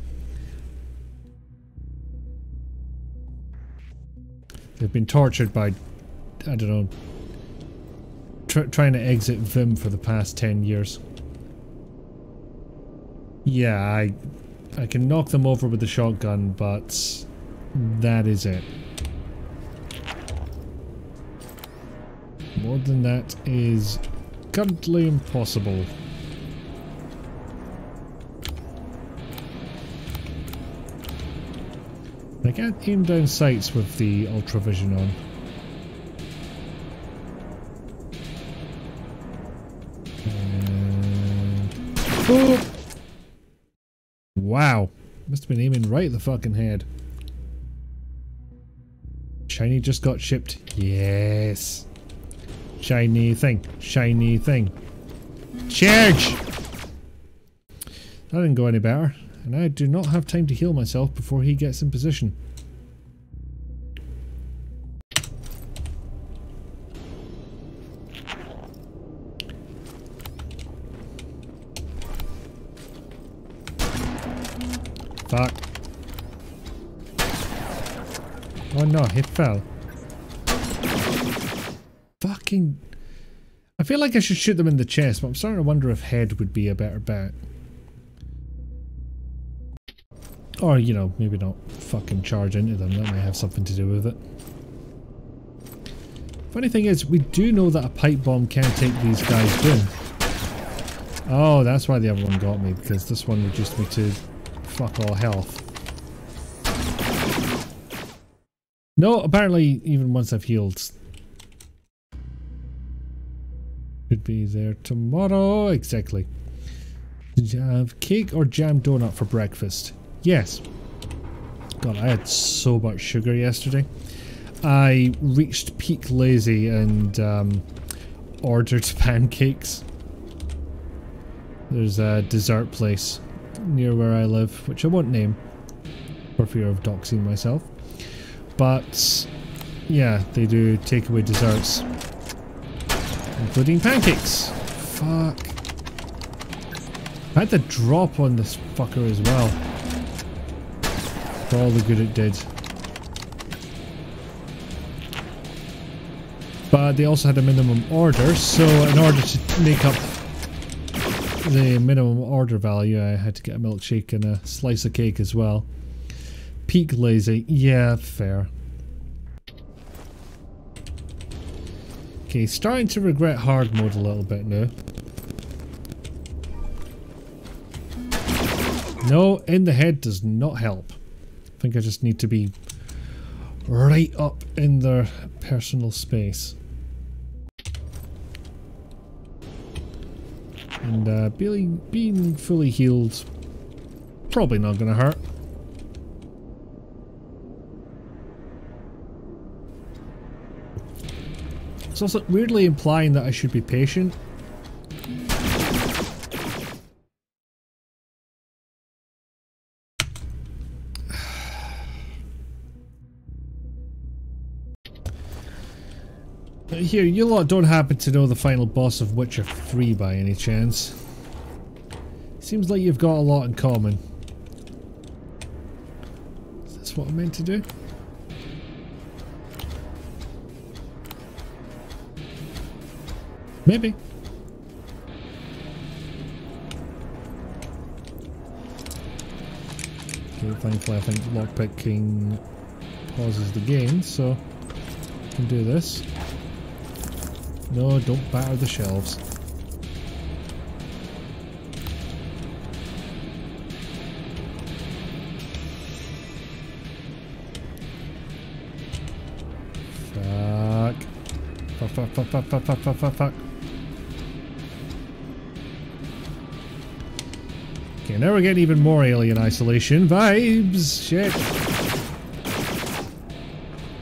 They've been tortured by, I don't know, trying to exit Vim for the past 10 years. Yeah, I can knock them over with the shotgun, but that is it. More than that is currently impossible. I can't aim down sights with the ultravision on. Oh! Wow. Must have been aiming right at the fucking head. Shiny just got shipped. Yes. Shiny thing. Shiny thing. Charge! That didn't go any better. And I do not have time to heal myself before he gets in position. Fuck. Oh no, he fell. Fucking... I feel like I should shoot them in the chest, but I'm starting to wonder if head would be a better bet. Or, you know, maybe not fucking charge into them, that might have something to do with it. Funny thing is, we do know that a pipe bomb can take these guys down. Oh, that's why the other one got me, because this one reduced me to fuck all health. No, apparently, even once I've healed. Could be there tomorrow, exactly. Did you have cake or jam donut for breakfast? Yes. God, I had so much sugar yesterday. I reached peak lazy and ordered pancakes. There's a dessert place near where I live, which I won't name for fear of doxing myself. But yeah, they do takeaway desserts, including pancakes. Fuck. I had to drop on this fucker as well. For all the good it did. But they also had a minimum order, so in order to make up the minimum order value, I had to get a milkshake and a slice of cake as well. Peak lazy, yeah, fair. Okay, starting to regret hard mode a little bit now. No, in the head does not help. I think I just need to be right up in their personal space. And being fully healed, probably not going to hurt. It's also weirdly implying that I should be patient. Here, you lot don't happen to know the final boss of Witcher 3 by any chance. Seems like you've got a lot in common. Is this what I'm meant to do? Maybe. Okay, thankfully I think lockpicking pauses the game, so I can do this. No, don't batter the shelves. Fuck. Fuck. Okay, now we're getting even more Alien Isolation vibes. Shit.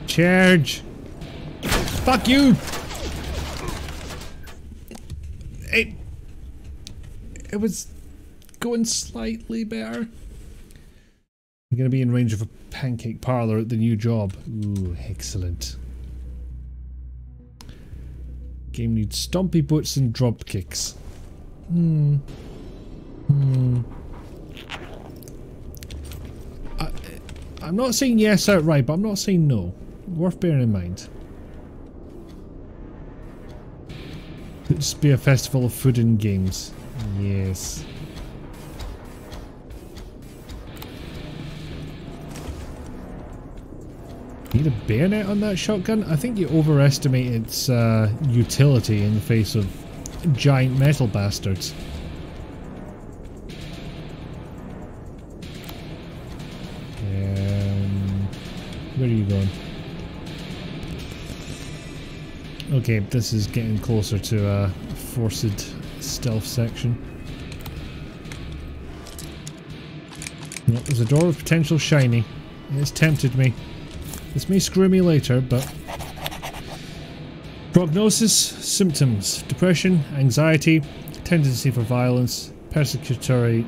Charge. Fuck you. It was going slightly better. I'm going to be in range of a pancake parlor at the new job. Ooh, excellent. Game needs stompy boots and drop kicks. I'm not saying yes outright, but I'm not saying no. Worth bearing in mind. It'd just be a festival of food and games. Yes. Need a bayonet on that shotgun? I think you overestimate its utility in the face of giant metal bastards. Where are you going? Okay, this is getting closer to a forced stealth section. Well, there's a door with potential shiny. It's tempted me. This may screw me later, but... Prognosis, symptoms, depression, anxiety, tendency for violence, persecutory,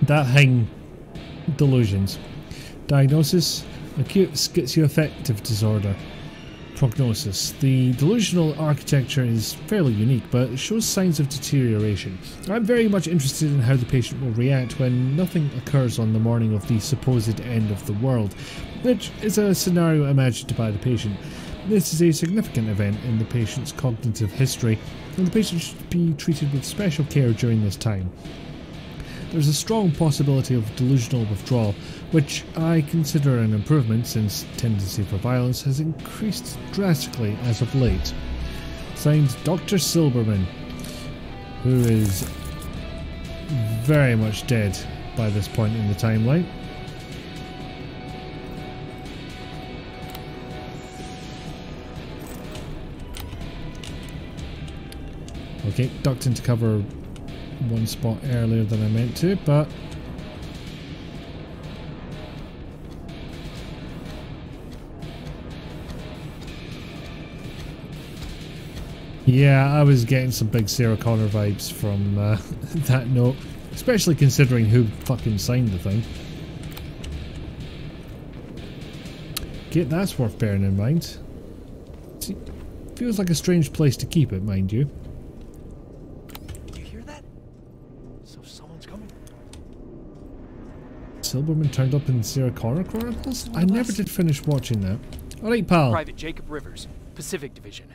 that thing, delusions. Diagnosis, acute schizoaffective disorder. Prognosis, the delusional architecture is fairly unique, but it shows signs of deterioration. I'm very much interested in how the patient will react when nothing occurs on the morning of the supposed end of the world, which is a scenario imagined by the patient. This is a significant event in the patient's cognitive history, and the patient should be treated with special care during this time. There's a strong possibility of delusional withdrawal, which I consider an improvement since tendency for violence has increased drastically as of late. Signed, Dr. Silberman, who is very much dead by this point in the timeline. Okay, ducked into cover one spot earlier than I meant to, but yeah, I was getting some big Sarah Connor vibes from that note, especially considering who fucking signed the thing. Okay, that's worth bearing in mind. See, feels like a strange place to keep it, mind you. Silberman turned up in Sarah Connor Chronicles? I never did finish watching that. Alright, pal. Private Jacob Rivers, Pacific Division.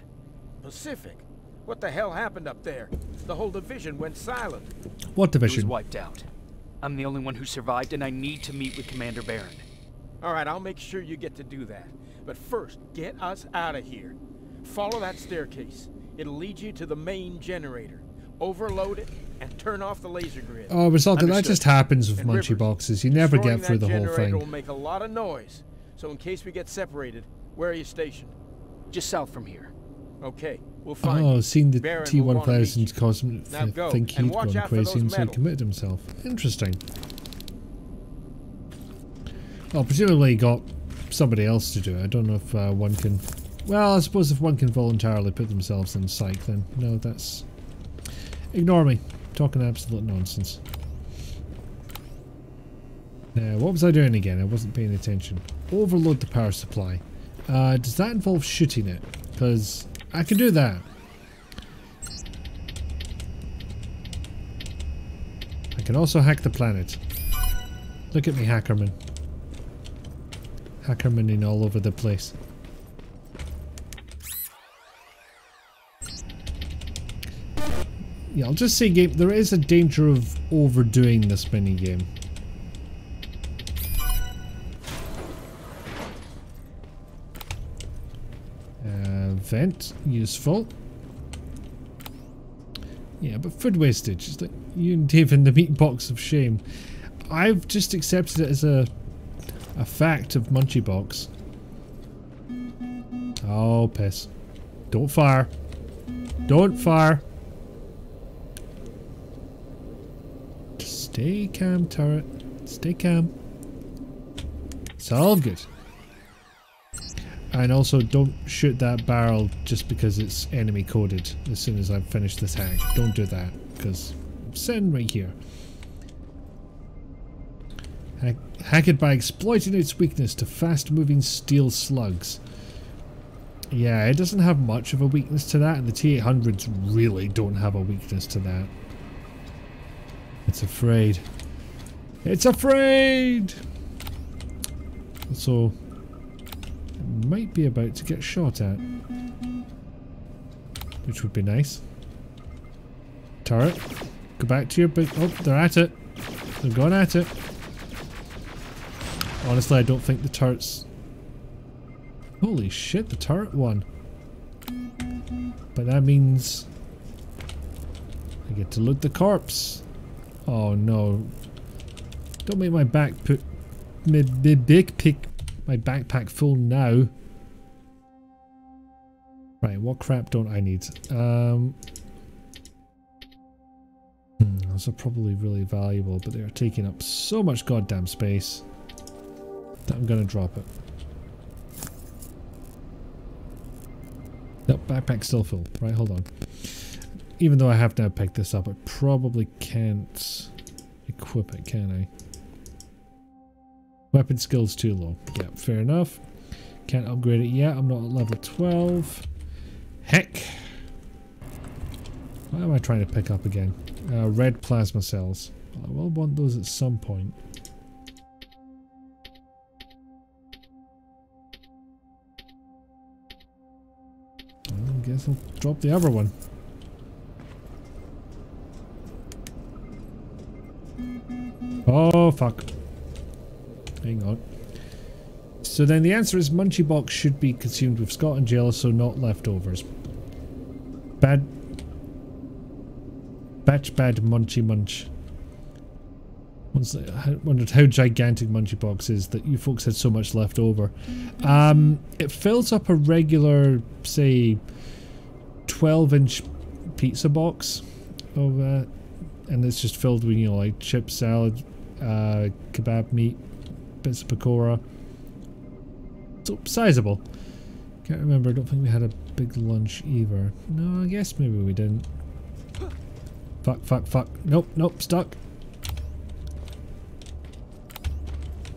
Pacific? What the hell happened up there? The whole division went silent. What division? It was wiped out. I'm the only one who survived, and I need to meet with Commander Barron. Alright, I'll make sure you get to do that. But first, get us out of here. Follow that staircase. It'll lead you to the main generator. Overload it and turn off the laser grid. Oh, Rizalka, that just happens with Munchie boxes. You never get through the whole thing. Will make a lot of noise. So in case we get separated, where are you stationed? Just south from here. Okay, we'll find you. Oh, seen the T-1000 cause him think he'd gone crazy and so he committed himself. Interesting. Well, presumably he got somebody else to do it. I don't know if one can... Well, I suppose if one can voluntarily put themselves in psych, then no, that's... Ignore me. Talking absolute nonsense. Now, what was I doing again? I wasn't paying attention. Overload the power supply. Does that involve shooting it? Because I can do that. I can also hack the planet. Look at me, Hackerman. Hackermaning all over the place. Yeah, I'll just say, game, there is a danger of overdoing this minigame. Vent, useful. Yeah, but food wastage. It's like you and Dave in the meat box of shame. I've just accepted it as a fact of Munchie Box. Oh, piss. Don't fire. Don't fire. Stay calm, turret. Stay calm. It's all good. And also, don't shoot that barrel just because it's enemy coded as soon as I've finished this hack. Don't do that, because I'm sitting right here. Hack it by exploiting its weakness to fast-moving steel slugs. Yeah, it doesn't have much of a weakness to that, and the T-800s really don't have a weakness to that. It's afraid. It's afraid! So, it might be about to get shot at. Which would be nice. Turret, go back to your big... Oh, they're at it. They're going at it. Honestly, I don't think the turret's... Holy shit, the turret won. But that means... I get to loot the corpse. Oh no. Don't make my backpack full now. Right, what crap don't I need? Those are probably really valuable, but they are taking up so much goddamn space that I'm gonna drop it. Nope, backpack's still full. Right, hold on. Even though I have now picked this up, I probably can't equip it, can I? Weapon skill's too low. Yeah, fair enough. Can't upgrade it yet. I'm not at level 12. Heck! What am I trying to pick up again? Red plasma cells. I will want those at some point. Well, I guess I'll drop the other one. Oh, fuck. Hang on. So then the answer is Munchie Box should be consumed with Scott and Jill, so not leftovers. Bad Munchie Munch. Once I wondered how gigantic Munchie Box is that you folks had so much left over. It fills up a regular, say, 12-inch pizza box of and it's just filled with, you know, like chips, salad, kebab meat, bits of pakora. So sizable. Can't remember. I don't think we had a big lunch either. No, I guess maybe we didn't. Fuck. Nope, stuck.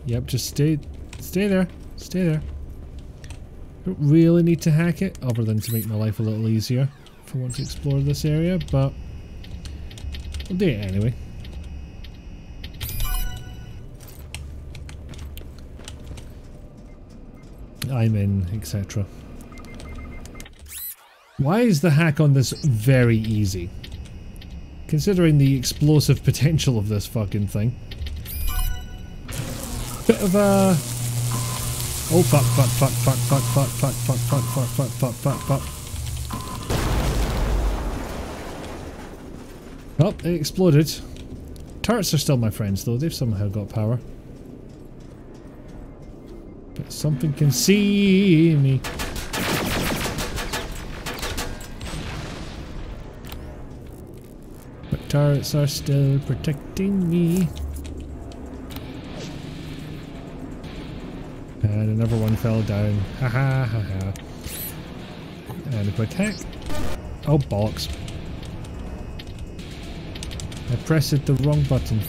Yep, just stay there. Stay there. Don't really need to hack it, other than to make my life a little easier if I want to explore this area, but we'll do it anyway. I'm in, etc. Why is the hack on this very easy? Considering the explosive potential of this fucking thing. Bit of a... Oh fuck. Oh, it exploded. Turrets are still my friends though, they've somehow got power. But something can see me. But turrets are still protecting me. And another one fell down. Ha ha. And a quick hack. Oh bollocks. I pressed the wrong button.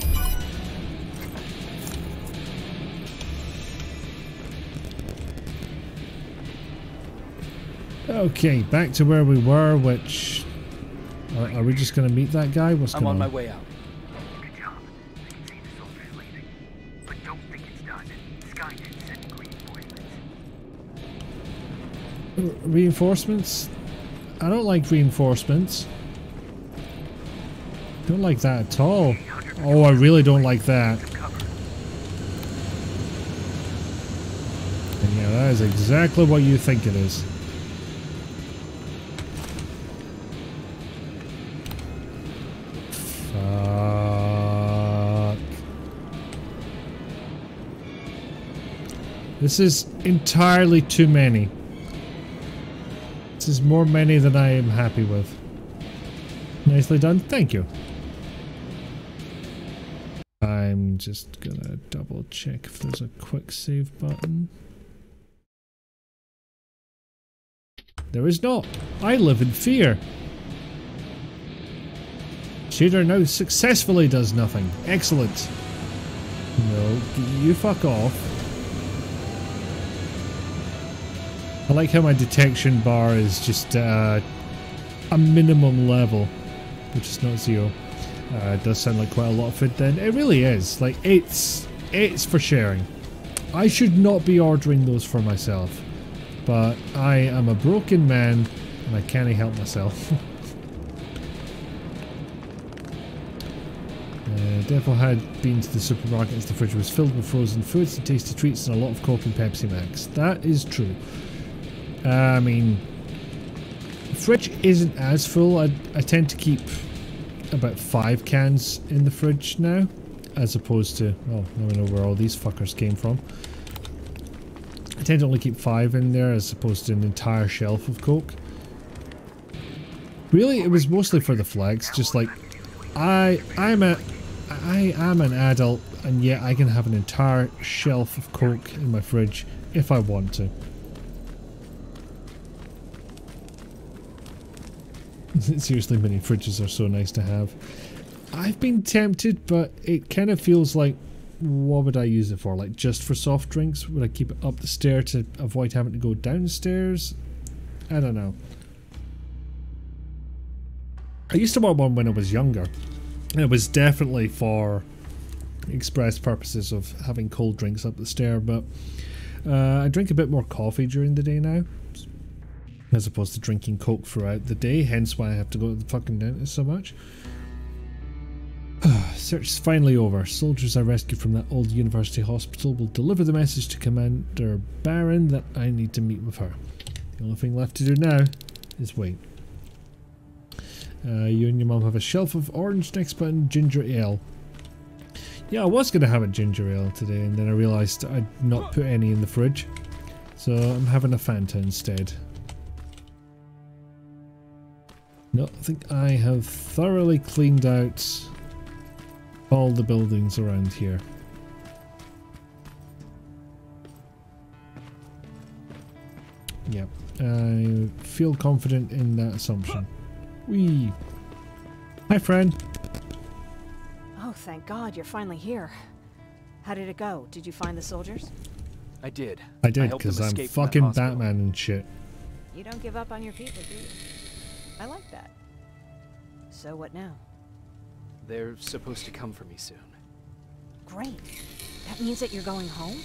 Okay, back to where we were, which... Are we just going to meet that guy? What's going on? I'm on my way out. Good job. I can see the soldiers leaving. But don't think it's done. Skynet's sending reinforcements. Reinforcements? I don't like reinforcements. Don't like that at all. Oh, I really don't like that. And yeah, that is exactly what you think it is. Fuck. This is entirely too many. This is more many than I am happy with. Nicely done, thank you. I'm just gonna double check if there's a quick save button. There is not. I live in fear. Shooter now successfully does nothing. Excellent. No, you fuck off. I like how my detection bar is just a minimum level, which is not 0. It does sound like quite a lot of food then. It really is. Like, it's for sharing. I should not be ordering those for myself, but I am a broken man and I can't help myself. Devil had been to the supermarket as the fridge was filled with frozen foods and tasty treats and a lot of Coke and Pepsi Max. That is true. I mean, the fridge isn't as full. I tend to keep about 5 cans in the fridge now, as opposed to, well, now I know where all these fuckers came from. I tend to only keep 5 in there as opposed to an entire shelf of Coke. Really, it was mostly for the flex, just like, I am an adult, and yet I can have an entire shelf of Coke in my fridge if I want to. Seriously, mini fridges are so nice to have. I've been tempted, but it kind of feels like, what would I use it for? Like, just for soft drinks? Would I keep it up the stair to avoid having to go downstairs? I don't know. I used to want one when I was younger. It was definitely for express purposes of having cold drinks up the stair, but I drink a bit more coffee during the day now, as opposed to drinking Coke throughout the day, hence why I have to go to the fucking dentist so much. Search is finally over. Soldiers I rescued from that old university hospital will deliver the message to Commander Barron that I need to meet with her. The only thing left to do now is wait. You and your mum have a shelf of orange next button ginger ale. Yeah, I was going to have a ginger ale today, and then I realised I'd not put any in the fridge. So I'm having a Fanta instead. No, I think I have thoroughly cleaned out all the buildings around here. Yep, I feel confident in that assumption. Whee! Hi, friend. Oh, thank God, you're finally here. How did it go? Did you find the soldiers? I did. I did, because I'm fucking Batman and shit. You don't give up on your people, do you? I like that. So what now? They're supposed to come for me soon. Great. That means that you're going home?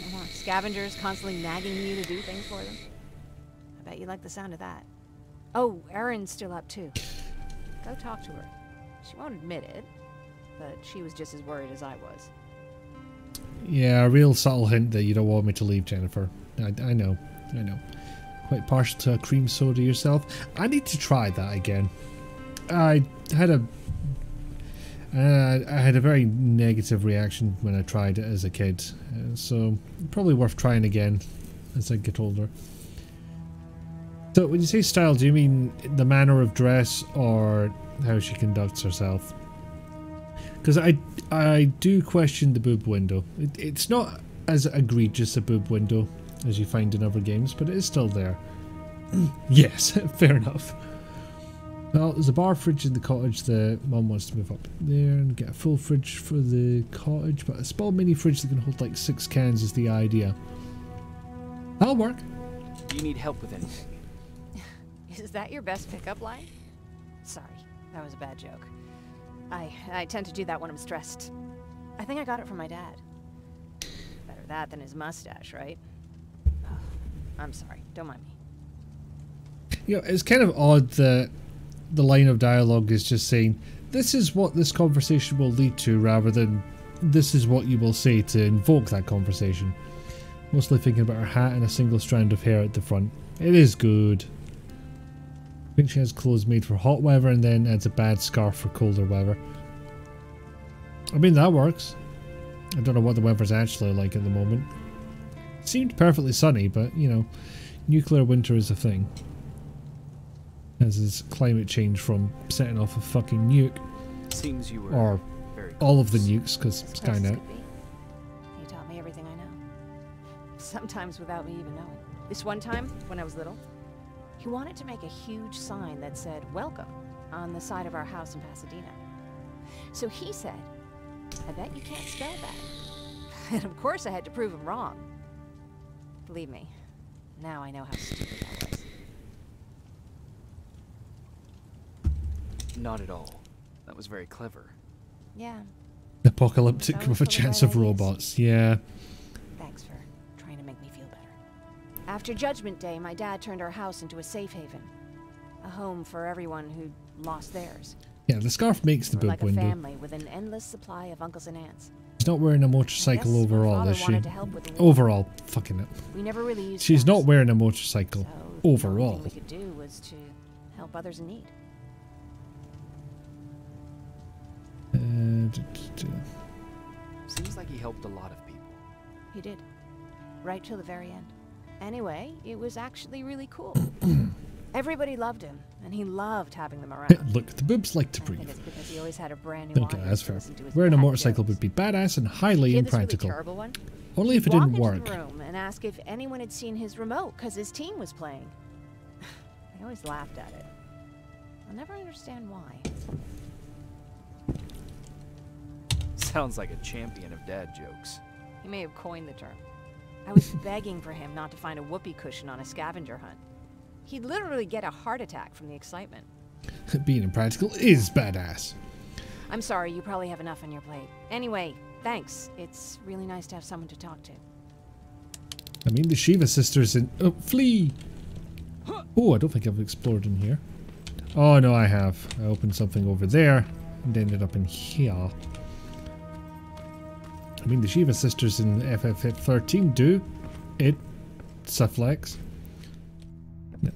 No more scavengers constantly nagging you to do things for them? I bet you like the sound of that. Oh, Erin's still up too. Go talk to her. She won't admit it, but she was just as worried as I was. Yeah, a real subtle hint that you don't want me to leave, Jennifer. I know. Quite partial to a cream soda yourself. I need to try that again. I had a very negative reaction when I tried it as a kid, so probably worth trying again as I get older. So when you say style, do you mean the manner of dress or how she conducts herself? Because I do question the boob window. It's not as egregious a boob window as you find in other games, but it is still there. Yes, fair enough. Well, there's a bar fridge in the cottage that Mum wants to move up there and get a full fridge for the cottage, but a small mini fridge that can hold like 6 cans is the idea. That'll work. Do you need help with anything? Is that your best pickup line? Sorry, that was a bad joke. I tend to do that when I'm stressed. I think I got it from my dad. Better that than his mustache, right? Oh, I'm sorry, don't mind me. You know, it's kind of odd that the line of dialogue is just saying, this is what this conversation will lead to, rather than this is what you will say to invoke that conversation. Mostly thinking about her hat and a single strand of hair at the front. It is good. I think she has clothes made for hot weather and then adds a bad scarf for colder weather. I mean, that works. I don't know what the weather's actually like at the moment. It seemed perfectly sunny, but, you know, nuclear winter is a thing. As is climate change from setting off a fucking nuke. Seems you were or very all of the nukes, because Skynet. You taught me everything I know. Sometimes without me even knowing. This one time, when I was little, he wanted to make a huge sign that said, "Welcome," on the side of our house in Pasadena. So he said, "I bet you can't spell that." And of course I had to prove him wrong. Believe me, Now I know how stupid that was. Not at all. That was very clever. Yeah. Apocalyptic Going with a for the chance right of ideas. robots. Yeah. Thanks for trying to make me feel better. After Judgment Day, my dad turned our house into a safe haven. A home for everyone who lost theirs. Yeah, the scarf makes the We're boob like a window. family with an endless supply of uncles and aunts. She's not wearing a motorcycle I guess my overall, father is she? wanted to help with the war. Overall, fucking it. We never really used She's not guns, wearing a motorcycle so the only overall. thing we could do was to help others in need. Seems like he helped a lot of people. He did. Right till the very end. Anyway, it was actually really cool. Everybody loved him, and he loved having them around. Look, the boobs like to I think breathe. it's because he always had a brand new Okay, audience that's to fair. listen to his Wearing a bad motorcycle jokes. would be badass and highly Hear this really impractical. terrible one? Only if it Walk didn't into work. the room and ask if anyone had seen his remote because his team was playing. I always laughed at it. I'll never understand why. Sounds like a champion of dad jokes. He may have coined the term. I was begging for him not to find a whoopee cushion on a scavenger hunt. He'd literally get a heart attack from the excitement. Being impractical is badass. I'm sorry, you probably have enough on your plate. Anyway, thanks. It's really nice to have someone to talk to. I mean, the Shiva sisters in... Oh, flee! Oh, I don't think I've explored in here. Oh, no, I have. I opened something over there and ended up in here. I mean, the Shiva sisters in FF13 do. It sufflex. No.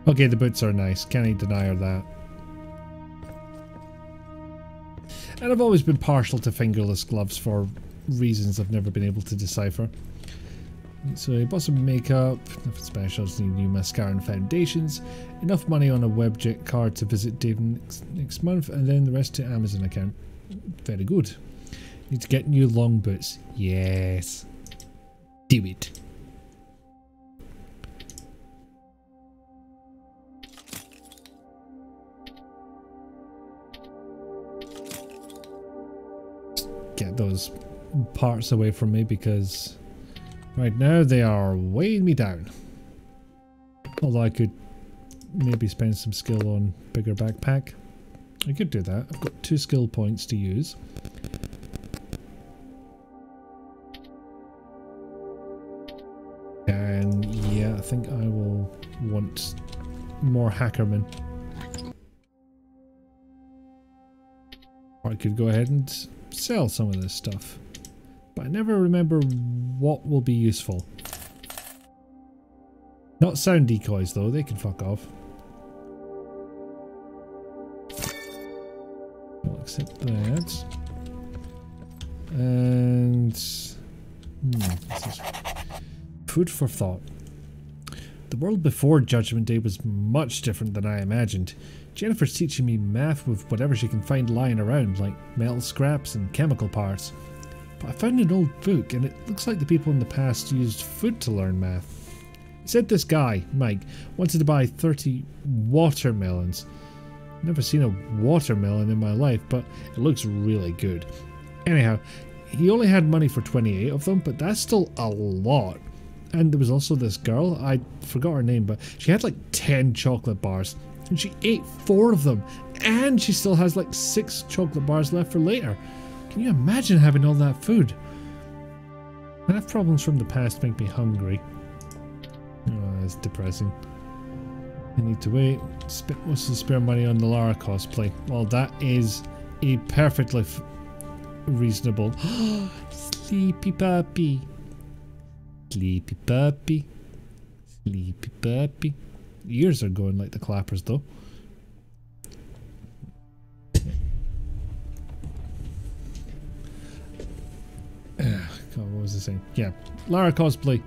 Okay, the boots are nice. Can't I deny her that? And I've always been partial to fingerless gloves for reasons I've never been able to decipher. So I bought some makeup, enough specials, need new mascara and foundations, enough money on a webjet card to visit Dave next month, and then the rest to Amazon account. Very good. Need to get new long boots. Yes. Do it. Get those parts away from me because right now they are weighing me down. Although I could maybe spend some skill on bigger backpack. I could do that. I've got 2 skill points to use. And yeah, I think I will want more Hackerman. Or I could go ahead and sell some of this stuff. But I never remember what will be useful. Not sound decoys though, they can fuck off. I'll accept that. And... this is food for thought. The world before Judgment Day was much different than I imagined. Jennifer's teaching me math with whatever she can find lying around, like metal scraps and chemical parts. But I found an old book, and it looks like the people in the past used food to learn math. It said this guy, Mike, wanted to buy 30 watermelons. Never seen a watermelon in my life, but it looks really good. Anyhow, he only had money for 28 of them, but that's still a lot. And there was also this girl, I forgot her name, but she had like 10 chocolate bars. And she ate 4 of them. And she still has like 6 chocolate bars left for later. Can you imagine having all that food? Math problems from the past make me hungry. Oh, that's depressing. I need to wait. Spent most of the spare money on the Lara cosplay. Well, that is a perfectly reasonable... Sleepy puppy. Sleepy puppy. Sleepy puppy. Ears are going like the clappers though. God, what was I saying? Yeah, Lara cosplay.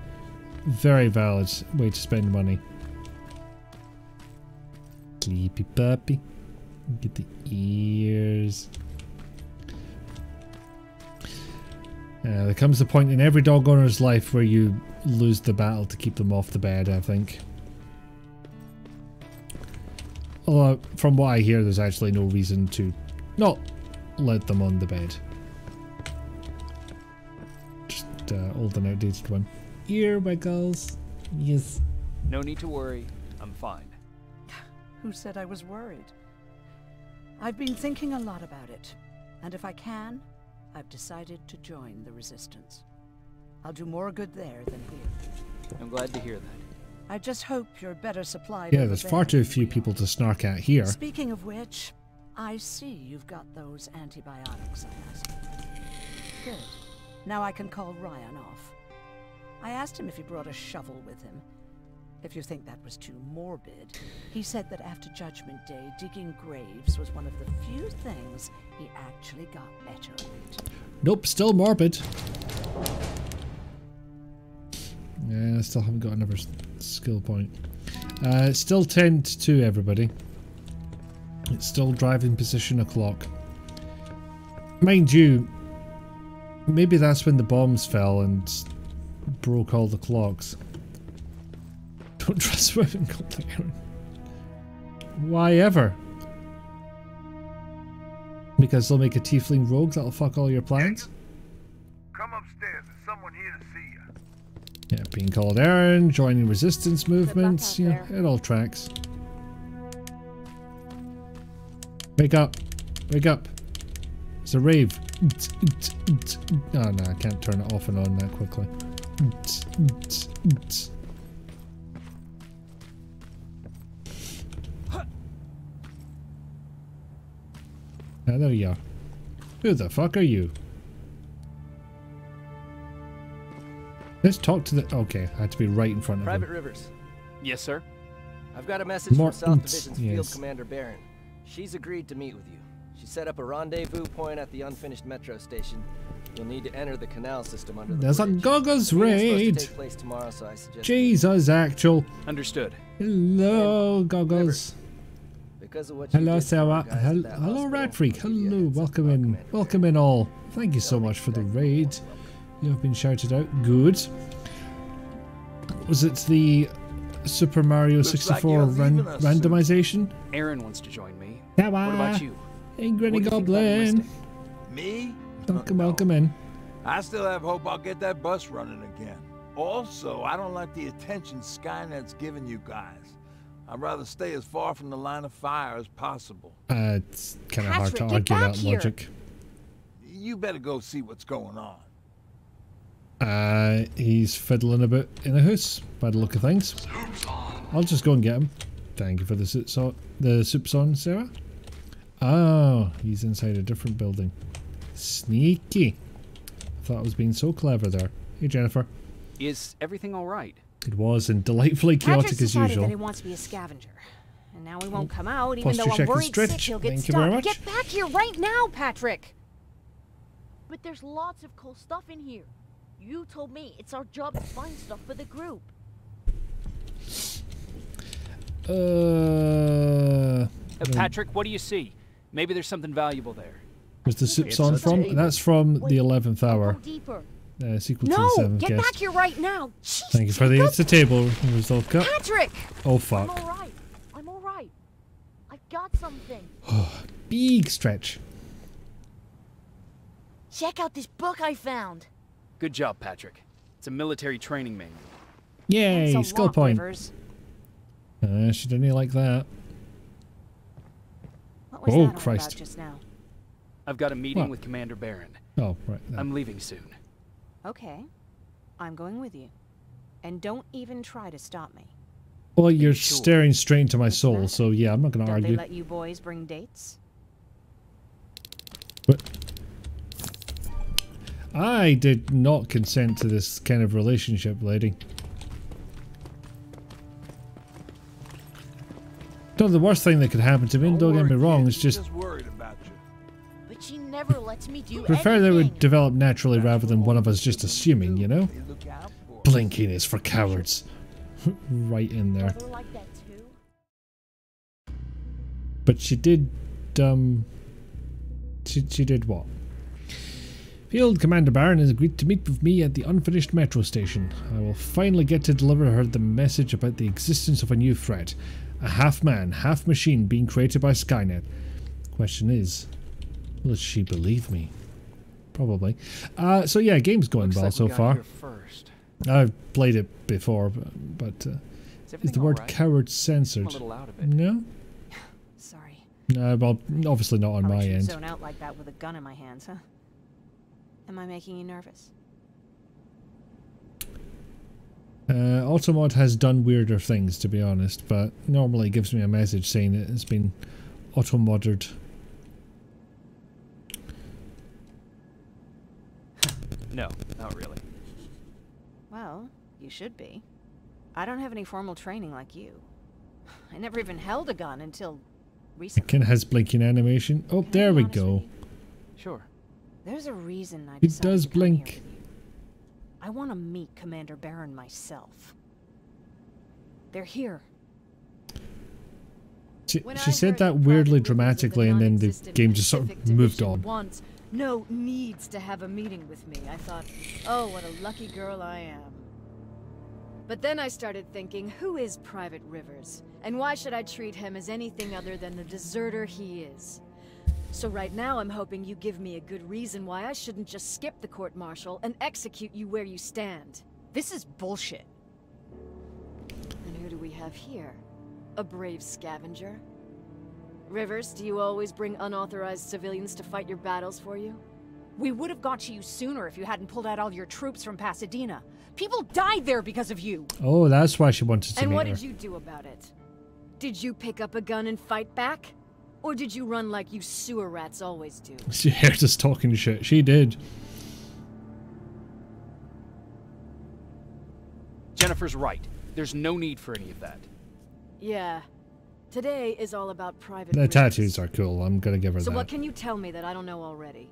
Very valid way to spend money. Sleepy puppy. Get the ears. There comes a point in every dog owner's life where you lose the battle to keep them off the bed, I think. Although, from what I hear, there's actually no reason to not let them on the bed. old and outdated one. Earwiggles. Yes. No need to worry. I'm fine. Who said I was worried? I've been thinking a lot about it, and if I can, I've decided to join the Resistance. I'll do more good there than here. I'm glad to hear that. I just hope you're better supplied. Yeah, there's far too few people to snark at here. Speaking of which, I see you've got those antibiotics I asked for. Good. Now I can call Ryan off. I asked him if he brought a shovel with him. If you think that was too morbid, he said that after Judgment Day, digging graves was one of the few things he actually got better at. Nope, still morbid. Yeah, I still haven't got another skill point. It's still 10 to 2, everybody. It's still driving position o'clock. Mind you, maybe that's when the bombs fell and broke all the clocks. Don't trust women called Aaron. Why ever? Because they'll make a tiefling rogue that'll fuck all your plans? Come upstairs, there's someone here to see you. Yeah, being called Aaron, joining resistance movements, yeah, it all tracks. Wake up. Wake up. It's a rave. Oh no, I can't turn it off and on that quickly. Ah, there you are. Who the fuck are you? Let's talk to the... Okay, I had to be right in front of him. Private Rivers. Yes, sir? I've got a message from South Division's yes. Field Commander Barron. She's agreed to meet with you. She set up a rendezvous point at the unfinished metro station. You'll need to enter the canal system under the There's bridge. a Goggles raid! To take place tomorrow, so I suggest Jesus, actual. Understood. Hello, Goggles. Because of what Hello, Sarah. Hello, Rat Freak. Hello, welcome in. Welcome in all. Thank you so much for the raid. You have been shouted out. Good. Was it the Super Mario 64 randomization? Aaron wants to join me. What about you? Hey, Granny Goblin. Me? Welcome, welcome in. I still have hope I'll get that bus running again. Also, I don't like the attention Skynet's giving you guys. I'd rather stay as far from the line of fire as possible. It's kind of hard to argue that logic. You better go see what's going on. He's fiddling a bit in a house, by the look of things. I'll just go and get him. Thank you for the soups on, Sarah. Oh, he's inside a different building. Sneaky. I thought I was being so clever there. Hey, Jennifer. Is everything all right? It was, and delightfully chaotic as usual. That he wants to be a scavenger, and now he won't come out, even Posture though I'm check and worried stretch. sick he'll get Thank you very stuck. much. Get back here right now, Patrick! But there's lots of cool stuff in here. You told me it's our job to find stuff for the group. Patrick, what do you see? Maybe there's something valuable there. Was the soups on from? That's from the 11th hour. Deeper. Sequel to the 7th get guest. back here right now! Jeez, Thank you for the It's a Table result cut. Patrick! Oh fuck. I'm alright. I'm alright. I've got something. Big stretch. Check out this book I found. Good job, Patrick. It's a military training manual. Yay, skill point. She didn't like that. What was Oh, that all Christ. about just now? I've got a meeting What? with Commander Barron. Oh, right. I'm leaving soon. Okay, I'm going with you. And don't even try to stop me. Well, you're staring straight into my soul, so yeah, I'm not going to Don't they argue. let you boys bring dates? What? I did not consent to this kind of relationship, lady. No, the worst thing that could happen to me, and don't get me wrong, is just worried about you. But she never lets me do prefer that it anything. would develop naturally rather than one of us just assuming, you know? Blinking is for cowards. Right in there. Brother like that too? But she did, she did what? Field Commander Barron has agreed to meet with me at the unfinished metro station. I will finally get to deliver her the message about the existence of a new threat. A half-man, half-machine being created by Skynet. Question is, will she believe me? Probably. So yeah, game's going well so far. I've played it before, but is the word coward censored? No? Sorry. No, well, obviously not on my end. Zone out like that with a gun in my hands, huh? Am I making you nervous? Automod has done weirder things, to be honest, but normally it gives me a message saying it has been auto-modded. No, not really. Well, you should be. I don't have any formal training like you. I never even held a gun until recently. It kind of has blinking animation. Oh, there we go. Sure. There's a reason I It does blink. I want to meet Commander Baron myself. They're here. She said that weirdly dramatically, and then the game just sort of moved on. Wants, no needs to have a meeting with me. I thought, oh, what a lucky girl I am. But then I started thinking, who is Private Rivers? And why should I treat him as anything other than the deserter he is? So right now I'm hoping you give me a good reason why I shouldn't just skip the court-martial and execute you where you stand. This is bullshit. And who do we have here? A brave scavenger? Rivers, do you always bring unauthorized civilians to fight your battles for you? We would have got to you sooner if you hadn't pulled out all your troops from Pasadena. People died there because of you. Oh, that's why she wanted to meet her. And what did you do about it? Did you pick up a gun and fight back? Or did you run like you sewer rats always do? She heard us talking shit. She did. Jennifer's right. There's no need for any of that. Yeah. Today is all about Private The Rivers. tattoos are cool. I'm gonna give her So that. what can you tell me that I don't know already?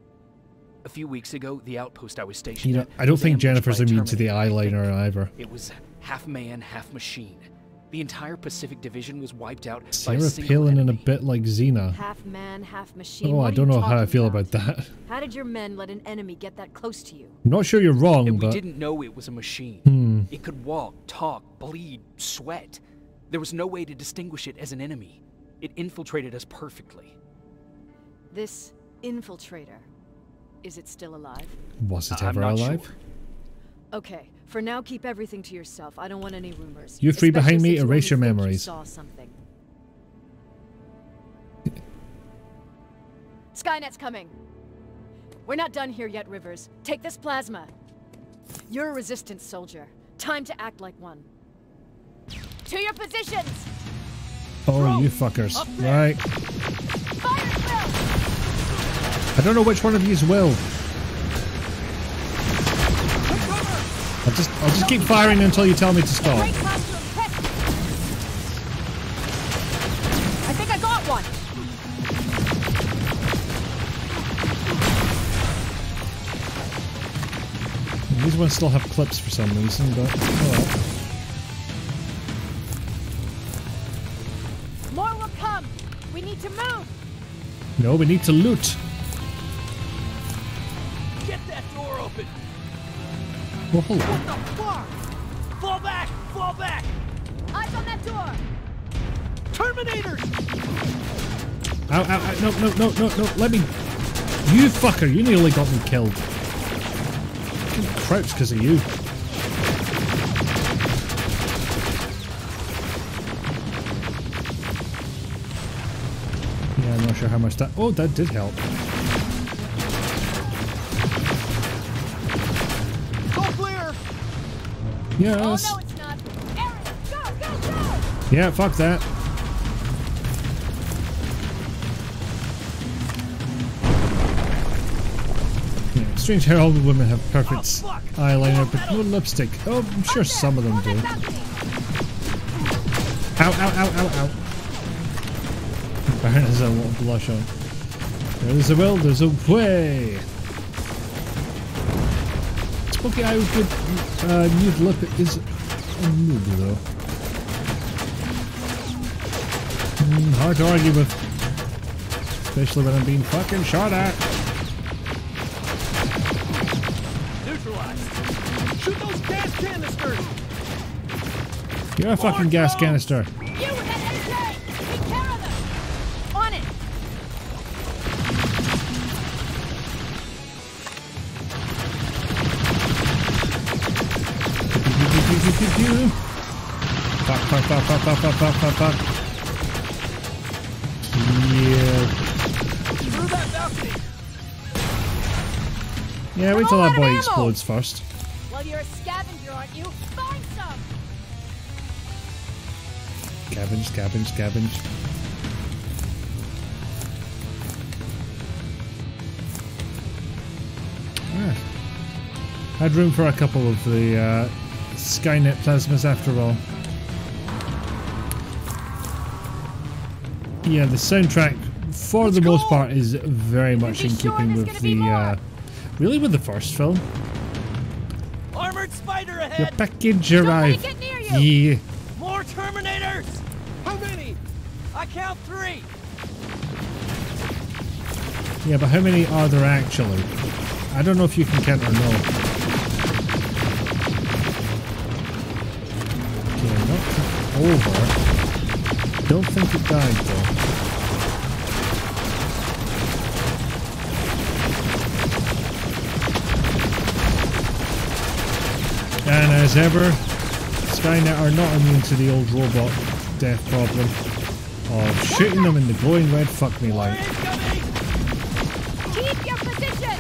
A few weeks ago, the outpost I was stationed You know, at I don't was think ambushed Jennifer's by a immune to the Terminator. eyeliner either. It was half man, half machine. The entire Pacific Division was wiped out by a Sarah single Palin enemy. and a bit like Xena. Half man, half machine. Oh, What I are don't you know how I talking feel about that. How did your men let an enemy get that close to you? I'm not sure you're wrong, We but didn't know it was a machine. It could walk, talk, bleed, sweat. There was no way to distinguish it as an enemy. It infiltrated us perfectly. This infiltrator, is it still alive? Was it I'm ever not alive? sure. Okay, for now keep everything to yourself. I don't want any rumors. You three behind me, Especially since erase you your think you memories. saw something. Skynet's coming. We're not done here yet, Rivers. Take this plasma. You're a resistance soldier. Time to act like one. To your positions! Oh, you fuckers. Right. I don't know which one of yous will. I'll just keep firing until you tell me to stop. I think I got one. These ones still have clips for some reason, but oh well. More will come! We need to move! No, we need to loot. Get that door open! Oh, hello. What the fuck? Fall back! Fall back! Eyes on that door! Terminators! Ow, ow, ow, no, let me... You fucker, you nearly got me killed. I crouched because of you. Yeah, I'm not sure how much that... Oh, that did help. Go clear! Yes. Oh, no, it's not. Aaron, go! Yeah, fuck that. Yeah, strange how all the women have perfect eyeliner, but no lipstick. Oh, I'm sure some of them do. Ow, ow, ow, ow, ow. Baron has a lot of blush on. There's a will, there's a way. Spooky Eye with good nude lip is a movie though. Hard to argue with. Especially when I'm being fucking shot at. Neutralized! Shoot those gas canisters! You're a fucking gas canister. You with that AK! Take care of them! On it! Fuck, fuck, fuck, fuck, fuck, fuck, fuck, fuck, fuck. Yeah. Through that balcony. Yeah, wait till that boy explodes first. Well, you're a scavenger, aren't you? Find some! Scavenge, scavenge, scavenge. Ah. Had room for a couple of the Skynet plasmas after all. Yeah, the soundtrack, for the most part, is very much in keeping with the, really with the first film. Armored spider ahead! Your package arrived. Yeah. More Terminators! How many? I count 3. Yeah, but how many are there actually? I don't know if you can count or no. Okay, not over. Don't think it died though. And as ever, Skynet are not immune to the old robot death problem of shooting them in the glowing red fuck me light. Keep your position!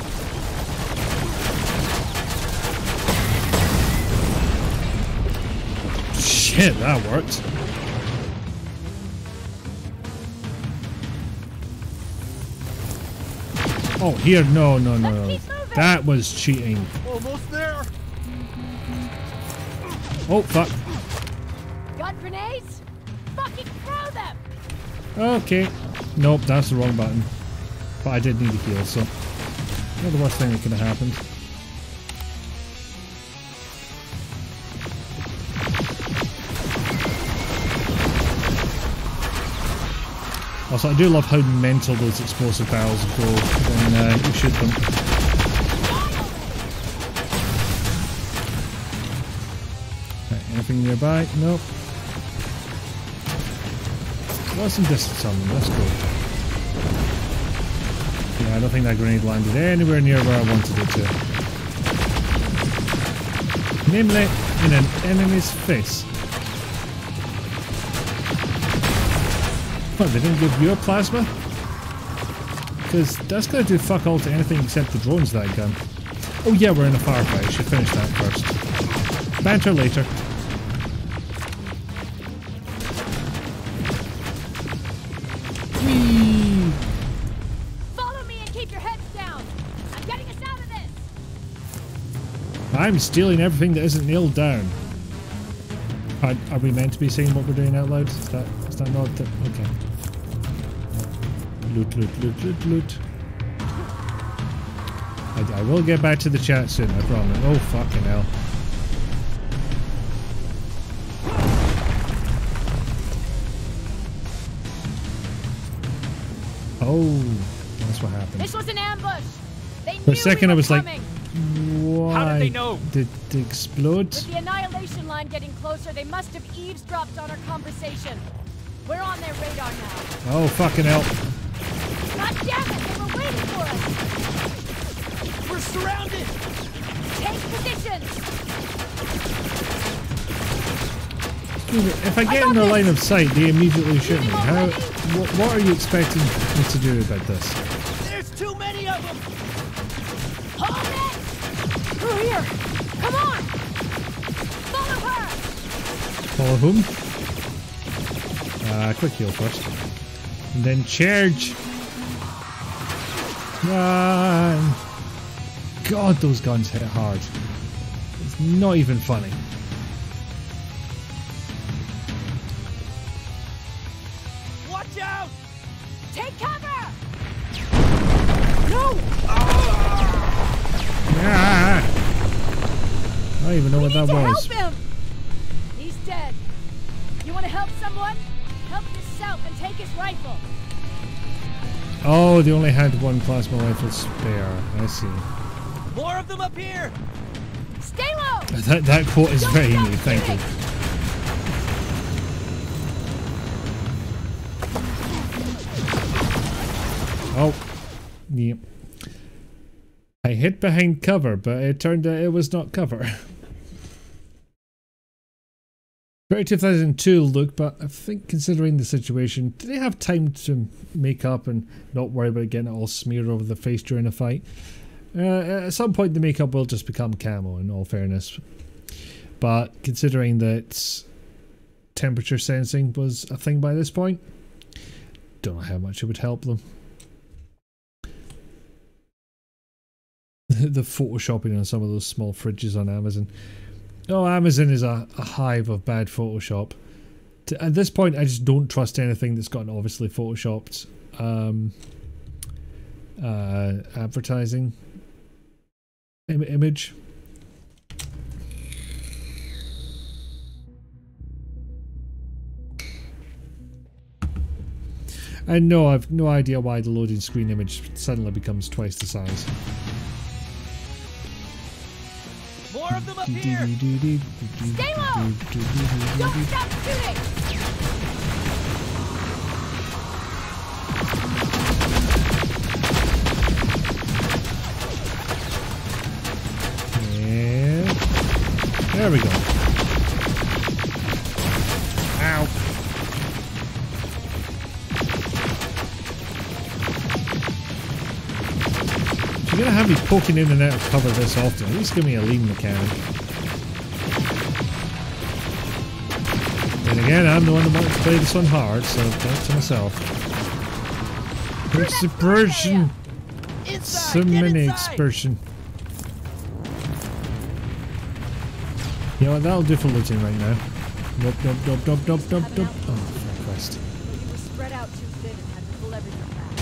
Shit, that worked. Oh, here, no, no, no. That was cheating. Almost there. Oh, fuck. Got grenades? Fucking throw them! Okay. Nope, that's the wrong button. But I did need to heal, so not the worst thing that could have happened. Also, I do love how mental those explosive barrels go when you shoot them. Right, anything nearby? Nope. Got some distance on them, let's go. Yeah, I don't think that grenade landed anywhere near where I wanted it to. Namely, in an enemy's face. What, they didn't give you a plasma? Because that's going to do fuck all to anything except the drones that gun. Oh yeah, we're in a firefight. I should finish that first. Banter later. Whee! Follow me and keep your heads down! I'm getting us out of this! I'm stealing everything that isn't nailed down. Are we meant to be saying what we're doing out loud? Is that not the... Okay. Loot, loot, loot, loot, loot. I will get back to the chat soon, I promise. Oh, fucking hell. Oh, that's what happened. This was an ambush! They For a second I was like, coming. why How did they know? Did it explode? With the annihilation line getting closer, they must have eavesdropped on our conversation. We're on their radar now. Oh, fucking hell. God damn it, they were waiting for us! We're surrounded! Take positions! If I get in their line of sight, they immediately shoot me. How? What are you expecting me to do about this? There's too many of them! Hold it! Through here! Come on! Follow her! Follow whom? Quick heal first. And then charge! Run! God, those guns hit hard. It's not even funny. Watch out! Take cover! No! Ah! I don't even know what that was. Help him! He's dead. You want to help someone? Help yourself and take his rifle. Oh, they only had one plasma rifle spare. I see. More of them up here! Stay low! That quote is very new, thank you. Oh. Yep. I hid behind cover, but it turned out it was not cover. Very 2002 look, but I think considering the situation, do they have time to make up and not worry about getting it all smeared over the face during a fight? At some point the makeup will just become camo, in all fairness. But considering that temperature sensing was a thing by this point, don't know how much it would help them. The photoshopping on some of those small fridges on Amazon. Oh, Amazon is a hive of bad Photoshop. At this point, I just don't trust anything that's got an obviously photoshopped advertising image. And no, I've no idea why the loading screen image suddenly becomes twice the size. More of them up here! Stay low! Don't stop shooting! And there we go. Ow. If you're gonna have me poking in and out of cover this often, at least give me a lean mechanic. And again, I'm the one that wants to play this one hard, so that's to myself. Explosion! So many explosion. You know what, that'll do for looting right now. Nope, nope, nope, nope, nope, nope, nope. Oh, for Christ. We were spread out too thin and had to pull everything back.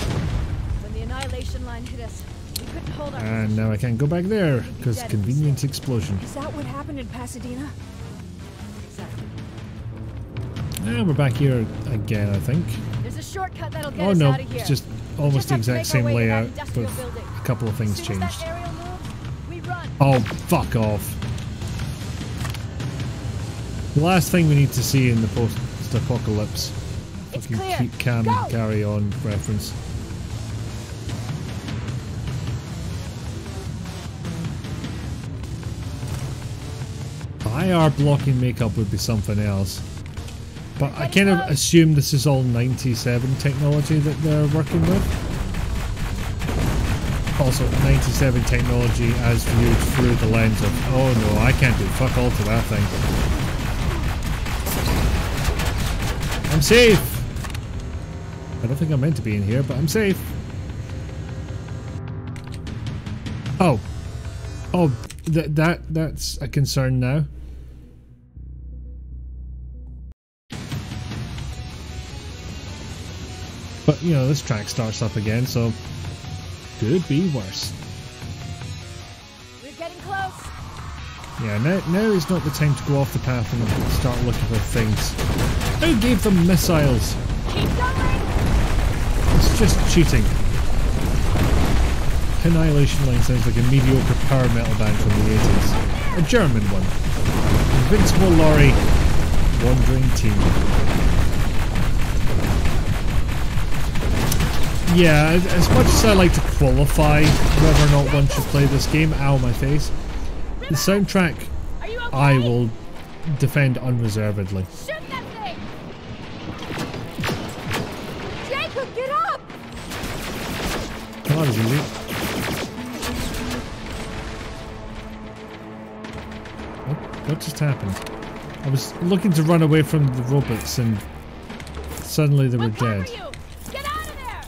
When the annihilation line hit us, we couldn't hold our And now I can't go back there, because convenient explosion. Is that what happened in Pasadena? Exactly. And we're back here again, I think. There's a shortcut that'll get Oh us no, out of here. it's just almost the exact same layout, but building. a couple of things As soon as changed. that aerial moves, we run. Oh, fuck off. The last thing we need to see in the post-apocalypse. Fucking clear. keep calm and carry on reference. IR blocking makeup would be something else. But I kind of assume this is all 97 technology that they're working with. Also, 97 technology as viewed through the lens of, oh no, I can't do fuck all to that thing. I'm safe! I don't think I'm meant to be in here, but I'm safe. Oh. Oh, that's a concern now. But, you know, this track starts up again, so could be worse. We're getting close. Yeah, now is not the time to go off the path and start looking for things. Who gave them missiles? Keep going. It's just cheating. Annihilation Line sounds like a mediocre power metal band from the 80s. A German one. Invincible Lorry. Wandering Team. Yeah, as much as I like to qualify whether or not one should play this game, ow my face, the soundtrack I will defend unreservedly. Shoot that thing! Jacob, get up! Well, that was easy. What just happened? I was looking to run away from the robots and suddenly they were dead. Get out of there!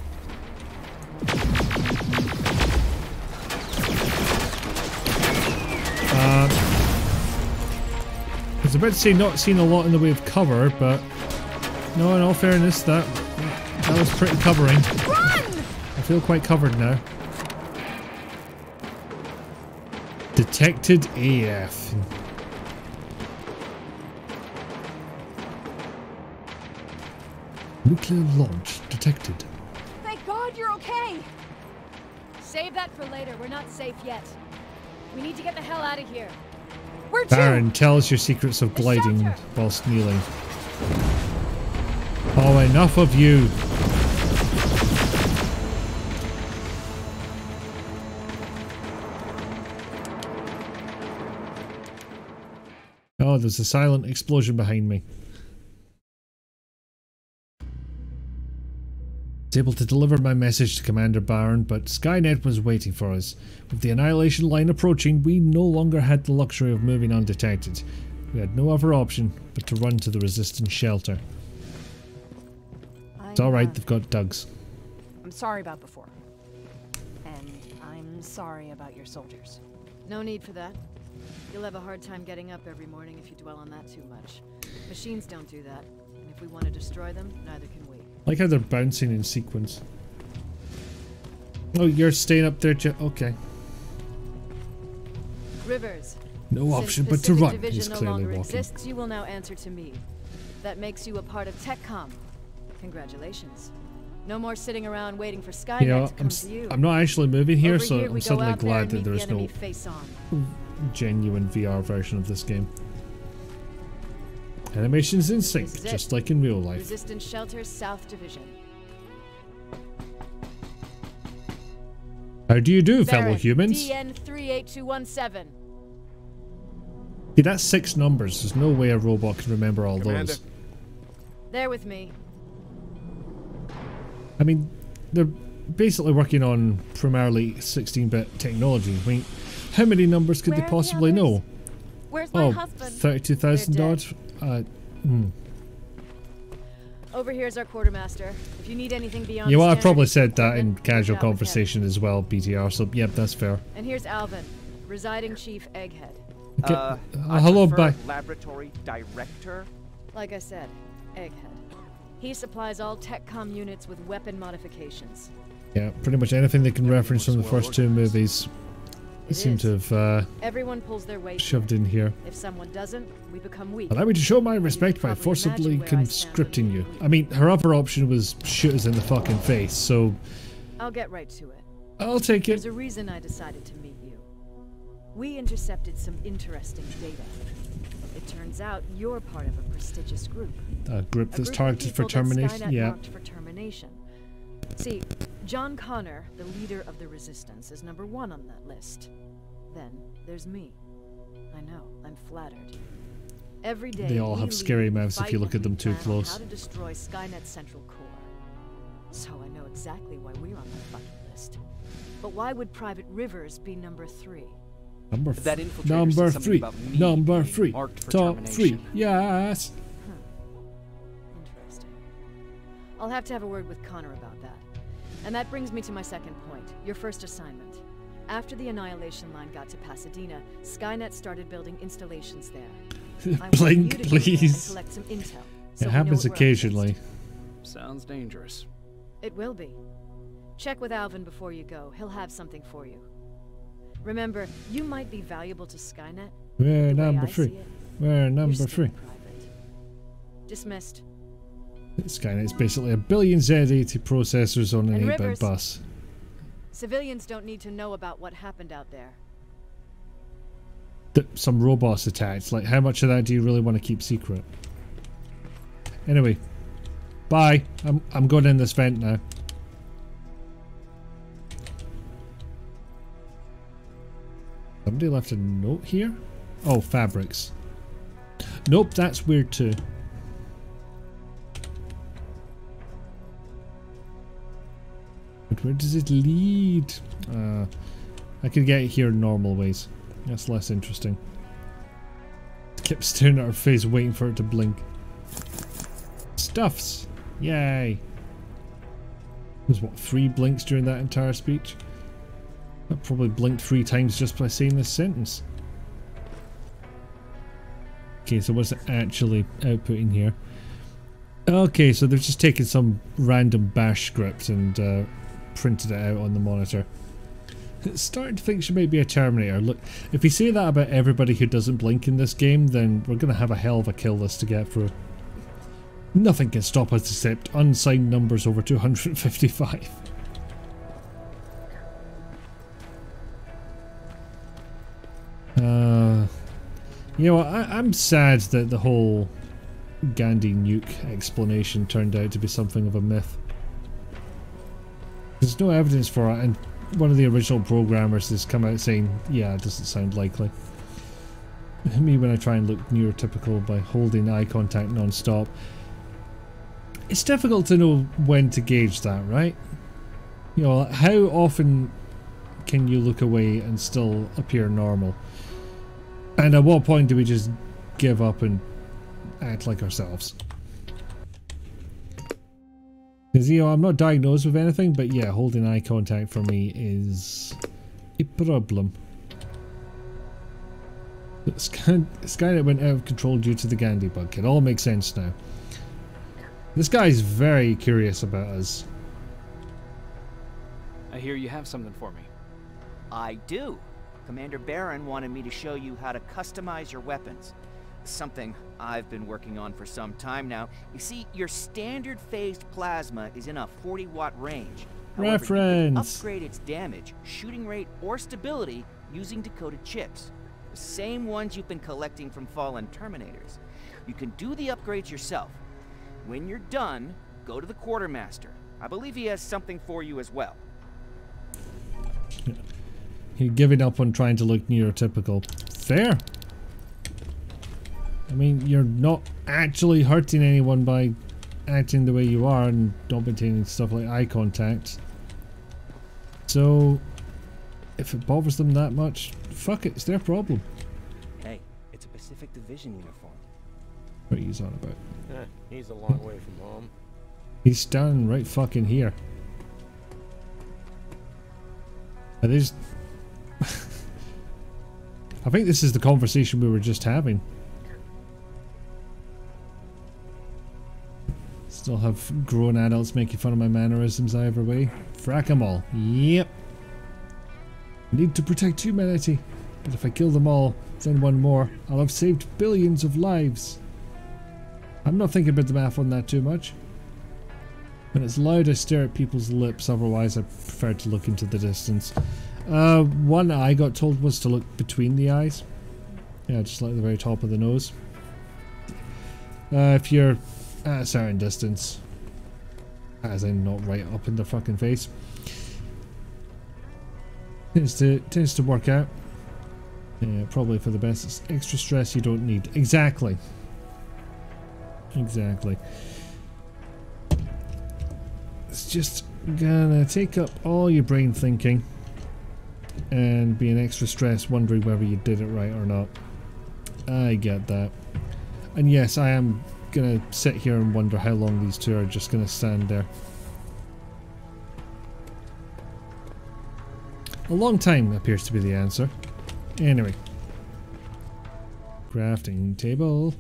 I was about to say not seen a lot in the way of cover, but no, in all fairness, that was pretty covering. Run! I feel quite covered now. Detected AF. Nuclear launch detected. Thank God you're okay! Save that for later. We're not safe yet. We need to get the hell out of here. Where to? Baron, tell us your secrets of gliding whilst kneeling. Oh, enough of you. Oh, there's a silent explosion behind me. I was able to deliver my message to Commander Barron, but Skynet was waiting for us. With the Annihilation line approaching, we no longer had the luxury of moving undetected. We had no other option but to run to the Resistance shelter. It's alright, they've got Dougs. I'm sorry about before. And I'm sorry about your soldiers. No need for that. You'll have a hard time getting up every morning if you dwell on that too much. Machines don't do that, and if we want to destroy them, neither can we. Like how they're bouncing in sequence. Oh, you're staying up there, okay. Rivers. No option but to Pacific run. Division He's no clearly longer walking. exists, you will now answer to me. That makes you a part of TechCom. Congratulations. No more sitting around waiting for Skynet You know, to come to you. I'm not actually moving here, Over so here, I'm we go suddenly out there glad and that meet the there's no enemy face on. genuine VR version of this game. Animation's in sync, This is it. just like in real life. Resistance Shelter, South Division. How do you do, fellow Baron, humans? DN 38217. See, that's 6 numbers. There's no way a robot can remember all Commander. those. There with me. I mean, they're basically working on primarily 16-bit technology. I mean, how many numbers could Where they are the possibly know? Where's my Oh, husband? 32,000 odd? Over here's our quartermaster. If you need anything beyond You know what, I standard probably said that in equipment, casual reach out with him. conversation as well, BTR, so yep, that's fair. And here's Alvin, residing chief Egghead. Okay. I Hello, prefer bye. Laboratory director. Like I said, Egghead. He supplies all TechCom units with weapon modifications. Yeah, pretty much anything they can reference from the first 2 movies. They seem to have Everyone pulls their weight. shoved in here. If someone doesn't, we become weak. Allow me to show my respect by probably forcibly imagine where I stand conscripting you. I mean, her other option was shoot us in the fucking face, so I'll get right to it. I'll take it. There's a reason I decided to meet you. We intercepted some interesting data. It turns out you're part of a prestigious group. A group that's of targeted for people that termination. Skynet Yeah. marked for termination. See, John Connor, the leader of the Resistance, is number 1 on that list. Then there's me. I know, I'm flattered. Every day They all we have scary lead, mouths if fight, you look and at them we too plan on close. How to destroy Skynet's central core. So I know exactly why we're on the fucking list. But why would Private Rivers be number 3? Number That infiltrator number said something 3. about me Number being 3. marked for Top 3. termination. Yes. Interesting. I'll have to have a word with Connor about that. And that brings me to my second point, your first assignment. After the Annihilation line got to Pasadena, Skynet started building installations there. I want you Blink, to go there and please. collect some intel, so It we know happens what we're up occasionally. against. Sounds dangerous. It will be. Check with Alvin before you go. He'll have something for you. Remember, you might be valuable to Skynet. We're The way number I 3. see it, We're you're number still 3. private. Dismissed. Skynet's basically a billion Z80 processors on an And 8-bit Rivers. bus. Civilians don't need to know about what happened out there. Some robots attacked. Like, how much of that do you really want to keep secret? Anyway, bye. I'm going in this vent now. Somebody left a note here? Oh, fabrics. Nope, that's weird too. But where does it lead? I could get it here in normal ways. That's less interesting. Kept staring at her face waiting for it to blink. Stuffs! Yay! There's what, 3 blinks during that entire speech? I probably blinked 3 times just by saying this sentence. Okay, so what's it actually outputting here? Okay, so they've just taken some random bash script and printed it out on the monitor. Starting to think she might be a Terminator. Look, if we say that about everybody who doesn't blink in this game, then we're going to have a hell of a kill list to get through. Nothing can stop us except unsigned numbers over 255. You know, I'm sad that the whole Gandhi nuke explanation turned out to be something of a myth. There's no evidence for it, and one of the original programmers has come out saying, yeah, it doesn't sound likely. me when I try and look neurotypical by holding eye contact non-stop. It's difficult to know when to gauge that, right? You know, how often can you look away and still appear normal? And at what point do we just give up and act like ourselves? Because, you know, I'm not diagnosed with anything, but yeah, holding eye contact for me is a problem. Skynet went out of control due to the Gandhi bug. It all makes sense now. This guy's very curious about us. I hear you have something for me. I do. Commander Barron wanted me to show you how to customize your weapons. Something I've been working on for some time now. You see, your standard phased plasma is in a 40-watt range. However, you can upgrade its damage, shooting rate, or stability using decoded chips. The same ones you've been collecting from fallen Terminators. You can do the upgrades yourself. When you're done, go to the Quartermaster. I believe he has something for you as well. You're giving up on trying to look neurotypical. Fair. I mean, you're not actually hurting anyone by acting the way you are and not maintaining stuff like eye contact. So, if it bothers them that much, fuck it, it's their problem. Hey, it's a Pacific Division uniform. What are you on about? He's a long way from home. He's standing right fucking here. Are they just... I think this is the conversation we were just having. Still have grown adults making fun of my mannerisms either way. Frack them all. Yep. Need to protect humanity. But if I kill them all, then one more, I'll have saved billions of lives. I'm not thinking about the math on that too much. When it's loud, I stare at people's lips, otherwise I prefer to look into the distance. One I got told was to look between the eyes. Yeah, just like the very top of the nose. If you're at a certain distance, as in not right up in the fucking face, tends to work out. Yeah, probably for the best. It's extra stress you don't need. Exactly. Exactly. It's just gonna take up all your brain thinking and be an extra stress wondering whether you did it right or not. I get that. And yes, I am gonna sit here and wonder how long these two are just gonna stand there. A long time appears to be the answer. Anyway. Crafting table.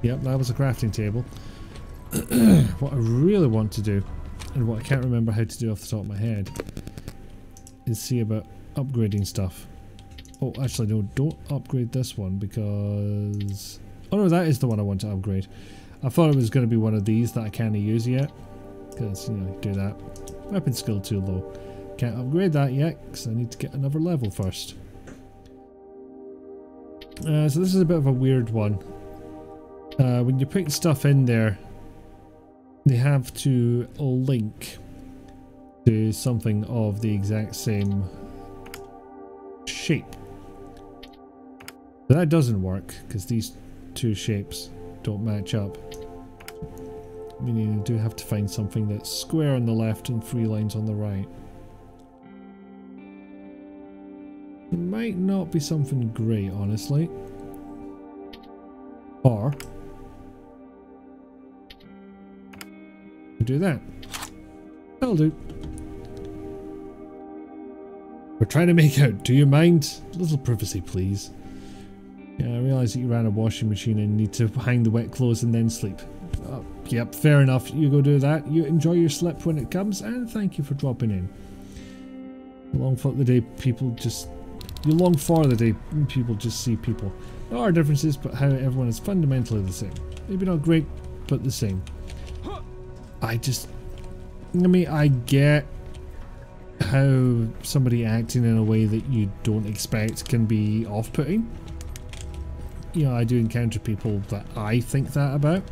Yep, that was a crafting table. What I really want to do, and what I can't remember how to do off the top of my head, is see about upgrading stuff. Oh, actually no, don't upgrade this one because... Oh no, that is the one I want to upgrade. I thought it was going to be one of these that I can't use yet. Because, you know, do that. Weapon skill too low. Can't upgrade that yet because I need to get another level first. So this is a bit of a weird one. When you put stuff in there, they have to link to something of the exact same shape. But that doesn't work because these two shapes don't match up. Meaning you do have to find something that's square on the left and 3 lines on the right. It might not be something great, honestly. Or do that. That'll do. We're trying to make out. Do you mind? A little privacy, please. Yeah, I realise that you ran a washing machine and need to hang the wet clothes and then sleep. Yep, fair enough. You go do that. You enjoy your slip when it comes, and thank you for dropping in. You long for the day people just see people. There are differences, but how everyone is fundamentally the same. Maybe not great, but the same. I mean, I get how somebody acting in a way that you don't expect can be off-putting. You know, I do encounter people that I think that about.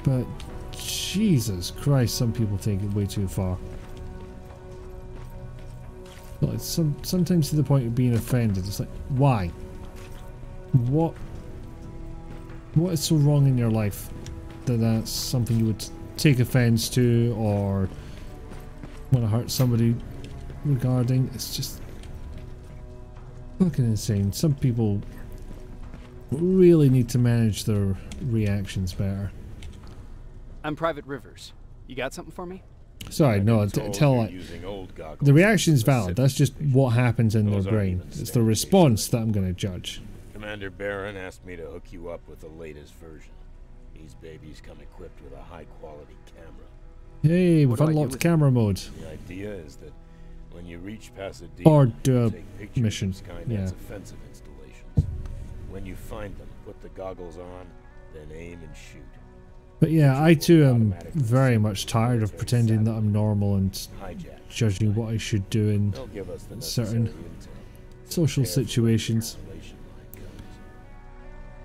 But Jesus Christ, some people take it way too far. Well, it's sometimes to the point of being offended. It's like, why? What is so wrong in your life that that's something you would take offense to or want to hurt somebody regarding? It's just fucking insane. Some people really need to manage their reactions better. I'm Private Rivers. You got something for me? Sorry, no, tell the reaction's valid. That's just what happens in their brain. It's the response that I'm going to judge. Commander Barron asked me to hook you up with the latest version. These babies come equipped with a high-quality camera. Hey, we've unlocked camera mode. The idea is that when you reach Pasadena, or do take a pictures mission. of Skynet's offensive installations. When you find them, put the goggles on, then aim and shoot. But yeah, I too am very much tired of pretending that I'm normal and judging what I should do in certain social situations.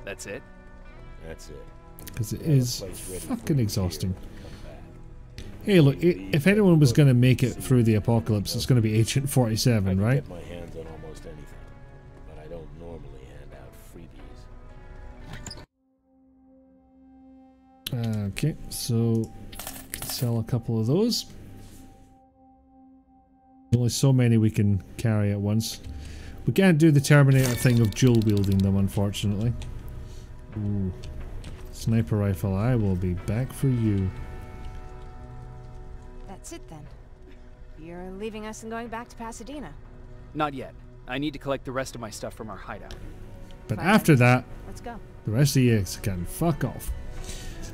That's it? That's it. Because it is fucking exhausting. Hey look, if anyone was going to make it through the apocalypse, it's going to be Agent 47, right? My hands on almost anything, but I don't normally hand out freebies. Okay, so sell a couple of those. Only so many we can carry at once. We can't do the Terminator thing of dual wielding them, unfortunately. Ooh. Sniper rifle, I will be back for you. That's it then. You're leaving us and going back to Pasadena. Not yet. I need to collect the rest of my stuff from our hideout. But after that, let's go. The rest of you can fuck off.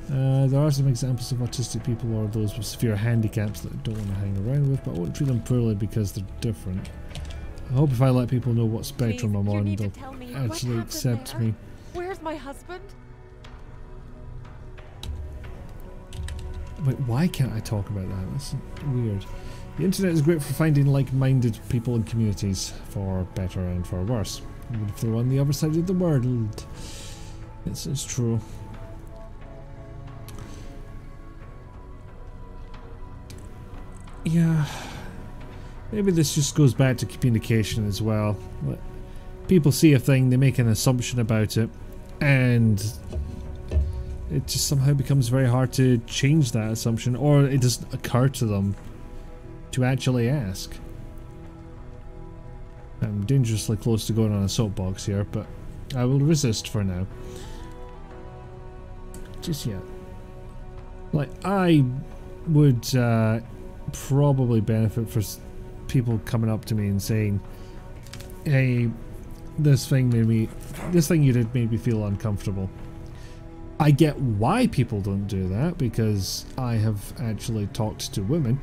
There are some examples of autistic people or those with severe handicaps that I don't want to hang around with, but I won't treat them poorly because they're different. I hope if I let people know what spectrum I'm on, they'll actually accept me. Where's my husband? Wait, why can't I talk about that? That's weird. The internet is great for finding like-minded people and communities, for better and for worse. Even if they're on the other side of the world. It's true. Yeah. Maybe this just goes back to communication as well. People see a thing, they make an assumption about it, and it just somehow becomes very hard to change that assumption, or it doesn't occur to them to actually ask. I'm dangerously close to going on a soapbox here, but I will resist for now. Just yet. Like, I would probably benefit for people coming up to me and saying, hey, this thing you did made me feel uncomfortable. I get why people don't do that, because I have actually talked to women,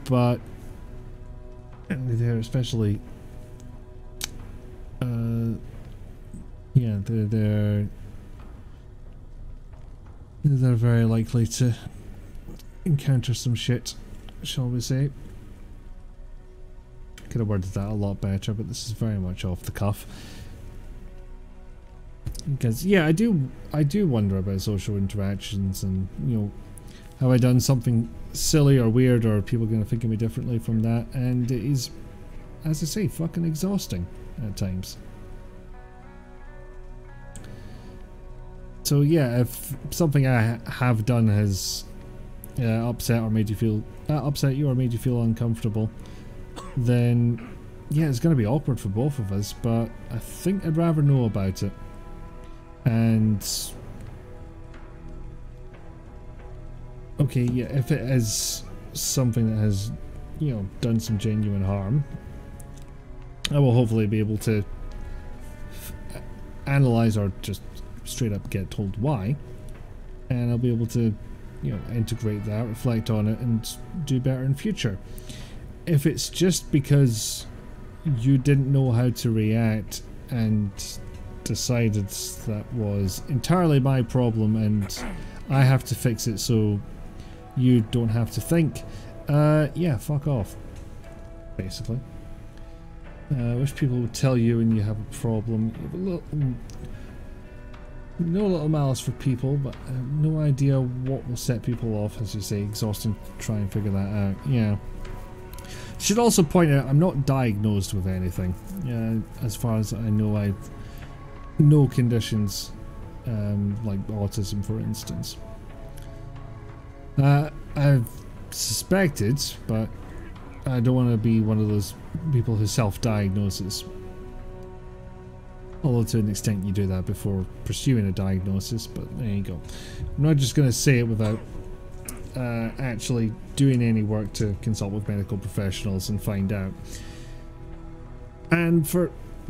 but they're especially yeah, they're very likely to encounter some shit, shall we say. Could have worded that a lot better, but this is very much off the cuff. Because yeah, I do wonder about social interactions, and you know, have I done something silly or weird, or are people going to think of me differently from that? And it is, as I say, fucking exhausting at times. So yeah, if something I have done has upset or made you feel upset you or made you feel uncomfortable, then yeah, it's going to be awkward for both of us. But I think I'd rather know about it. And okay, yeah, if it is something that has, you know, done some genuine harm, I will hopefully be able to analyze or just straight up get told why, and I'll be able to, you know, integrate that, reflect on it, and do better in future. If it's just because you didn't know how to react and decided that was entirely my problem and I have to fix it so you don't have to think, yeah, fuck off, basically. I wish people would tell you when you have a problem. No little malice for people, but I have no idea what will set people off. As you say, exhausting to try and figure that out. Yeah. Should also point out, I'm not diagnosed with anything. As far as I know, I've no conditions like autism, for instance. I've suspected, but I don't want to be one of those people who self-diagnoses. Although to an extent you do that before pursuing a diagnosis, but there you go. I'm not just going to say it without actually doing any work to consult with medical professionals and find out. And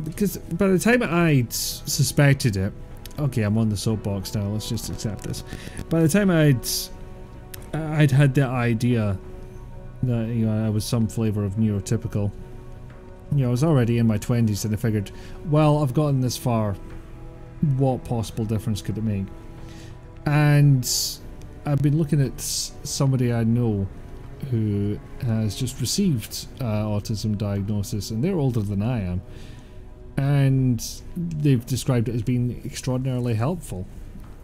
because by the time I'd suspected it, okay, I'm on the soapbox now, let's just accept this. By the time I'd had the idea that, you know, I was some flavour of neurotypical, you know, I was already in my 20s and I figured, well, I've gotten this far, what possible difference could it make? And I've been looking at somebody I know who has just received autism diagnosis, and they're older than I am, and they've described it as being extraordinarily helpful,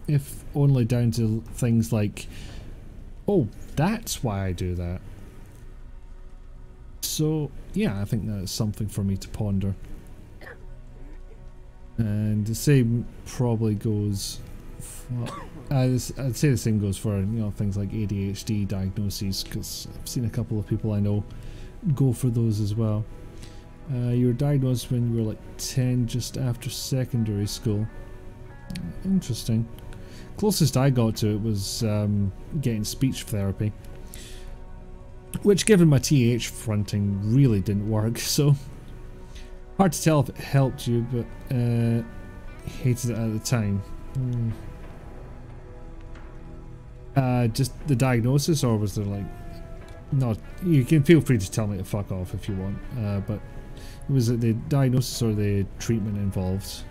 if only down to things like, oh, that's why I do that. So yeah, I think that's something for me to ponder. And the same probably goes for, I'd say the same goes for, you know, things like ADHD diagnoses, because I've seen a couple of people I know go for those as well. You were diagnosed when you were like 10, just after secondary school. Interesting. Closest I got to it was getting speech therapy, which, given my TH fronting, really didn't work, so hard to tell if it helped you, but hated it at the time. Just the diagnosis, or was there like, not, you can feel free to tell me to fuck off if you want, but was it the diagnosis or the treatment involved?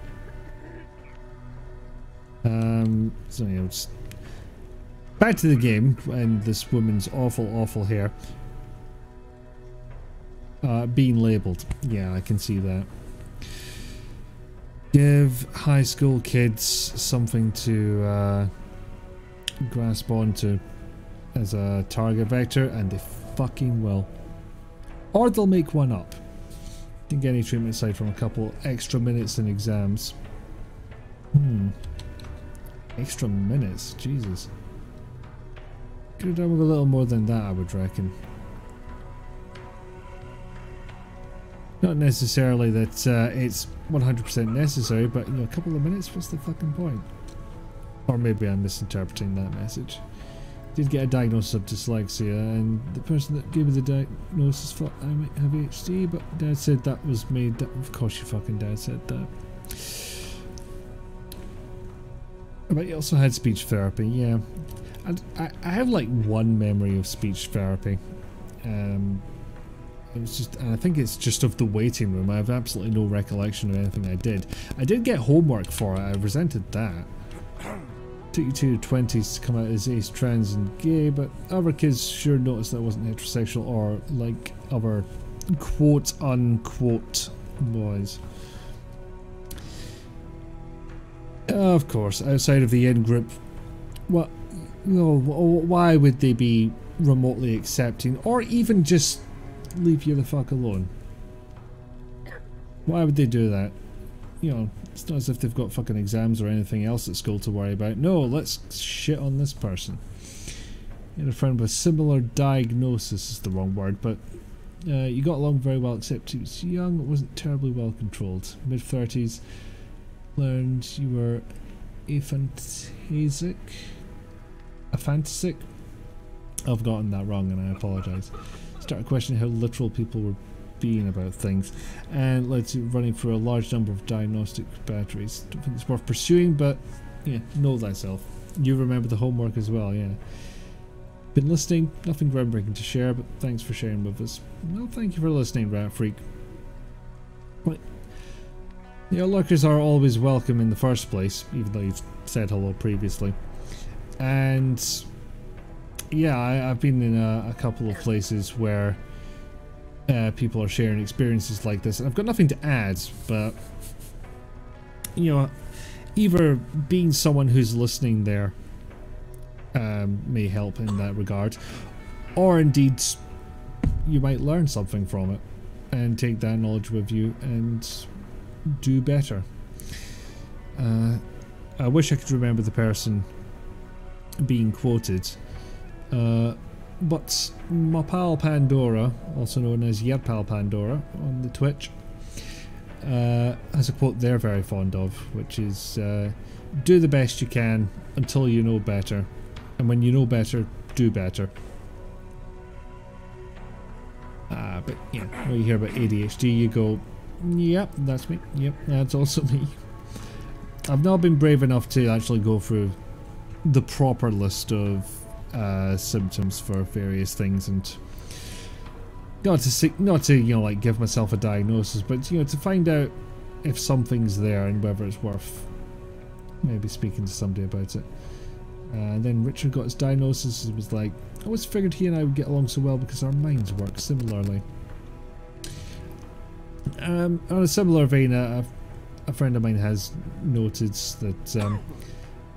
So you know, just back to the game and this woman's awful hair being labelled. Yeah, I can see that. Give high school kids something to grasp onto as a target vector, and they fucking will. Or they'll make one up. Didn't get any treatment aside from a couple extra minutes in exams. Extra minutes, Jesus. Could have done with a little more than that, I would reckon. Not necessarily that it's 100% necessary, but you know, a couple of minutes, what's the fucking point? Or maybe I'm misinterpreting that message. Did get a diagnosis of dyslexia, and the person that gave me the diagnosis thought I might have HD, but Dad said that was me. Of course your fucking dad said that. But you also had speech therapy, yeah. I have like one memory of speech therapy. It was just, and I think it's just of the waiting room. I have absolutely no recollection of anything I did. I did get homework for it. I resented that. Took you to your 20s to come out as ace, trans and gay, but other kids sure noticed that I wasn't heterosexual or like other quote unquote boys. Of course, outside of the in-group, what? No, why would they be remotely accepting, or even just leave you the fuck alone? Why would they do that? You know, it's not as if they've got fucking exams or anything else at school to worry about. No, let's shit on this person. You had a friend with similar diagnosis is the wrong word, but you got along very well, except he was young, wasn't terribly well controlled. Mid-30s. Learned you were aphantasic. I've gotten that wrong and I apologise. Started questioning how literal people were being about things, and led to running through a large number of diagnostic batteries. Don't think it's worth pursuing, but yeah, know thyself. You remember the homework as well, yeah. Been listening, nothing groundbreaking to share, but thanks for sharing with us. Well, thank you for listening, Rat Freak. But yeah, lurkers are always welcome in the first place, even though you've said hello previously. And yeah, I've been in a couple of places where people are sharing experiences like this, and I've got nothing to add, but you know, either being someone who's listening there may help in that regard, or indeed you might learn something from it and take that knowledge with you and do better. I wish I could remember the person being quoted, but my pal Pandora, also known as your pal Pandora on the Twitch, has a quote they're very fond of, which is do the best you can until you know better, and when you know better, do better. But yeah, when you hear about ADHD, you go, yep, that's me. Yep, that's also me. I've not been brave enough to actually go through the proper list of symptoms for various things, and not to you know, like, give myself a diagnosis, but you know, to find out if something's there and whether it's worth maybe speaking to somebody about it. And then Richard got his diagnosis and was like, I always figured he and I would get along so well because our minds work similarly. On a similar vein, a friend of mine has noted that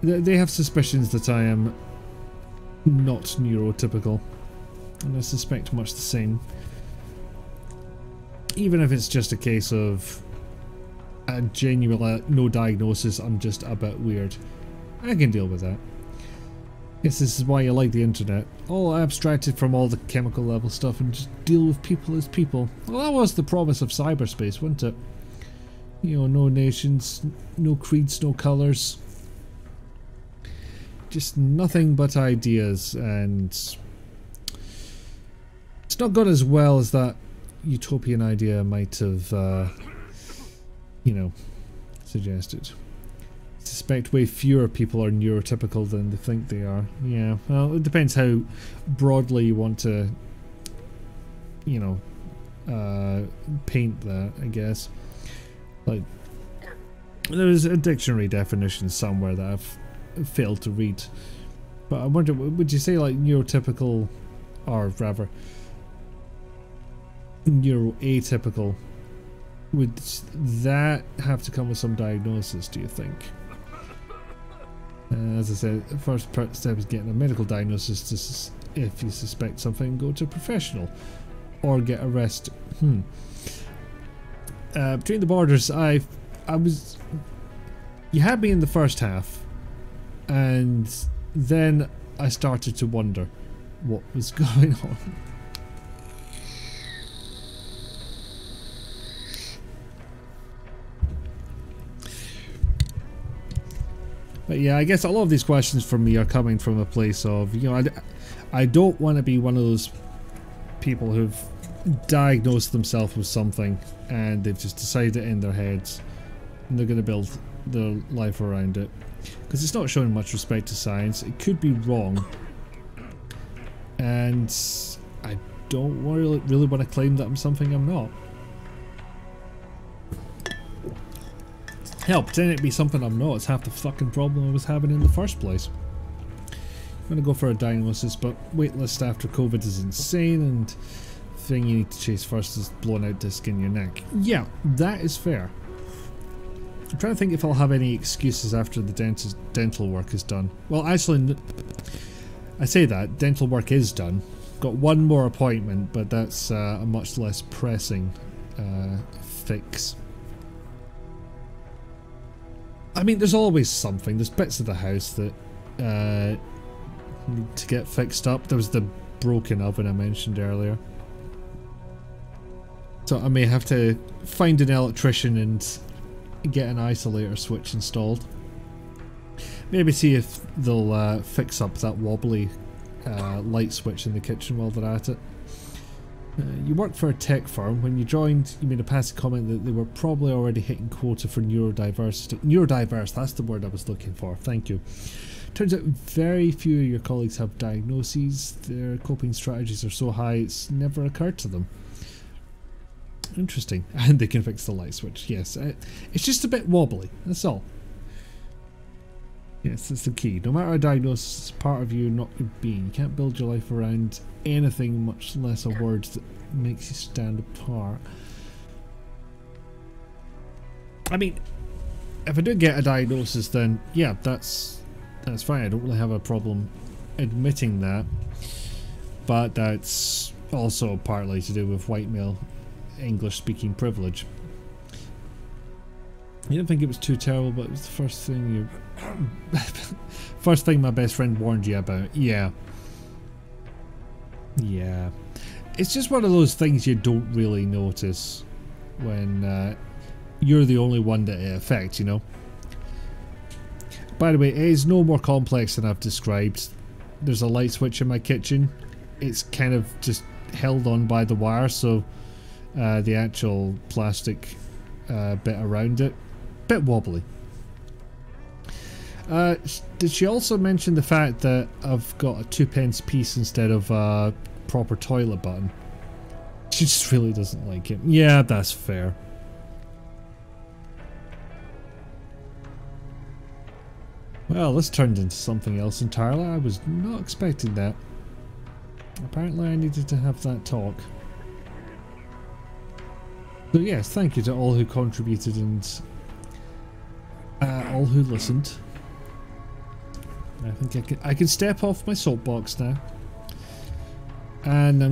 they have suspicions that I am not neurotypical, and I suspect much the same. Even if it's just a case of a genuine no diagnosis, I'm just a bit weird. I can deal with that. Guess this is why I like the internet. All abstracted from all the chemical level stuff and just deal with people as people. Well, that was the promise of cyberspace, wasn't it? You know, no nations, no creeds, no colours. Just nothing but ideas, and it's not gone as well as that utopian idea might have, you know, suggested. I suspect way fewer people are neurotypical than they think they are. Yeah, well, it depends how broadly you want to, you know, paint that, I guess. Like, there's a dictionary definition somewhere that I've failed to read, but I wonder, would you say like neurotypical, or rather neuroatypical, would that have to come with some diagnosis, do you think? As I said, the first step is getting a medical diagnosis. If you suspect something, go to a professional or get arrested. Between the Borders, I was, you had me in the first half, and then I started to wonder what was going on. But yeah, I guess a lot of these questions from me are coming from a place of, you know, I don't want to be one of those people who've diagnosed themselves with something and they've just decided it in their heads and they're going to build their life around it. Because it's not showing much respect to science. It could be wrong. And I don't really want to claim that I'm something I'm not. Hell, pretending to be something I'm not is half the fucking problem I was having in the first place. I'm gonna go for a diagnosis, but waitlist after COVID is insane, and the thing you need to chase first is blown out disc in your neck. Yeah, that is fair. I'm trying to think if I'll have any excuses after the dental work is done. Well, actually, I say that, dental work is done. Got one more appointment, but that's a much less pressing fix. I mean, there's always something. There's bits of the house that need to get fixed up. There was the broken oven I mentioned earlier. So I may have to find an electrician and get an isolator switch installed. Maybe see if they'll fix up that wobbly light switch in the kitchen while they're at it. You work for a tech firm. When you joined, you made a passive comment that they were probably already hitting quota for neurodiversity. Neurodiverse, that's the word I was looking for. Thank you. Turns out very few of your colleagues have diagnoses. Their coping strategies are so high it's never occurred to them. Interesting. And they can fix the light switch. Yes, it's just a bit wobbly. That's all. Yes, that's the key. No matter a diagnosis, it's part of you, not your being. You can't build your life around anything, much less a word that makes you stand apart. I mean, if I do get a diagnosis, then yeah, that's fine. I don't really have a problem admitting that. But that's Also partly to do with white male English-speaking privilege. You didn't think it was too terrible, but it was the first thing first thing my best friend warned you about. Yeah. Yeah. It's just one of those things you don't really notice when you're the only one that it affects, you know? By the way, it is no more complex than I've described. There's a light switch in my kitchen. It's kind of just held on by the wire, so the actual plastic bit around it, bit wobbly. Did she also mention the fact that I've got a 2p piece instead of a proper toilet button? She just really doesn't like it. Yeah, that's fair. Well, this turned into something else entirely. I was not expecting that. Apparently I needed to have that talk. So yes, thank you to all who contributed and all who listened. I think I can step off my soapbox now. And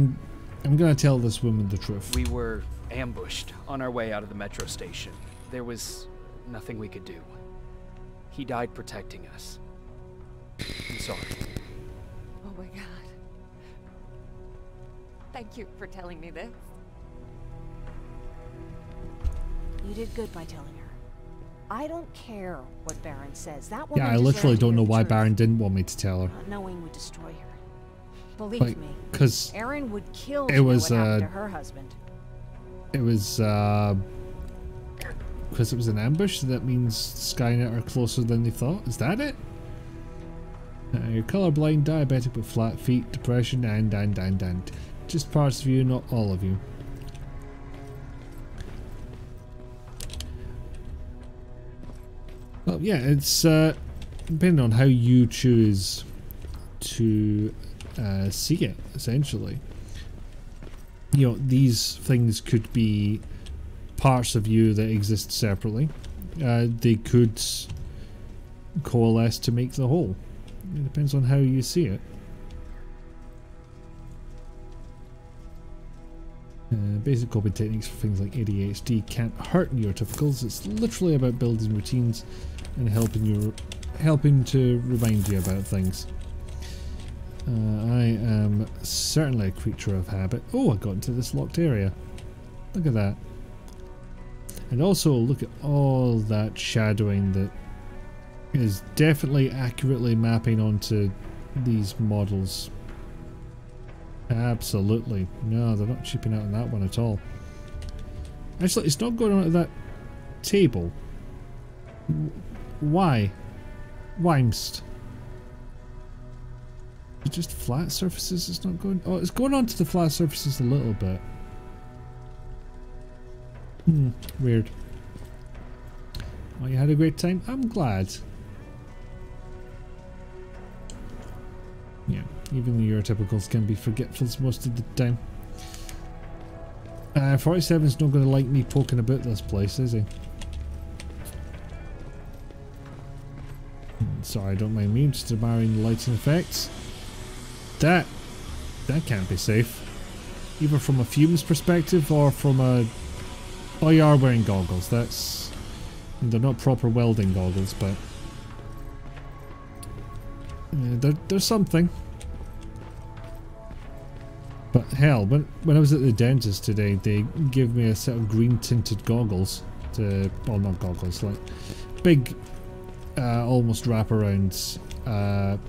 I'm gonna tell this woman the truth. We were ambushed on our way out of the metro station. There was nothing we could do. He died protecting us. I'm sorry. Oh my god. Thank you for telling me this. You did good by telling her. I don't care what Baron says. That woman Yeah, I literally deserved to don't hear know the why truth. Baron didn't want me to tell her. Not knowing would destroy her. Believe Like, me, 'cause Erin would kill it to know was, what happened to her husband. It was because it was an ambush, so that means Skynet are closer than they thought. Is that it? You're colorblind, diabetic with flat feet, depression, and. Just parts of you, not all of you. Well, yeah, it's depending on how you choose to see it, essentially. You know, these things could be parts of you that exist separately. They could coalesce to make the whole. It depends on how you see it. Basic coping techniques for things like ADHD can't hurt neurotypicals. It's literally about building routines and helping to remind you about things. I am certainly a creature of habit. Oh, I got into this locked area. Look at that. And also look at all that shadowing that is definitely accurately mapping onto these models. Absolutely. No, they're not cheaping out on that one at all. Actually, it's not going onto that table. Why? Wimst. It's just flat surfaces, it's not going... Oh, it's going onto the flat surfaces a little bit. Weird. Oh, you had a great time? I'm glad. Yeah, even the Eurotypicals can be forgetfuls most of the time. 47's not going to like me poking about this place, is he? Sorry, don't mind me, I'm just admiring the lighting effects. That can't be safe. Either from a fumes perspective or from a... Oh, you are wearing goggles, that's... They're not proper welding goggles, but... There's something. But hell, when I was at the dentist today, they gave me a set of green tinted goggles to... Well, not goggles, like... Big, almost wraparound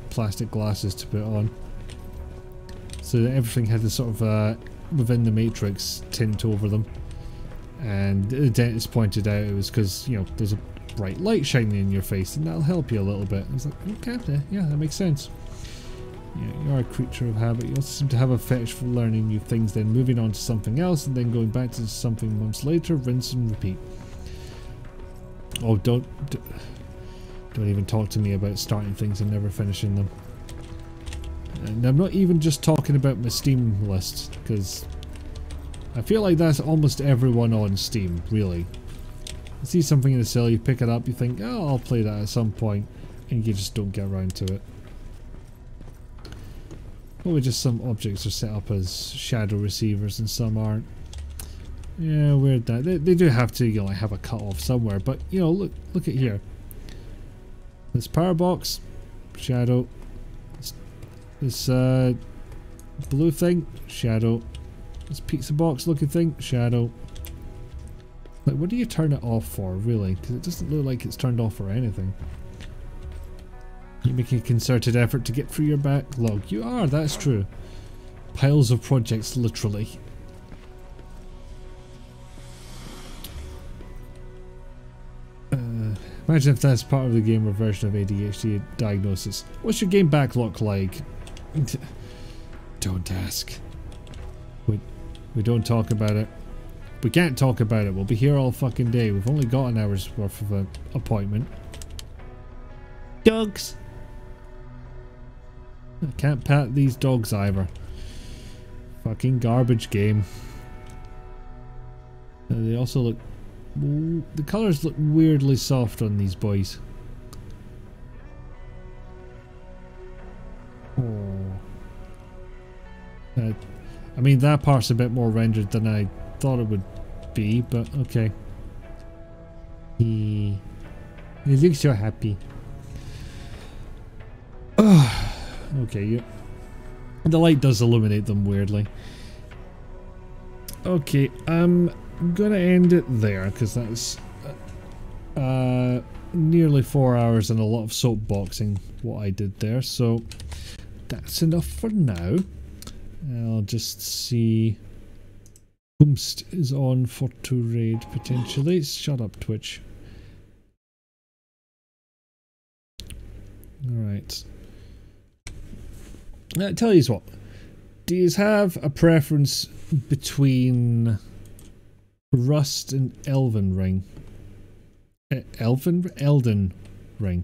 plastic glasses to put on. So that everything had this sort of within the matrix tint over them. And the dentist pointed out it was because, you know, there's a bright light shining in your face and that'll help you a little bit. I was like, okay, yeah, that makes sense. Yeah, you are a creature of habit. You also seem to have a fetish for learning new things, then moving on to something else, and then going back to something months later, rinse and repeat. Oh, don't even talk to me about starting things and never finishing them. And I'm not even just talking about my Steam list, because I feel like that's almost everyone on Steam, really. You see something in the sale, you pick it up, you think, oh, I'll play that at some point, and you just don't get around to it. Probably just some objects are set up as shadow receivers and some aren't. Yeah, weird that. They do have to, you know, like have a cut off somewhere, but you know, look at here. This power box, shadow. This blue thing, shadow. This pizza box looking thing, shadow. Like, what do you turn it off for, really? Because it doesn't look like it's turned off or anything. You're making a concerted effort to get through your backlog. You are, that's true. Piles of projects, literally. Imagine if that's part of the game or version of ADHD diagnosis. What's your game backlog like? Don't ask. We don't talk about it. We can't talk about it. We'll be here all fucking day. We've only got an hour's worth of an appointment. Dogs! I can't pat these dogs either. Fucking garbage game. They also look... The colours look weirdly soft on these boys. Oh. I mean, that part's a bit more rendered than I thought it would be, but okay. He looks so happy. Okay, yeah. The light does illuminate them weirdly. Okay, I'm gonna end it there because that's nearly 4 hours and a lot of soapboxing what I did there, so that's enough for now. I'll just see. Boomst is on for to raid potentially. Shut up, Twitch. Alright. Tell you what. Do you have a preference between Rust and Elven Ring? Elden Ring.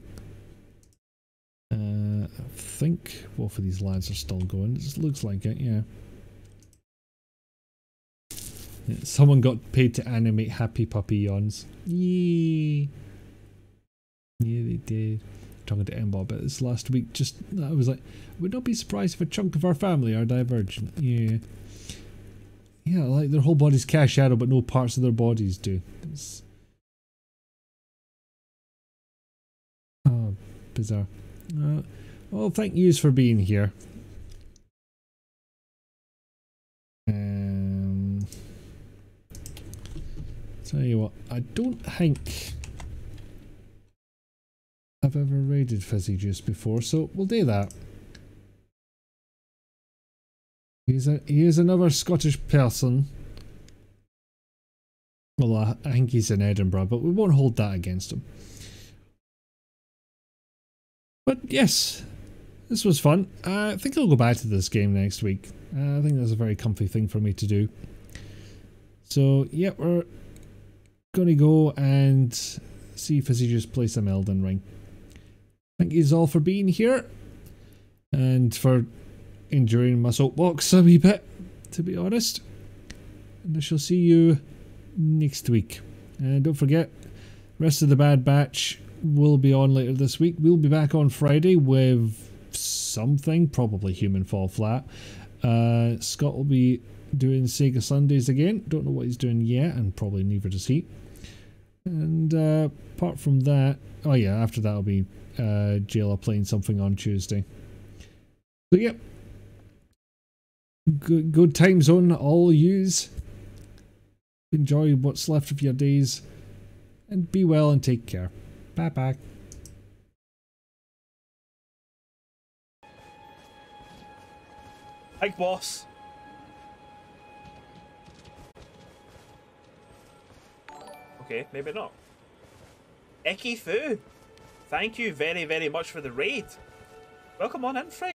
I think both of these lads are still going. It just looks like it, yeah. Someone got paid to animate happy puppy yawns. Yee. Yeah, they did. Talking to Embo about this last week. Just, I was like, would not be surprised if a chunk of our family are divergent. Yeah. Yeah, like their whole bodies cast shadow, but no parts of their bodies do. It's... Oh, bizarre. Well, thank yous for being here. Tell you what, I don't think I've ever raided Fizzy Juice before, so we'll do that. He is another Scottish person. Well, I think he's in Edinburgh, but we won't hold that against him. But yes, this was fun. I think I'll go back to this game next week. I think that's a very comfy thing for me to do. So, yeah, we're going to go and see Fizzy Juice play some Elden Ring. Thank you all for being here and for enduring my soapbox a wee bit, to be honest. And I shall see you next week. And don't forget, rest of the Bad Batch will be on later this week. We'll be back on Friday with something, probably Human Fall Flat. Scott will be doing Sega Sundays again. Don't know what he's doing yet, and probably neither does he. And apart from that, oh yeah, after that will be Jayla playing something on Tuesday. So yep. Good time zone, all yous. Enjoy what's left of your days. And be well and take care. Bye bye. Hi, boss. Okay, maybe not. Icky Fu, thank you very, very much for the raid. Welcome on in, Frank.